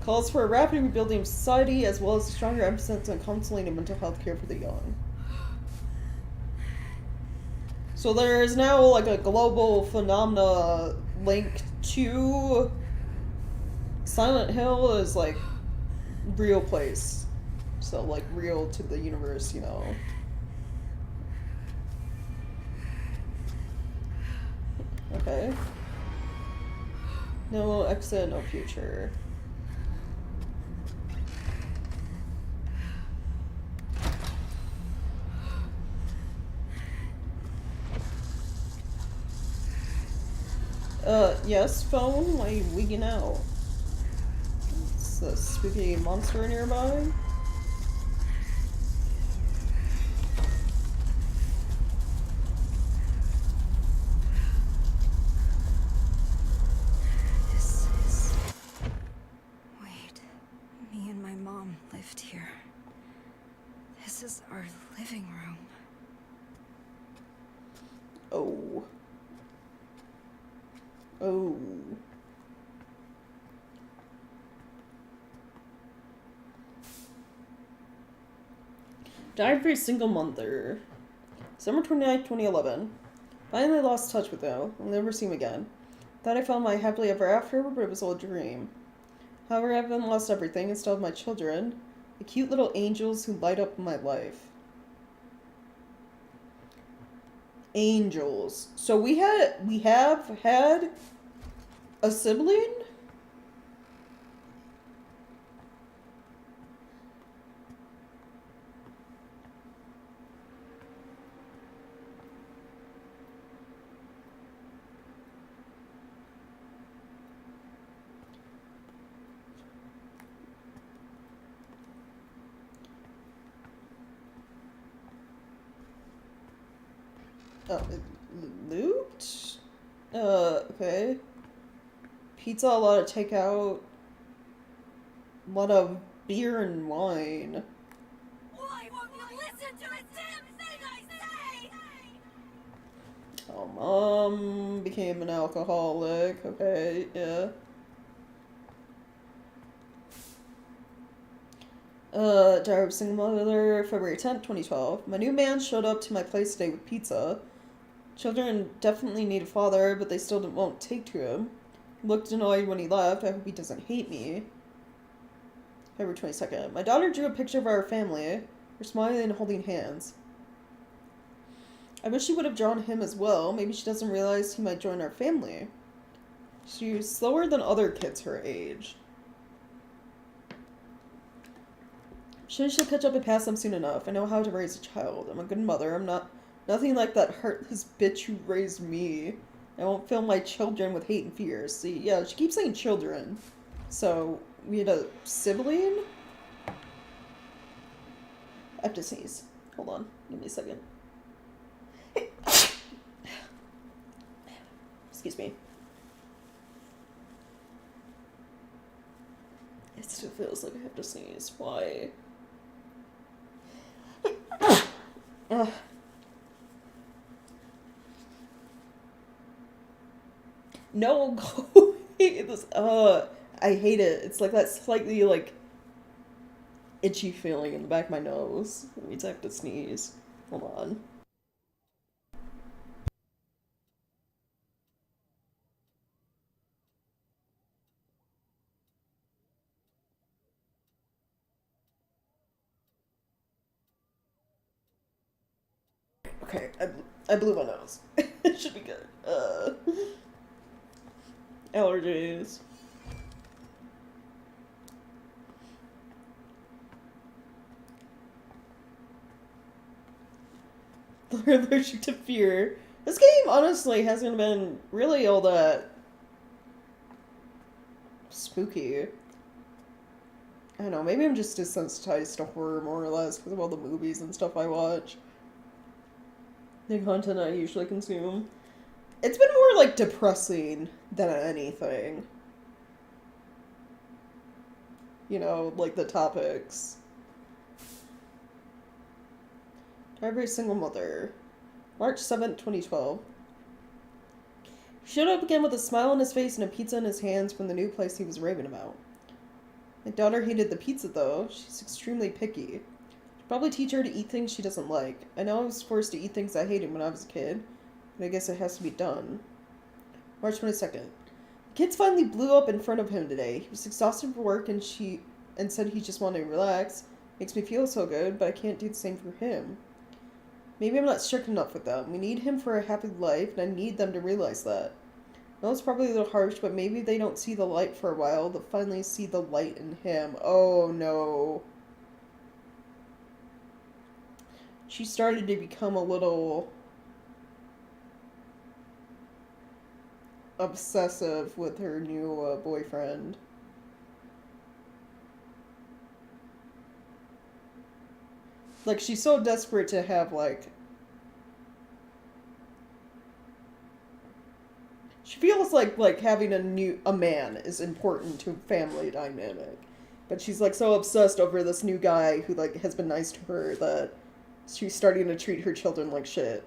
calls for a rapid rebuilding of society as well as a stronger emphasis on counseling and mental health care for the young. So there is now like a global phenomena linked to Silent Hill is like real place. So like real to the universe, you know. Okay. No exit, no future. Yes, phone? Why are you wigging out? Is a spooky monster nearby? This is... Wait. Me and my mom lived here. This This is our living room. Oh. Oh. Died for a single mother. December 29th, 2011. Finally lost touch with him. I'll never see him again. Thought I found my happily ever after, but it was all a dream. However, I haven't lost everything and still have my children. The cute little angels who light up my life. Angels. So we have had a sibling? Oh, loot? Okay. Pizza, a lot of takeout. A lot of beer and wine. Why won't you listen to a damn thing I say? Oh, mom became an alcoholic. Okay, yeah. Diary of Single Mother, February 10th, 2012. My new man showed up to my place today with pizza. Children definitely need a father, but they still won't take to him. He looked annoyed when he left. I hope he doesn't hate me. February 22nd. My daughter drew a picture of our family. We're smiling and holding hands. I wish she would have drawn him as well. Maybe she doesn't realize he might join our family. She's slower than other kids her age. Sure, she'll catch up and pass them soon enough. I know how to raise a child. I'm a good mother. I'm not nothing like that heartless bitch who raised me. I won't fill my children with hate and fear. See, yeah, she keeps saying children. So, we had a sibling? I have to sneeze. Hold on. Give me a second. Excuse me. It still feels like I have to sneeze. Why? No, go away. This, I hate it. It's like that slightly, like, itchy feeling in the back of my nose. It means I have to sneeze. Hold on. Okay, I blew my nose. It should be good. Allergies. They're allergic to fear. This game, honestly, hasn't been really all that spooky. I don't know, maybe I'm just desensitized to horror, more or less, because of all the movies and stuff I watch. The content I usually consume. It's been more, like, depressing than anything. You know, like the topics. Every single mother. March 7th, 2012. He showed up again with a smile on his face and a pizza in his hands from the new place he was raving about. My daughter hated the pizza, though. She's extremely picky. Should probably teach her to eat things she doesn't like. I know I was forced to eat things I hated when I was a kid, but I guess it has to be done. March 22nd. The kids finally blew up in front of him today. He was exhausted for work and said he just wanted to relax. Makes me feel so good, but I can't do the same for him. Maybe I'm not strict enough with them. We need him for a happy life, and I need them to realize that. I know it's probably a little harsh, but maybe they don't see the light for a while. They'll finally see the light in him. Oh, no. She started to become a little obsessive with her new boyfriend. Like, she's so desperate to have, like... She feels like having a man is important to family dynamic. But she's like so obsessed over this new guy who like has been nice to her that she's starting to treat her children like shit.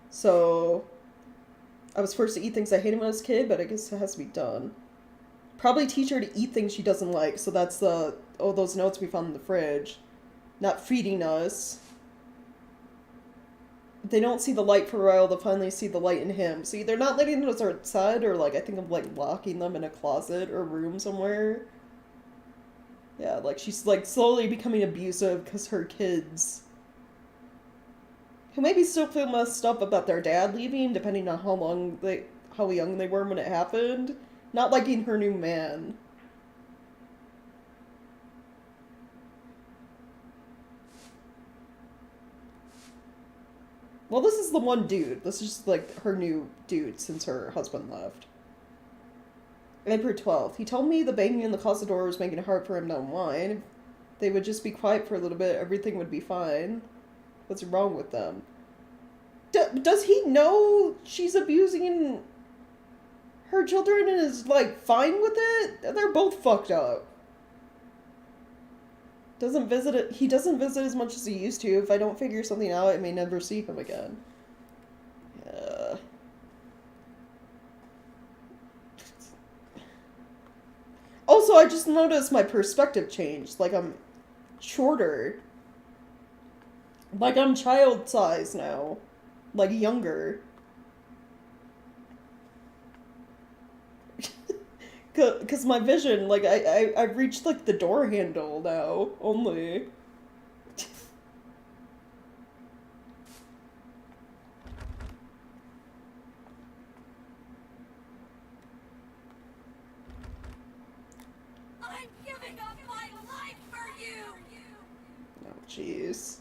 So I was forced to eat things I hated when I was a kid, but I guess it has to be done. Probably teach her to eat things she doesn't like, so that's the, oh, those notes we found in the fridge. Not feeding us. They don't see the light for a while, they'll finally see the light in him. See, they're not letting us outside, or like, I think of like locking them in a closet or room somewhere. Yeah, like she's like slowly becoming abusive because her kids, who maybe still feel messed up about their dad leaving, depending on how young they were when it happened, not liking her new man. Well, this is the one dude. This is just, like, her new dude since her husband left. April 12th. He told me the banging in the closet door was making it hard for him to unwind. If they would just be quiet for a little bit, everything would be fine. What's wrong with them? Does he know she's abusing her children and is, like, fine with it? They're both fucked up. He doesn't visit as much as he used to. If I don't figure something out, I may never see him again. Yeah. Also, I just noticed my perspective changed. Like, I'm shorter. Like, I'm child size now. Like, younger. Because my vision, like, I've reached, like, the door handle now, only. I'm giving up my life for you! Oh, jeez.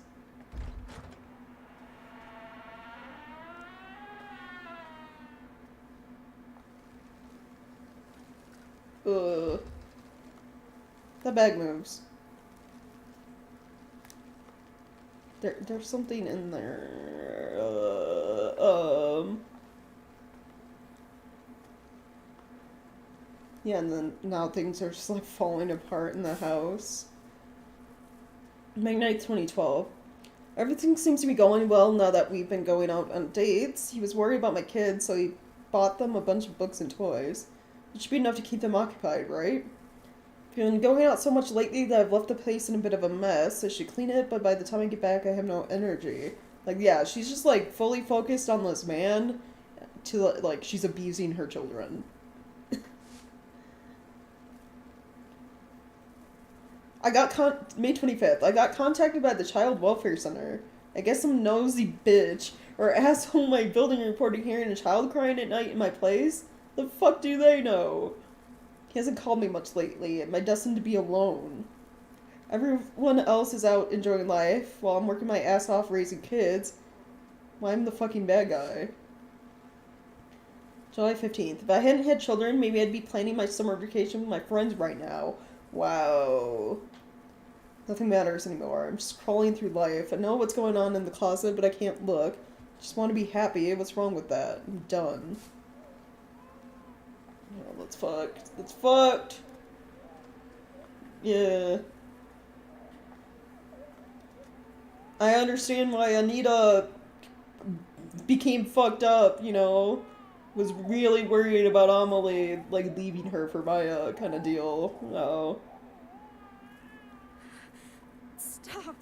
Ugh. That bag moves. There's something in there. Yeah, and then now things are just like falling apart in the house. Magnite 2012. Everything seems to be going well now that we've been going out on dates. He was worried about my kids, so he bought them a bunch of books and toys. It should be enough to keep them occupied, right? I've been going out so much lately that I've left the place in a bit of a mess. I should clean it, but by the time I get back, I have no energy. Like, yeah, she's just, like, fully focused on this man to, like, she's abusing her children. May 25th, I got contacted by the Child Welfare Center. I guess some nosy bitch or asshole in my building reported hearing a child crying at night in my place. The fuck do they know? He hasn't called me much lately. Am I destined to be alone? Everyone else is out enjoying life while I'm working my ass off raising kids. Why I'm the fucking bad guy. July 15th. If I hadn't had children, maybe I'd be planning my summer vacation with my friends right now. Wow. Nothing matters anymore. I'm just crawling through life. I know what's going on in the closet, but I can't look. I just want to be happy. What's wrong with that? I'm done. Oh, that's fucked. That's fucked. Yeah. I understand why Anita became fucked up, you know. Was really worried about Amelie, like, leaving her for Maya kind of deal. No. Stop.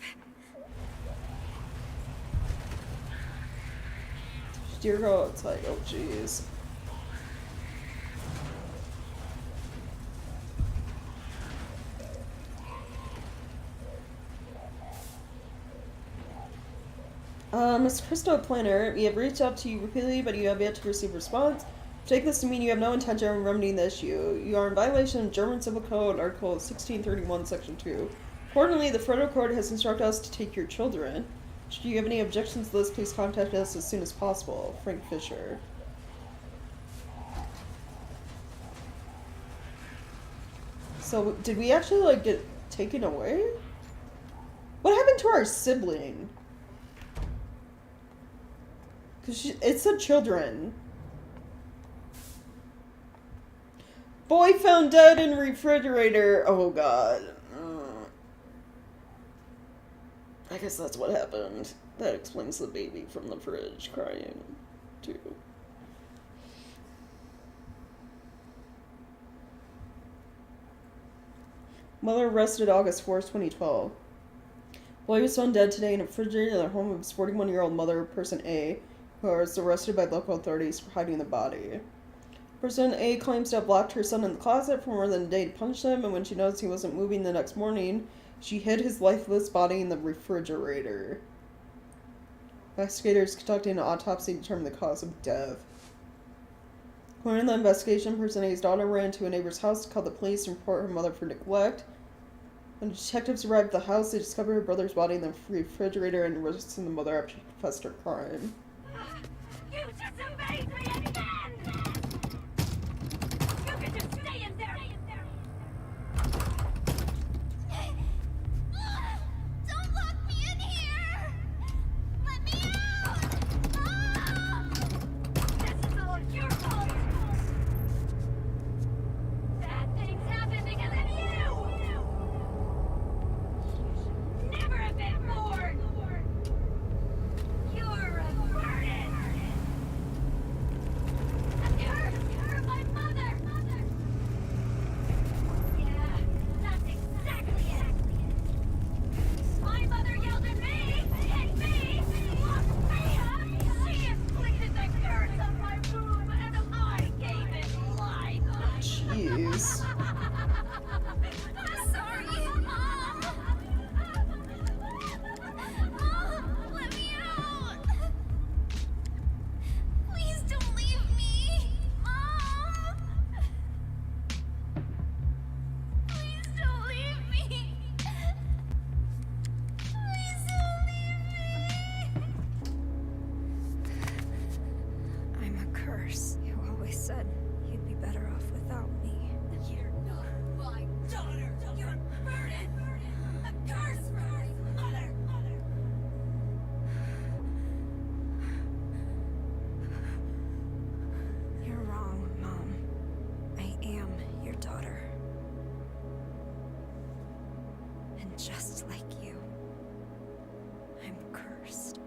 Dear God, it's like, oh jeez. Miss Crystal Planner, we have reached out to you repeatedly, but you have yet to receive a response. Take this to mean you have no intention of remedying the issue. You are in violation of German Civil Code, Article 1631, Section 2. Accordingly, the federal court has instructed us to take your children. Should you have any objections to this, please contact us as soon as possible. Frank Fisher. So, did we actually, like, get taken away? What happened to our sibling? Because it said children. Boy found dead in refrigerator. Oh god. I guess that's what happened. That explains the baby from the fridge crying, too. Mother arrested August 4th, 2012. Boy was found dead today in a refrigerator in the home of his 41-year-old mother, person A, who was arrested by local authorities for hiding the body. Person A claims to have locked her son in the closet for more than a day to punish him, and when she noticed he wasn't moving the next morning, she hid his lifeless body in the refrigerator. Investigators conducting an autopsy determined the cause of death. According to the investigation, person A's daughter ran to a neighbor's house to call the police and report her mother for neglect. When detectives arrived at the house, they discovered her brother's body in the refrigerator and arrested the mother after she confessed her crime. You disobeyed me again! You can just stay in there! Don't lock me in here! Let me out! This is all your fault! Bad things happen because of you! Never have been born! You're a burden! You're my mother! Yeah, that's exactly it! My mother yelled at me, hit me, locked me up! She inflicted the curse on my womb, and I gave it life! Jeez. I'm sorry, Mom! Mom, let me out! Please don't leave me! Mom! Please don't leave me! Please don't leave me! I'm a curse. You always said you'd be better off without me. You're not my daughter! You're a burden! A curse for my mother! You're wrong, Mom. I am your daughter. And just like you, I'm cursed.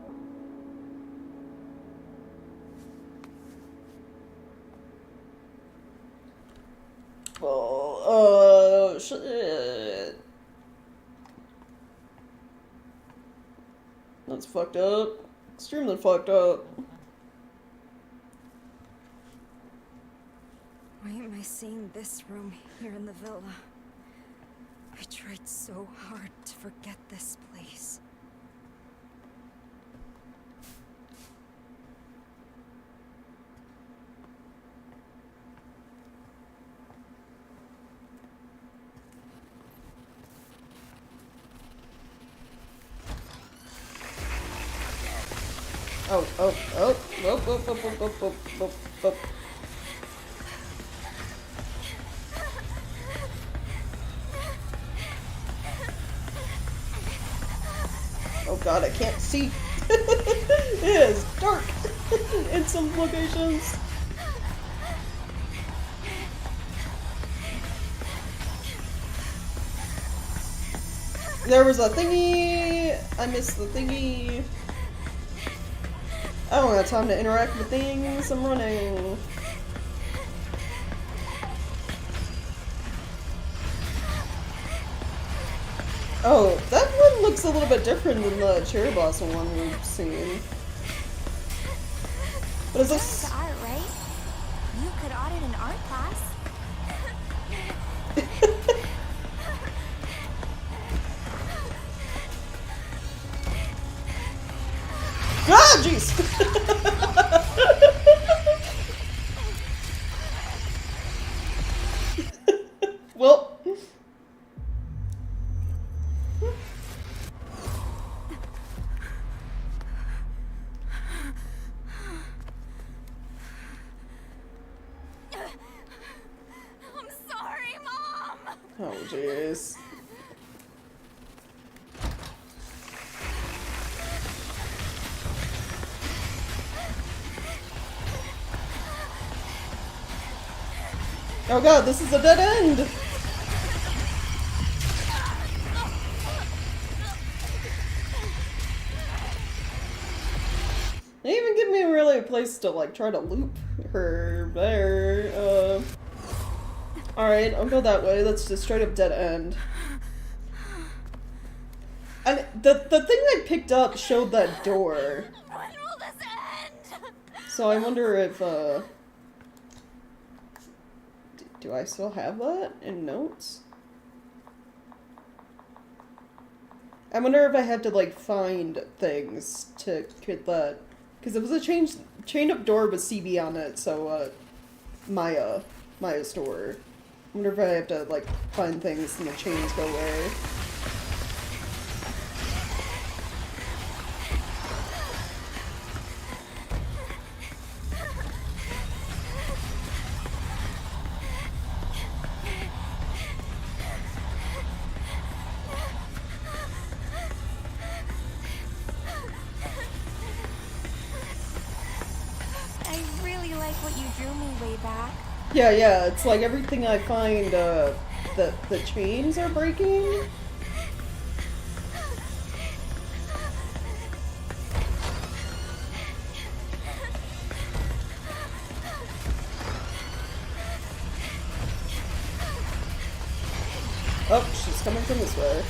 Oh, shit. That's fucked up. Extremely fucked up. Why am I seeing this room here in the villa? I tried so hard to forget this place. Oh. Oh god, I can't see. It is dark in some locations. There was a thingy. I missed the thingy. I don't have time to interact with things. I'm running. Oh, that one looks a little bit different than the cherry blossom one we've seen. What is this? That's art, right? You could audit an art class. Ah, jeez! Well. I'm sorry, Mom! Oh, jeez. Oh god, this is a dead end! They even give me really a place to like try to loop her there. Alright, I'll go that way. That's just straight up dead end. And the thing I picked up showed that door. When will this end? So I wonder if, do I still have that in notes? I wonder if I had to, like, find things to get that. Because it was a chained up door with CB on it, so, Maya's door. I wonder if I have to, like, find things and the chains go away. I really like what you drew me way back. Yeah, it's like everything I find, the chains are breaking. Oh, she's coming from this way.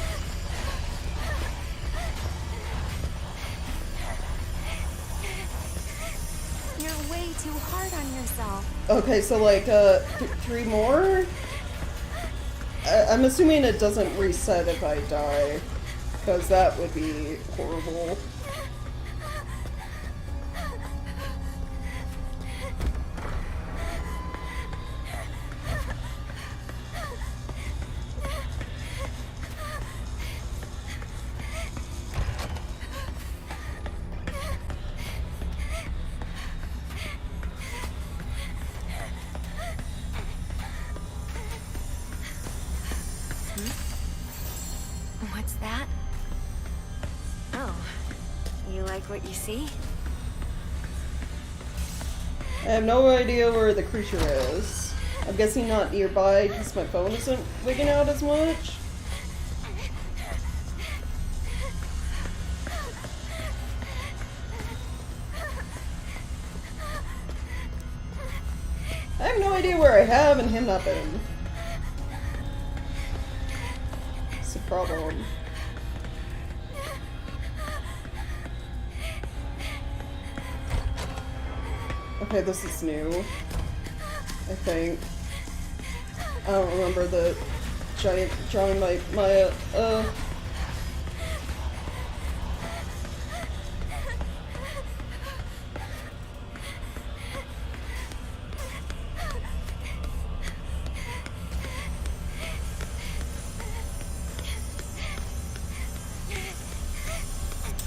You're way too hard on yourself. Okay, so like, 3 more? I'm assuming it doesn't reset if I die, because that would be horrible. What's that? Oh, you like what you see? I have no idea where the creature is. I'm guessing not nearby because my phone isn't wigging out as much. I have no idea where I have and have not been. It's a problem. Okay, this is new. I think. I don't remember the giant drawing my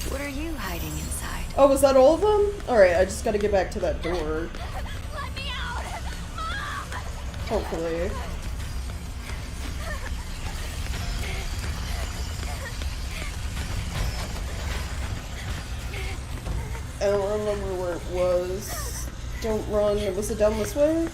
What are you hiding inside? Oh, was that all of them? Alright, I just gotta get back to that door. Let me out! Mom! Hopefully. I don't remember where it was. Don't run. Was it down this way?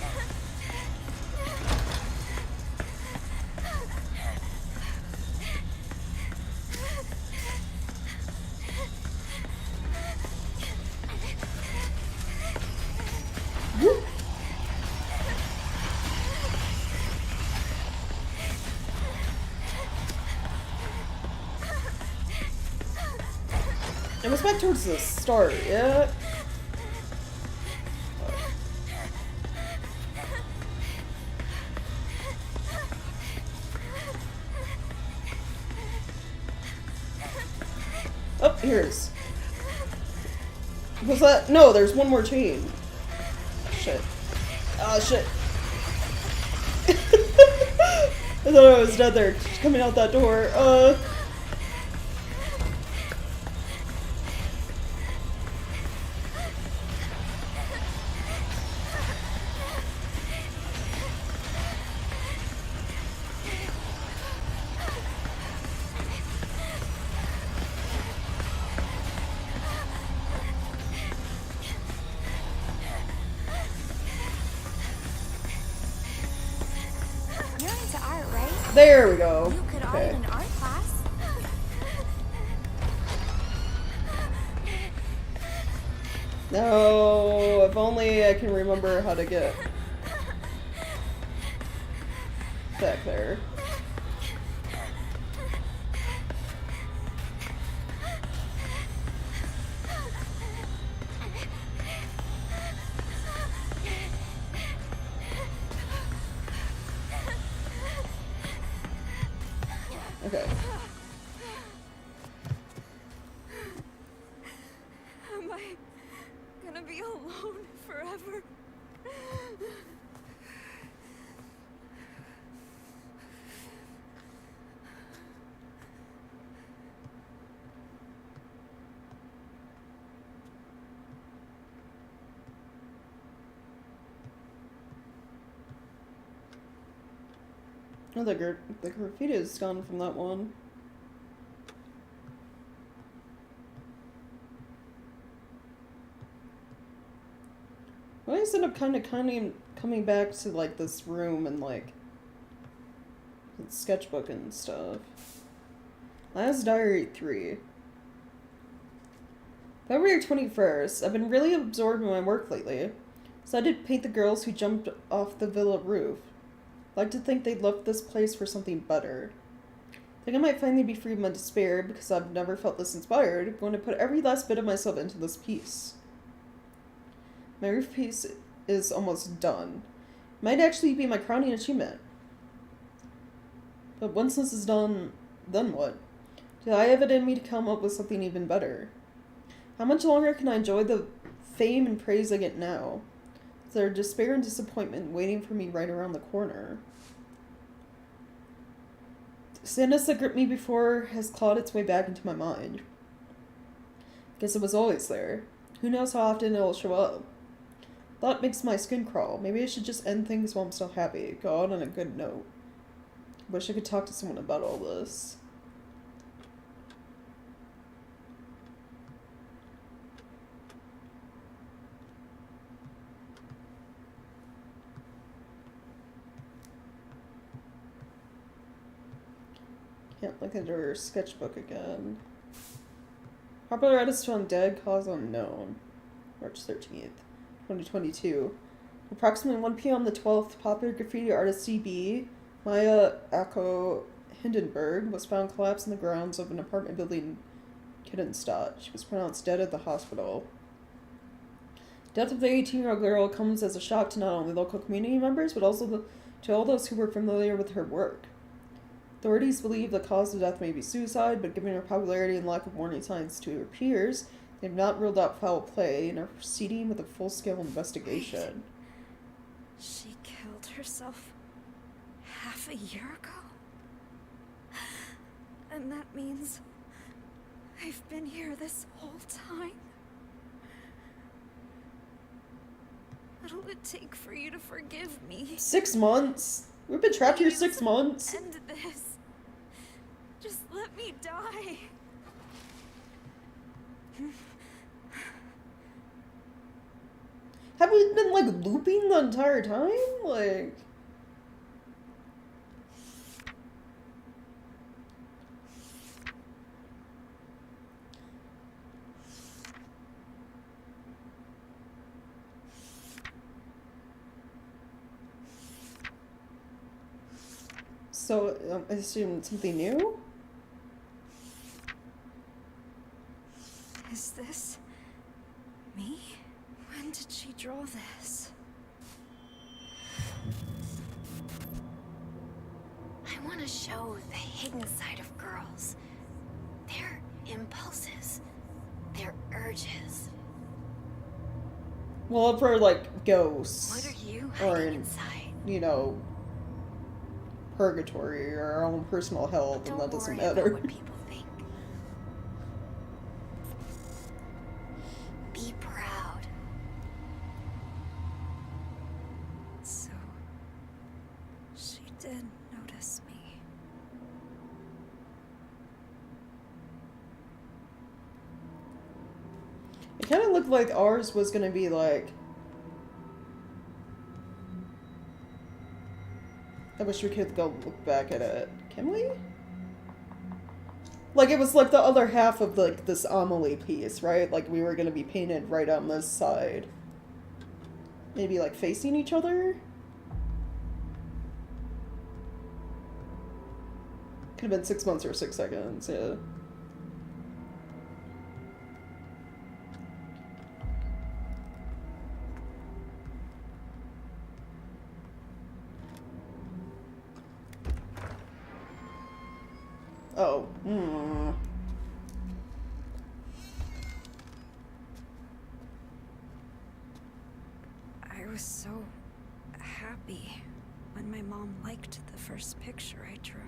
Whoop. It was back towards the start, yeah? Oh, here's. Was that? No, there's one more chain. Shit. Oh, shit. I thought I was dead there, coming out that door. You're into art, right? There we go. You could art Okay. in an art class. No, if only I can remember how to get back there. Okay. Am I gonna be alone forever? Oh, the graffiti is gone from that one. I always end up kind of coming back to like this room and like the sketchbook and stuff. Last Diary 3. February 21st. I've been really absorbed in my work lately. So I did paint the girls who jumped off the villa roof. I'd like to think they left this place for something better. I think I might finally be free of my despair because I've never felt this inspired. I'm going to put every last bit of myself into this piece. My roof piece is almost done. It might actually be my crowning achievement. But once this is done, then what? Do I have it in me to come up with something even better? How much longer can I enjoy the fame and praise I get now? Is there despair and disappointment waiting for me right around the corner? The sadness that gripped me before has clawed its way back into my mind. Guess it was always there. Who knows how often it'll show up? Thought makes my skin crawl. Maybe I should just end things while I'm still happy. Go out on a good note. Wish I could talk to someone about all this. Can't look at her sketchbook again. Popular artist found dead, cause unknown. March 13th, 2022. Approximately 1 p.m. on the 12th, popular graffiti artist CB, Maya Ako Hindenburg, was found collapsed in the grounds of an apartment building in Kiddenstadt. She was pronounced dead at the hospital. Death of the 18-year-old girl comes as a shock to not only local community members, but also to all those who were familiar with her work. Authorities believe the cause of death may be suicide, but given her popularity and lack of warning signs to her peers, they have not ruled out foul play and are proceeding with a full-scale investigation. Wait. She killed herself half a year ago? And that means I've been here this whole time? What'll it take for you to forgive me? 6 months? We've been trapped here 6 months. End this. Just let me die. Have we been, like, looping the entire time? Like... So, I assume something new? Is this me? When did she draw this? I want to show the hidden side of girls. Their impulses, their urges. Well, for, like, ghosts. What are you Or hiding in, inside? you know, purgatory or our own personal hell, then Don't that doesn't worry about matter. what people think. Be proud. So, she did notice me. It kind of looked like ours was gonna be like I wish we could go look back at it. Can we? Like, it was like the other half of like this Amelie piece, right? Like we were gonna be painted right on this side. Maybe like facing each other? Could have been 6 months or 6 seconds, yeah. Oh, I was so happy when my mom liked the first picture I drew.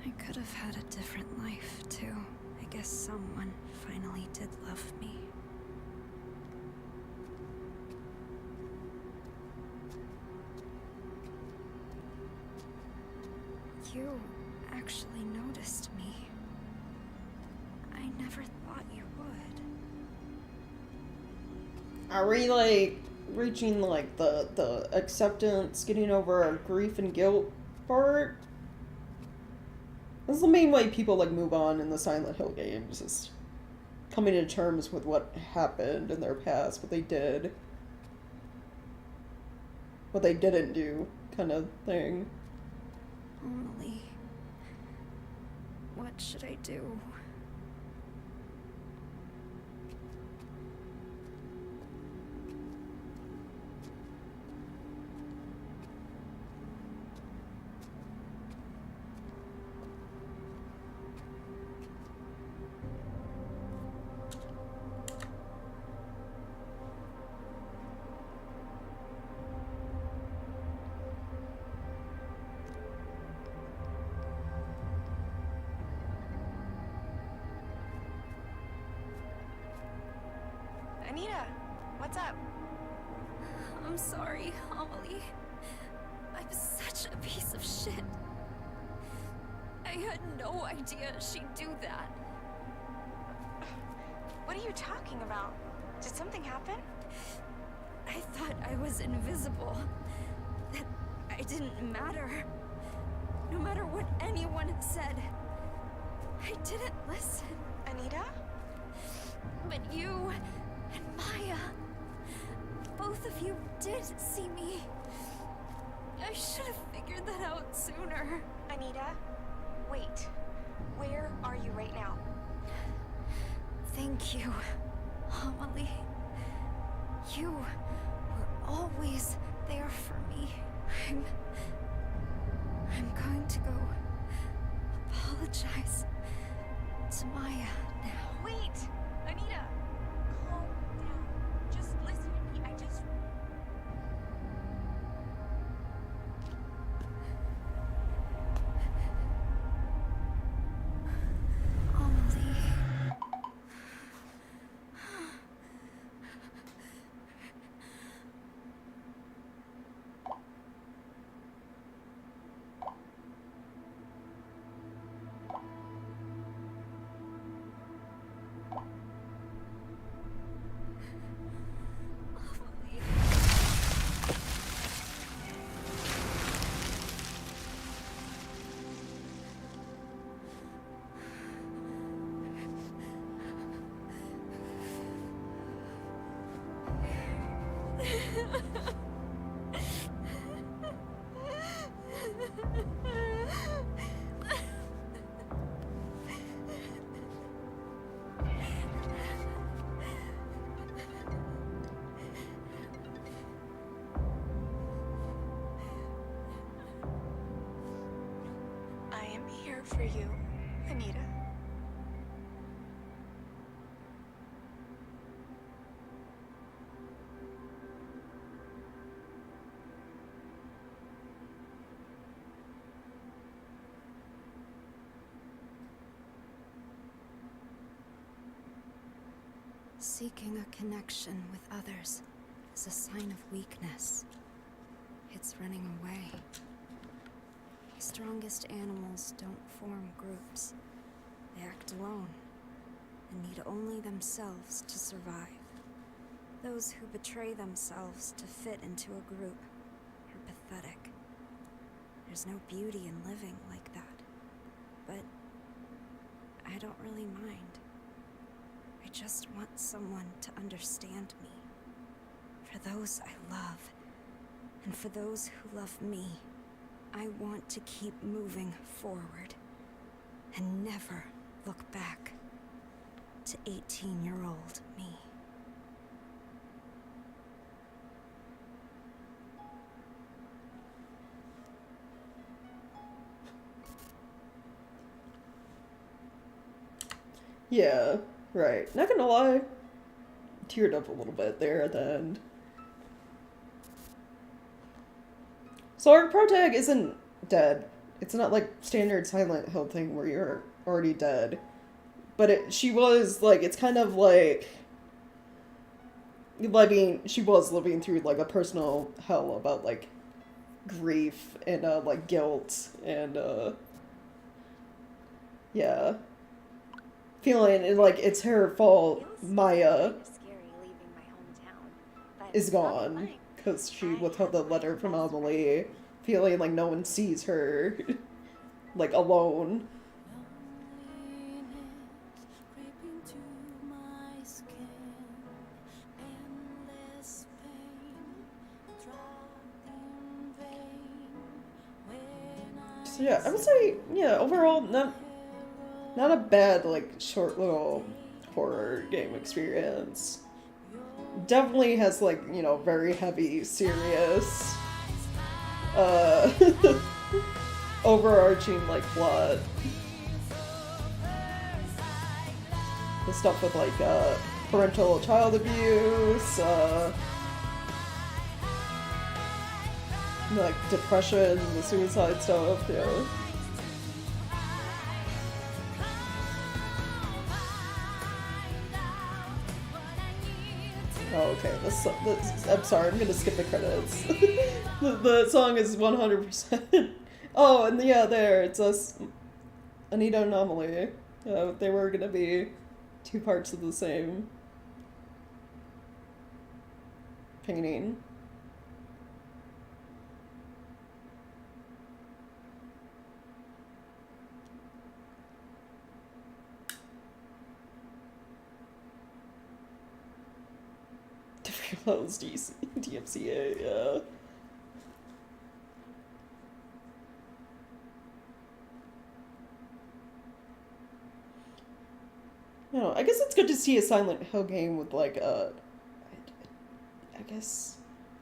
I could have had a different life, too. I guess someone finally did love me. You actually noticed me. I never thought you would. are we like reaching like the acceptance, getting over our grief and guilt part? This is the main way people like move on in the Silent Hill games, is coming to terms with what happened in their past, what they did, what they didn't do, kind of thing. Emily, what should I do? Anita, what's up? I'm sorry, Amelie. I'm such a piece of shit. I had no idea she'd do that. What are you talking about? Did something happen? I thought I was invisible. That I didn't matter. No matter what anyone said. I didn't listen. Anita? But you and Maya, both of you did see me. I should have figured that out sooner. Anita? Wait. Where are you right now? Thank you, Amelie. You were always there for me. I'm going to go apologize to Maya now. Wait! Anita! Calm down. Just listen to me. Amelie. I am here for you, Anita. Seeking a connection with others is a sign of weakness. It's running away. The strongest animals don't form groups. They act alone. need only themselves to survive. Those who betray themselves to fit into a group are pathetic. There's no beauty in living like that. But I don't really mind. I just want someone to understand me. For those I love, and for those who love me, I want to keep moving forward and never look back to 18-year-old me. Yeah, right. Not gonna lie, teared up a little bit there at the end. So our protag isn't dead. It's not like standard Silent Hill thing where you're already dead. But she was, like, it's kind of like she was living through, like, a personal hell about, like, grief and, like, guilt and, yeah. Feeling like it's her fault Maya is gone because she withheld the letter from Amelie, feeling like no one sees her, like, alone. So yeah, I would say, yeah, overall, not a bad, like, short little horror game experience. Definitely has, like, you know, very heavy, serious, overarching, like, plot. The stuff with, like, parental child abuse, like, depression, the suicide stuff, yeah. Oh, okay. This, I'm sorry, I'm gonna skip the credits. the song is 100%. Oh, and yeah, there, it's us. Anita Anomaly. They were gonna be two parts of the same painting. That was DMCA, yeah. No, I guess it's good to see a Silent Hill game with, like, I guess,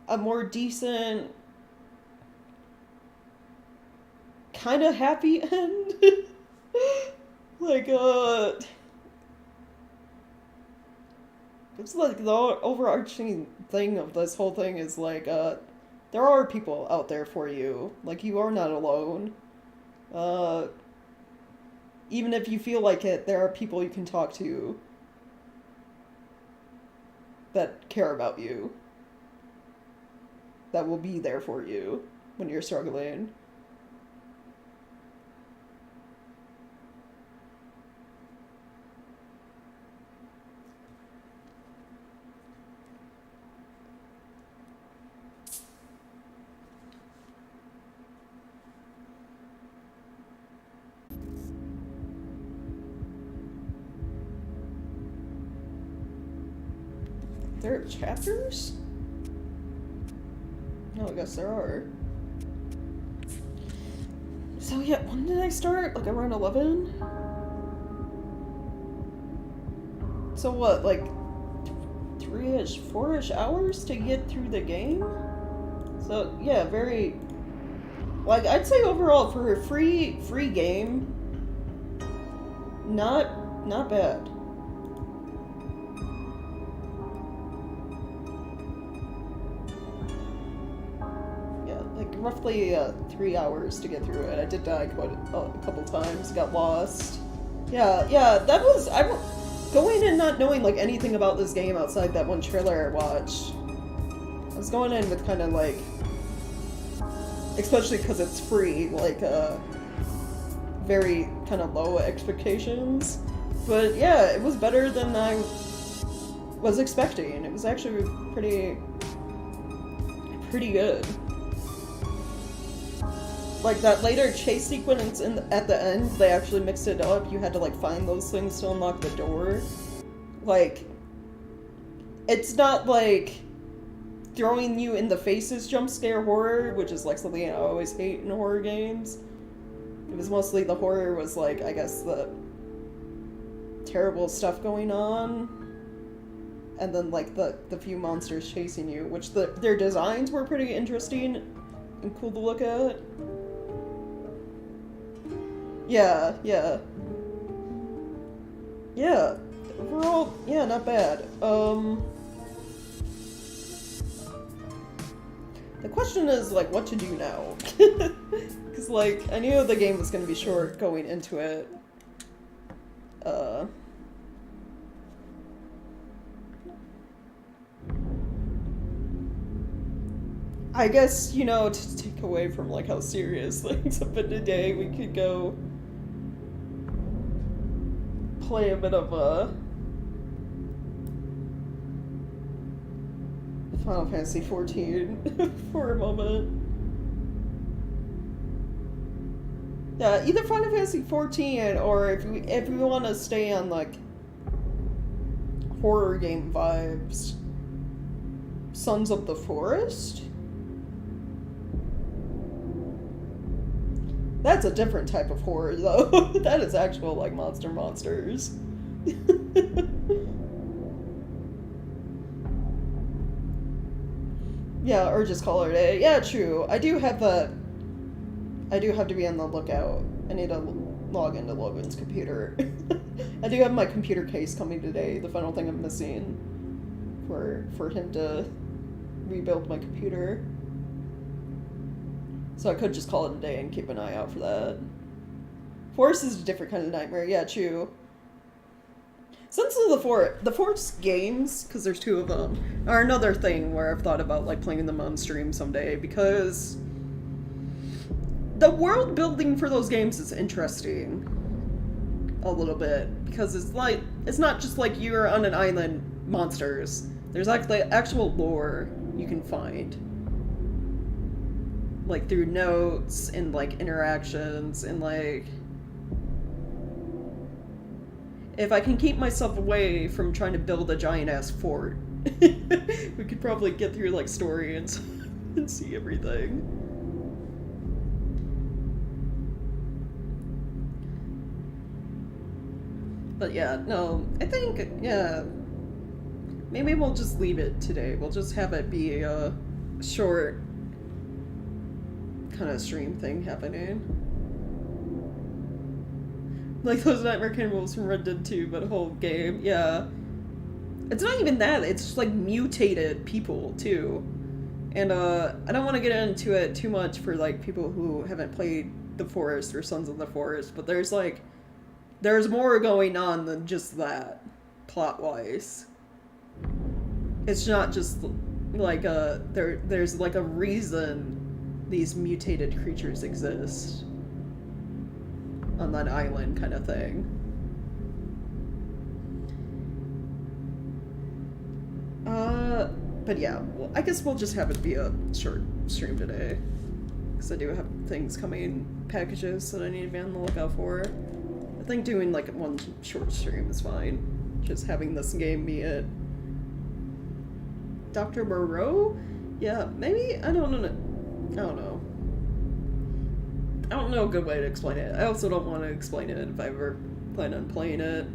a more decent, kind of happy end. Like, it's like the overarching thing of this whole thing is like, there are people out there for you. Like, you are not alone. Even if you feel like it, there are people you can talk to that care about you. That will be there for you when you're struggling. There are chapters? No, I guess there are. So yeah, when did I start? Like around 11? So what, like 3-ish, 4-ish hours to get through the game? So yeah, very, like, I'd say overall for a free game, not bad. Roughly 3 hours to get through it. I did die quite a couple times, got lost. Yeah, that was, going in not knowing, like, anything about this game outside that one trailer I watched. I was going in with kind of, like, especially because it's free, like, very kind of low expectations. But yeah, it was better than I was expecting. It was actually pretty good. Like that later chase sequence at the end, they actually mixed it up. You had to like find those things to unlock the door. Like, it's not like throwing you in the faces jump scare horror, which is like something I always hate in horror games. It was mostly the horror was like, I guess, the terrible stuff going on, and then like the few monsters chasing you, which their designs were pretty interesting and cool to look at. Yeah. Overall, yeah, not bad. The question is, like, what to do now? Because, like, I knew the game was going to be short going into it. I guess, you know, to take away from, like, how serious things have been today, we could go play a bit of, Final Fantasy XIV for a moment. Yeah, either Final Fantasy XIV or if we want to stay on like horror game vibes, Sons of the Forest. That's a different type of horror though. That is actual like monsters. Yeah, or just call it a day. Yeah, true. I do have to be on the lookout. I need to log into Logan's computer. I do have my computer case coming today, the final thing I'm missing for him to rebuild my computer. So I could just call it a day and keep an eye out for that. Forest is a different kind of nightmare. Yeah, true. Sons of the Forest games, because there's two of them, are another thing where I've thought about like playing them on stream someday, because the world building for those games is interesting a little bit, because it's not just like you're on an island monsters. There's like the actual lore you can find, like through notes and like interactions and like. If I can keep myself away from trying to build a giant-ass fort, we could probably get through, like, story and see everything. But yeah, no, I think, yeah, maybe we'll just leave it today. We'll just have it be a short kind of stream thing happening. Like those Nightmare Cannibals from Red Dead 2, but a whole game, yeah. It's not even that, it's just like mutated people, too. And, I don't want to get into it too much for, like, people who haven't played The Forest or Sons of the Forest, but there's more going on than just that, plot-wise. It's not just, like, there's, like, a reason these mutated creatures exist on that island kind of thing. But yeah, well, I guess we'll just have it be a short stream today, because I do have things coming, packages that I need to be on the lookout for. I think doing like one short stream is fine, just having this game be it. Dr. Moreau? Yeah, maybe, I don't know a good way to explain it. I also don't want to explain it if I ever plan on playing it.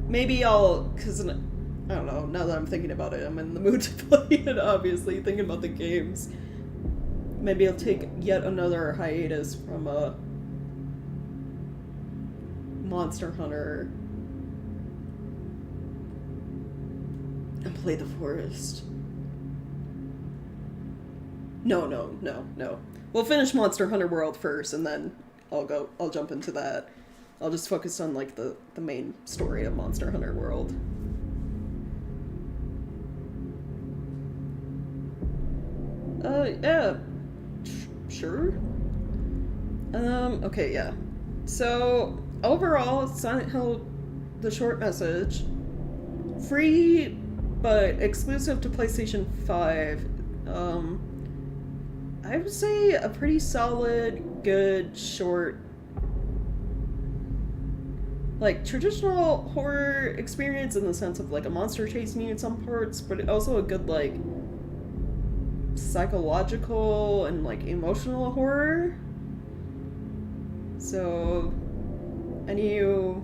Maybe because, I don't know, now that I'm thinking about it, I'm in the mood to play it, obviously, thinking about the games. Maybe I'll take yet another hiatus from Monster Hunter and play The Forest. No. We'll finish Monster Hunter World first, and then I'll jump into that. I'll just focus on, like, the main story of Monster Hunter World. Yeah. Sure? Okay, yeah. So, overall, Silent Hill, the short message, free, but exclusive to PlayStation 5. I would say a pretty solid, good, short, like, traditional horror experience in the sense of, like, a monster chasing you in some parts, but also a good, like, psychological and, like, emotional horror. So, any of you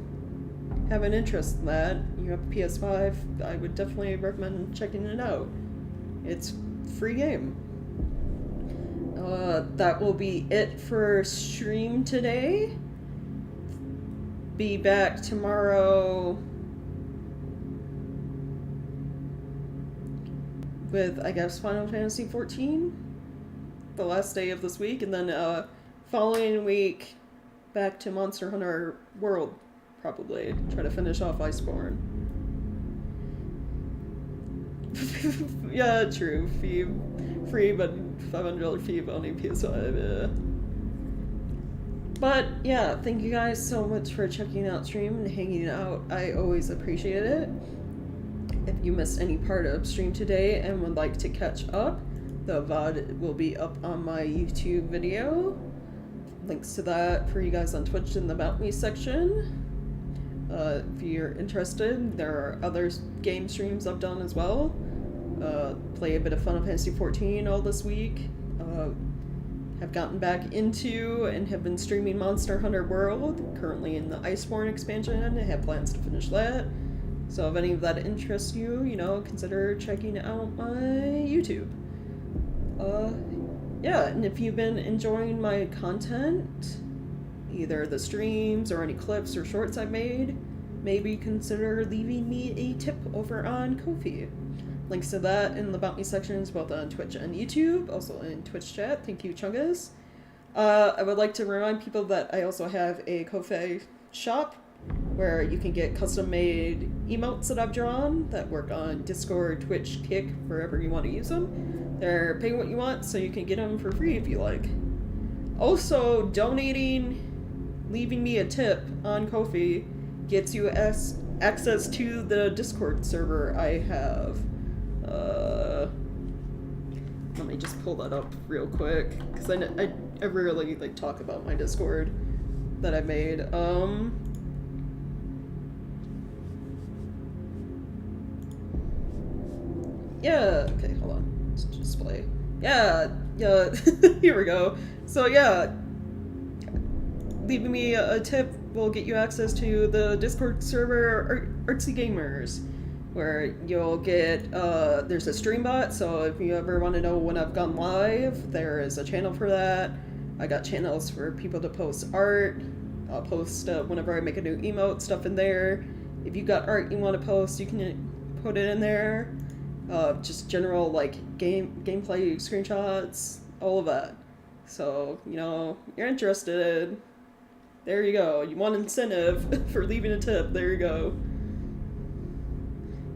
have an interest in that, you have a PS5, I would definitely recommend checking it out. It's a free game. That will be it for stream today. Be back tomorrow with, I guess, Final Fantasy XIV, the last day of this week, and then following week back to Monster Hunter World, probably. Try to finish off Iceborne. Yeah, true. Fee free, but $500 fee only PS5. Yeah. But yeah, thank you guys so much for checking out stream and hanging out. I always appreciate it. If you missed any part of stream today and would like to catch up, the VOD will be up on my YouTube video. Links to that for you guys on Twitch in the About Me section. If you're interested, there are other game streams I've done as well. Play a bit of Final Fantasy XIV all this week. Have gotten back into and have been streaming Monster Hunter World, currently in the Iceborne expansion. I have plans to finish that. So if any of that interests you, you know, consider checking out my YouTube. Yeah, and if you've been enjoying my content, either the streams or any clips or shorts I've made, maybe consider leaving me a tip over on Ko-fi. Links to that in the About Me sections, both on Twitch and YouTube, also in Twitch chat. Thank you, Chungus. I would like to remind people that I also have a Ko-fi shop where you can get custom-made emotes that I've drawn that work on Discord, Twitch, Kick, wherever you want to use them. They're pay what you want, so you can get them for free if you like. Also, donating, leaving me a tip on Ko-fi gets you access to the Discord server I have. Let me just pull that up real quick, because I rarely, like, talk about my Discord that I made. Yeah, okay, hold on. Let's display. Yeah, here we go. So yeah, leaving me a tip will get you access to the Discord server Artsy Gamers, where you'll get, there's a stream bot, so if you ever want to know when I've gone live, there is a channel for that. I got channels for people to post art. I'll post whenever I make a new emote, stuff in there. If you got art you want to post, you can put it in there. Just general, like, gameplay screenshots, all of that. So, you know, you're interested, there you go. You want incentive for leaving a tip, there you go.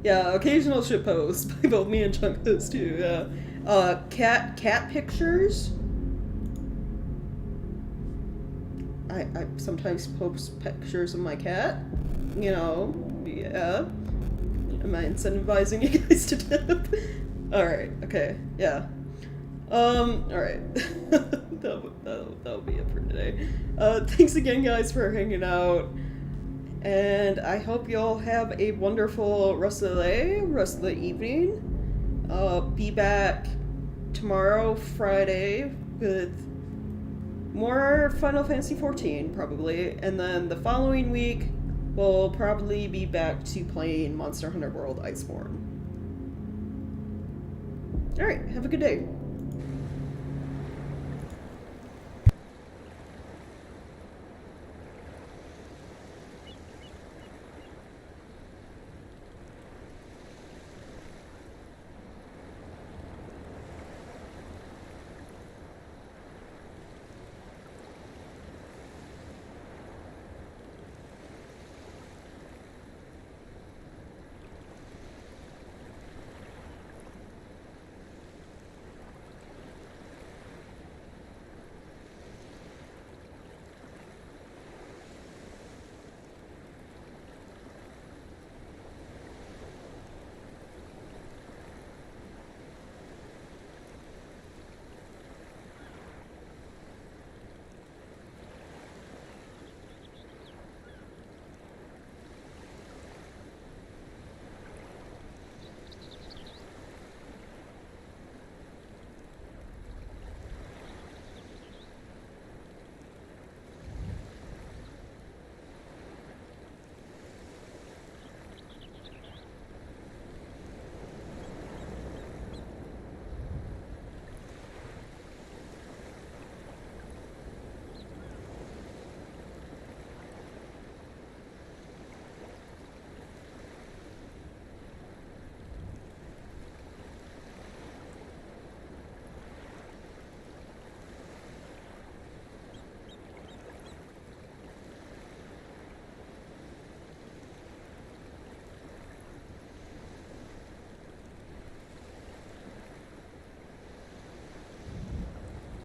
Yeah, occasional shitposts by both me and Chunkus too, yeah. Cat pictures. I sometimes post pictures of my cat, you know, yeah. Am I incentivizing you guys to tip? Alright, okay, yeah. Alright. that'll be it for today. Thanks again, guys, for hanging out. And I hope you all have a wonderful rest of the day, rest of the evening. Be back tomorrow, Friday, with more Final Fantasy XIV, probably. And then the following week, we'll probably be back to playing Monster Hunter World Iceborne. Alright, have a good day.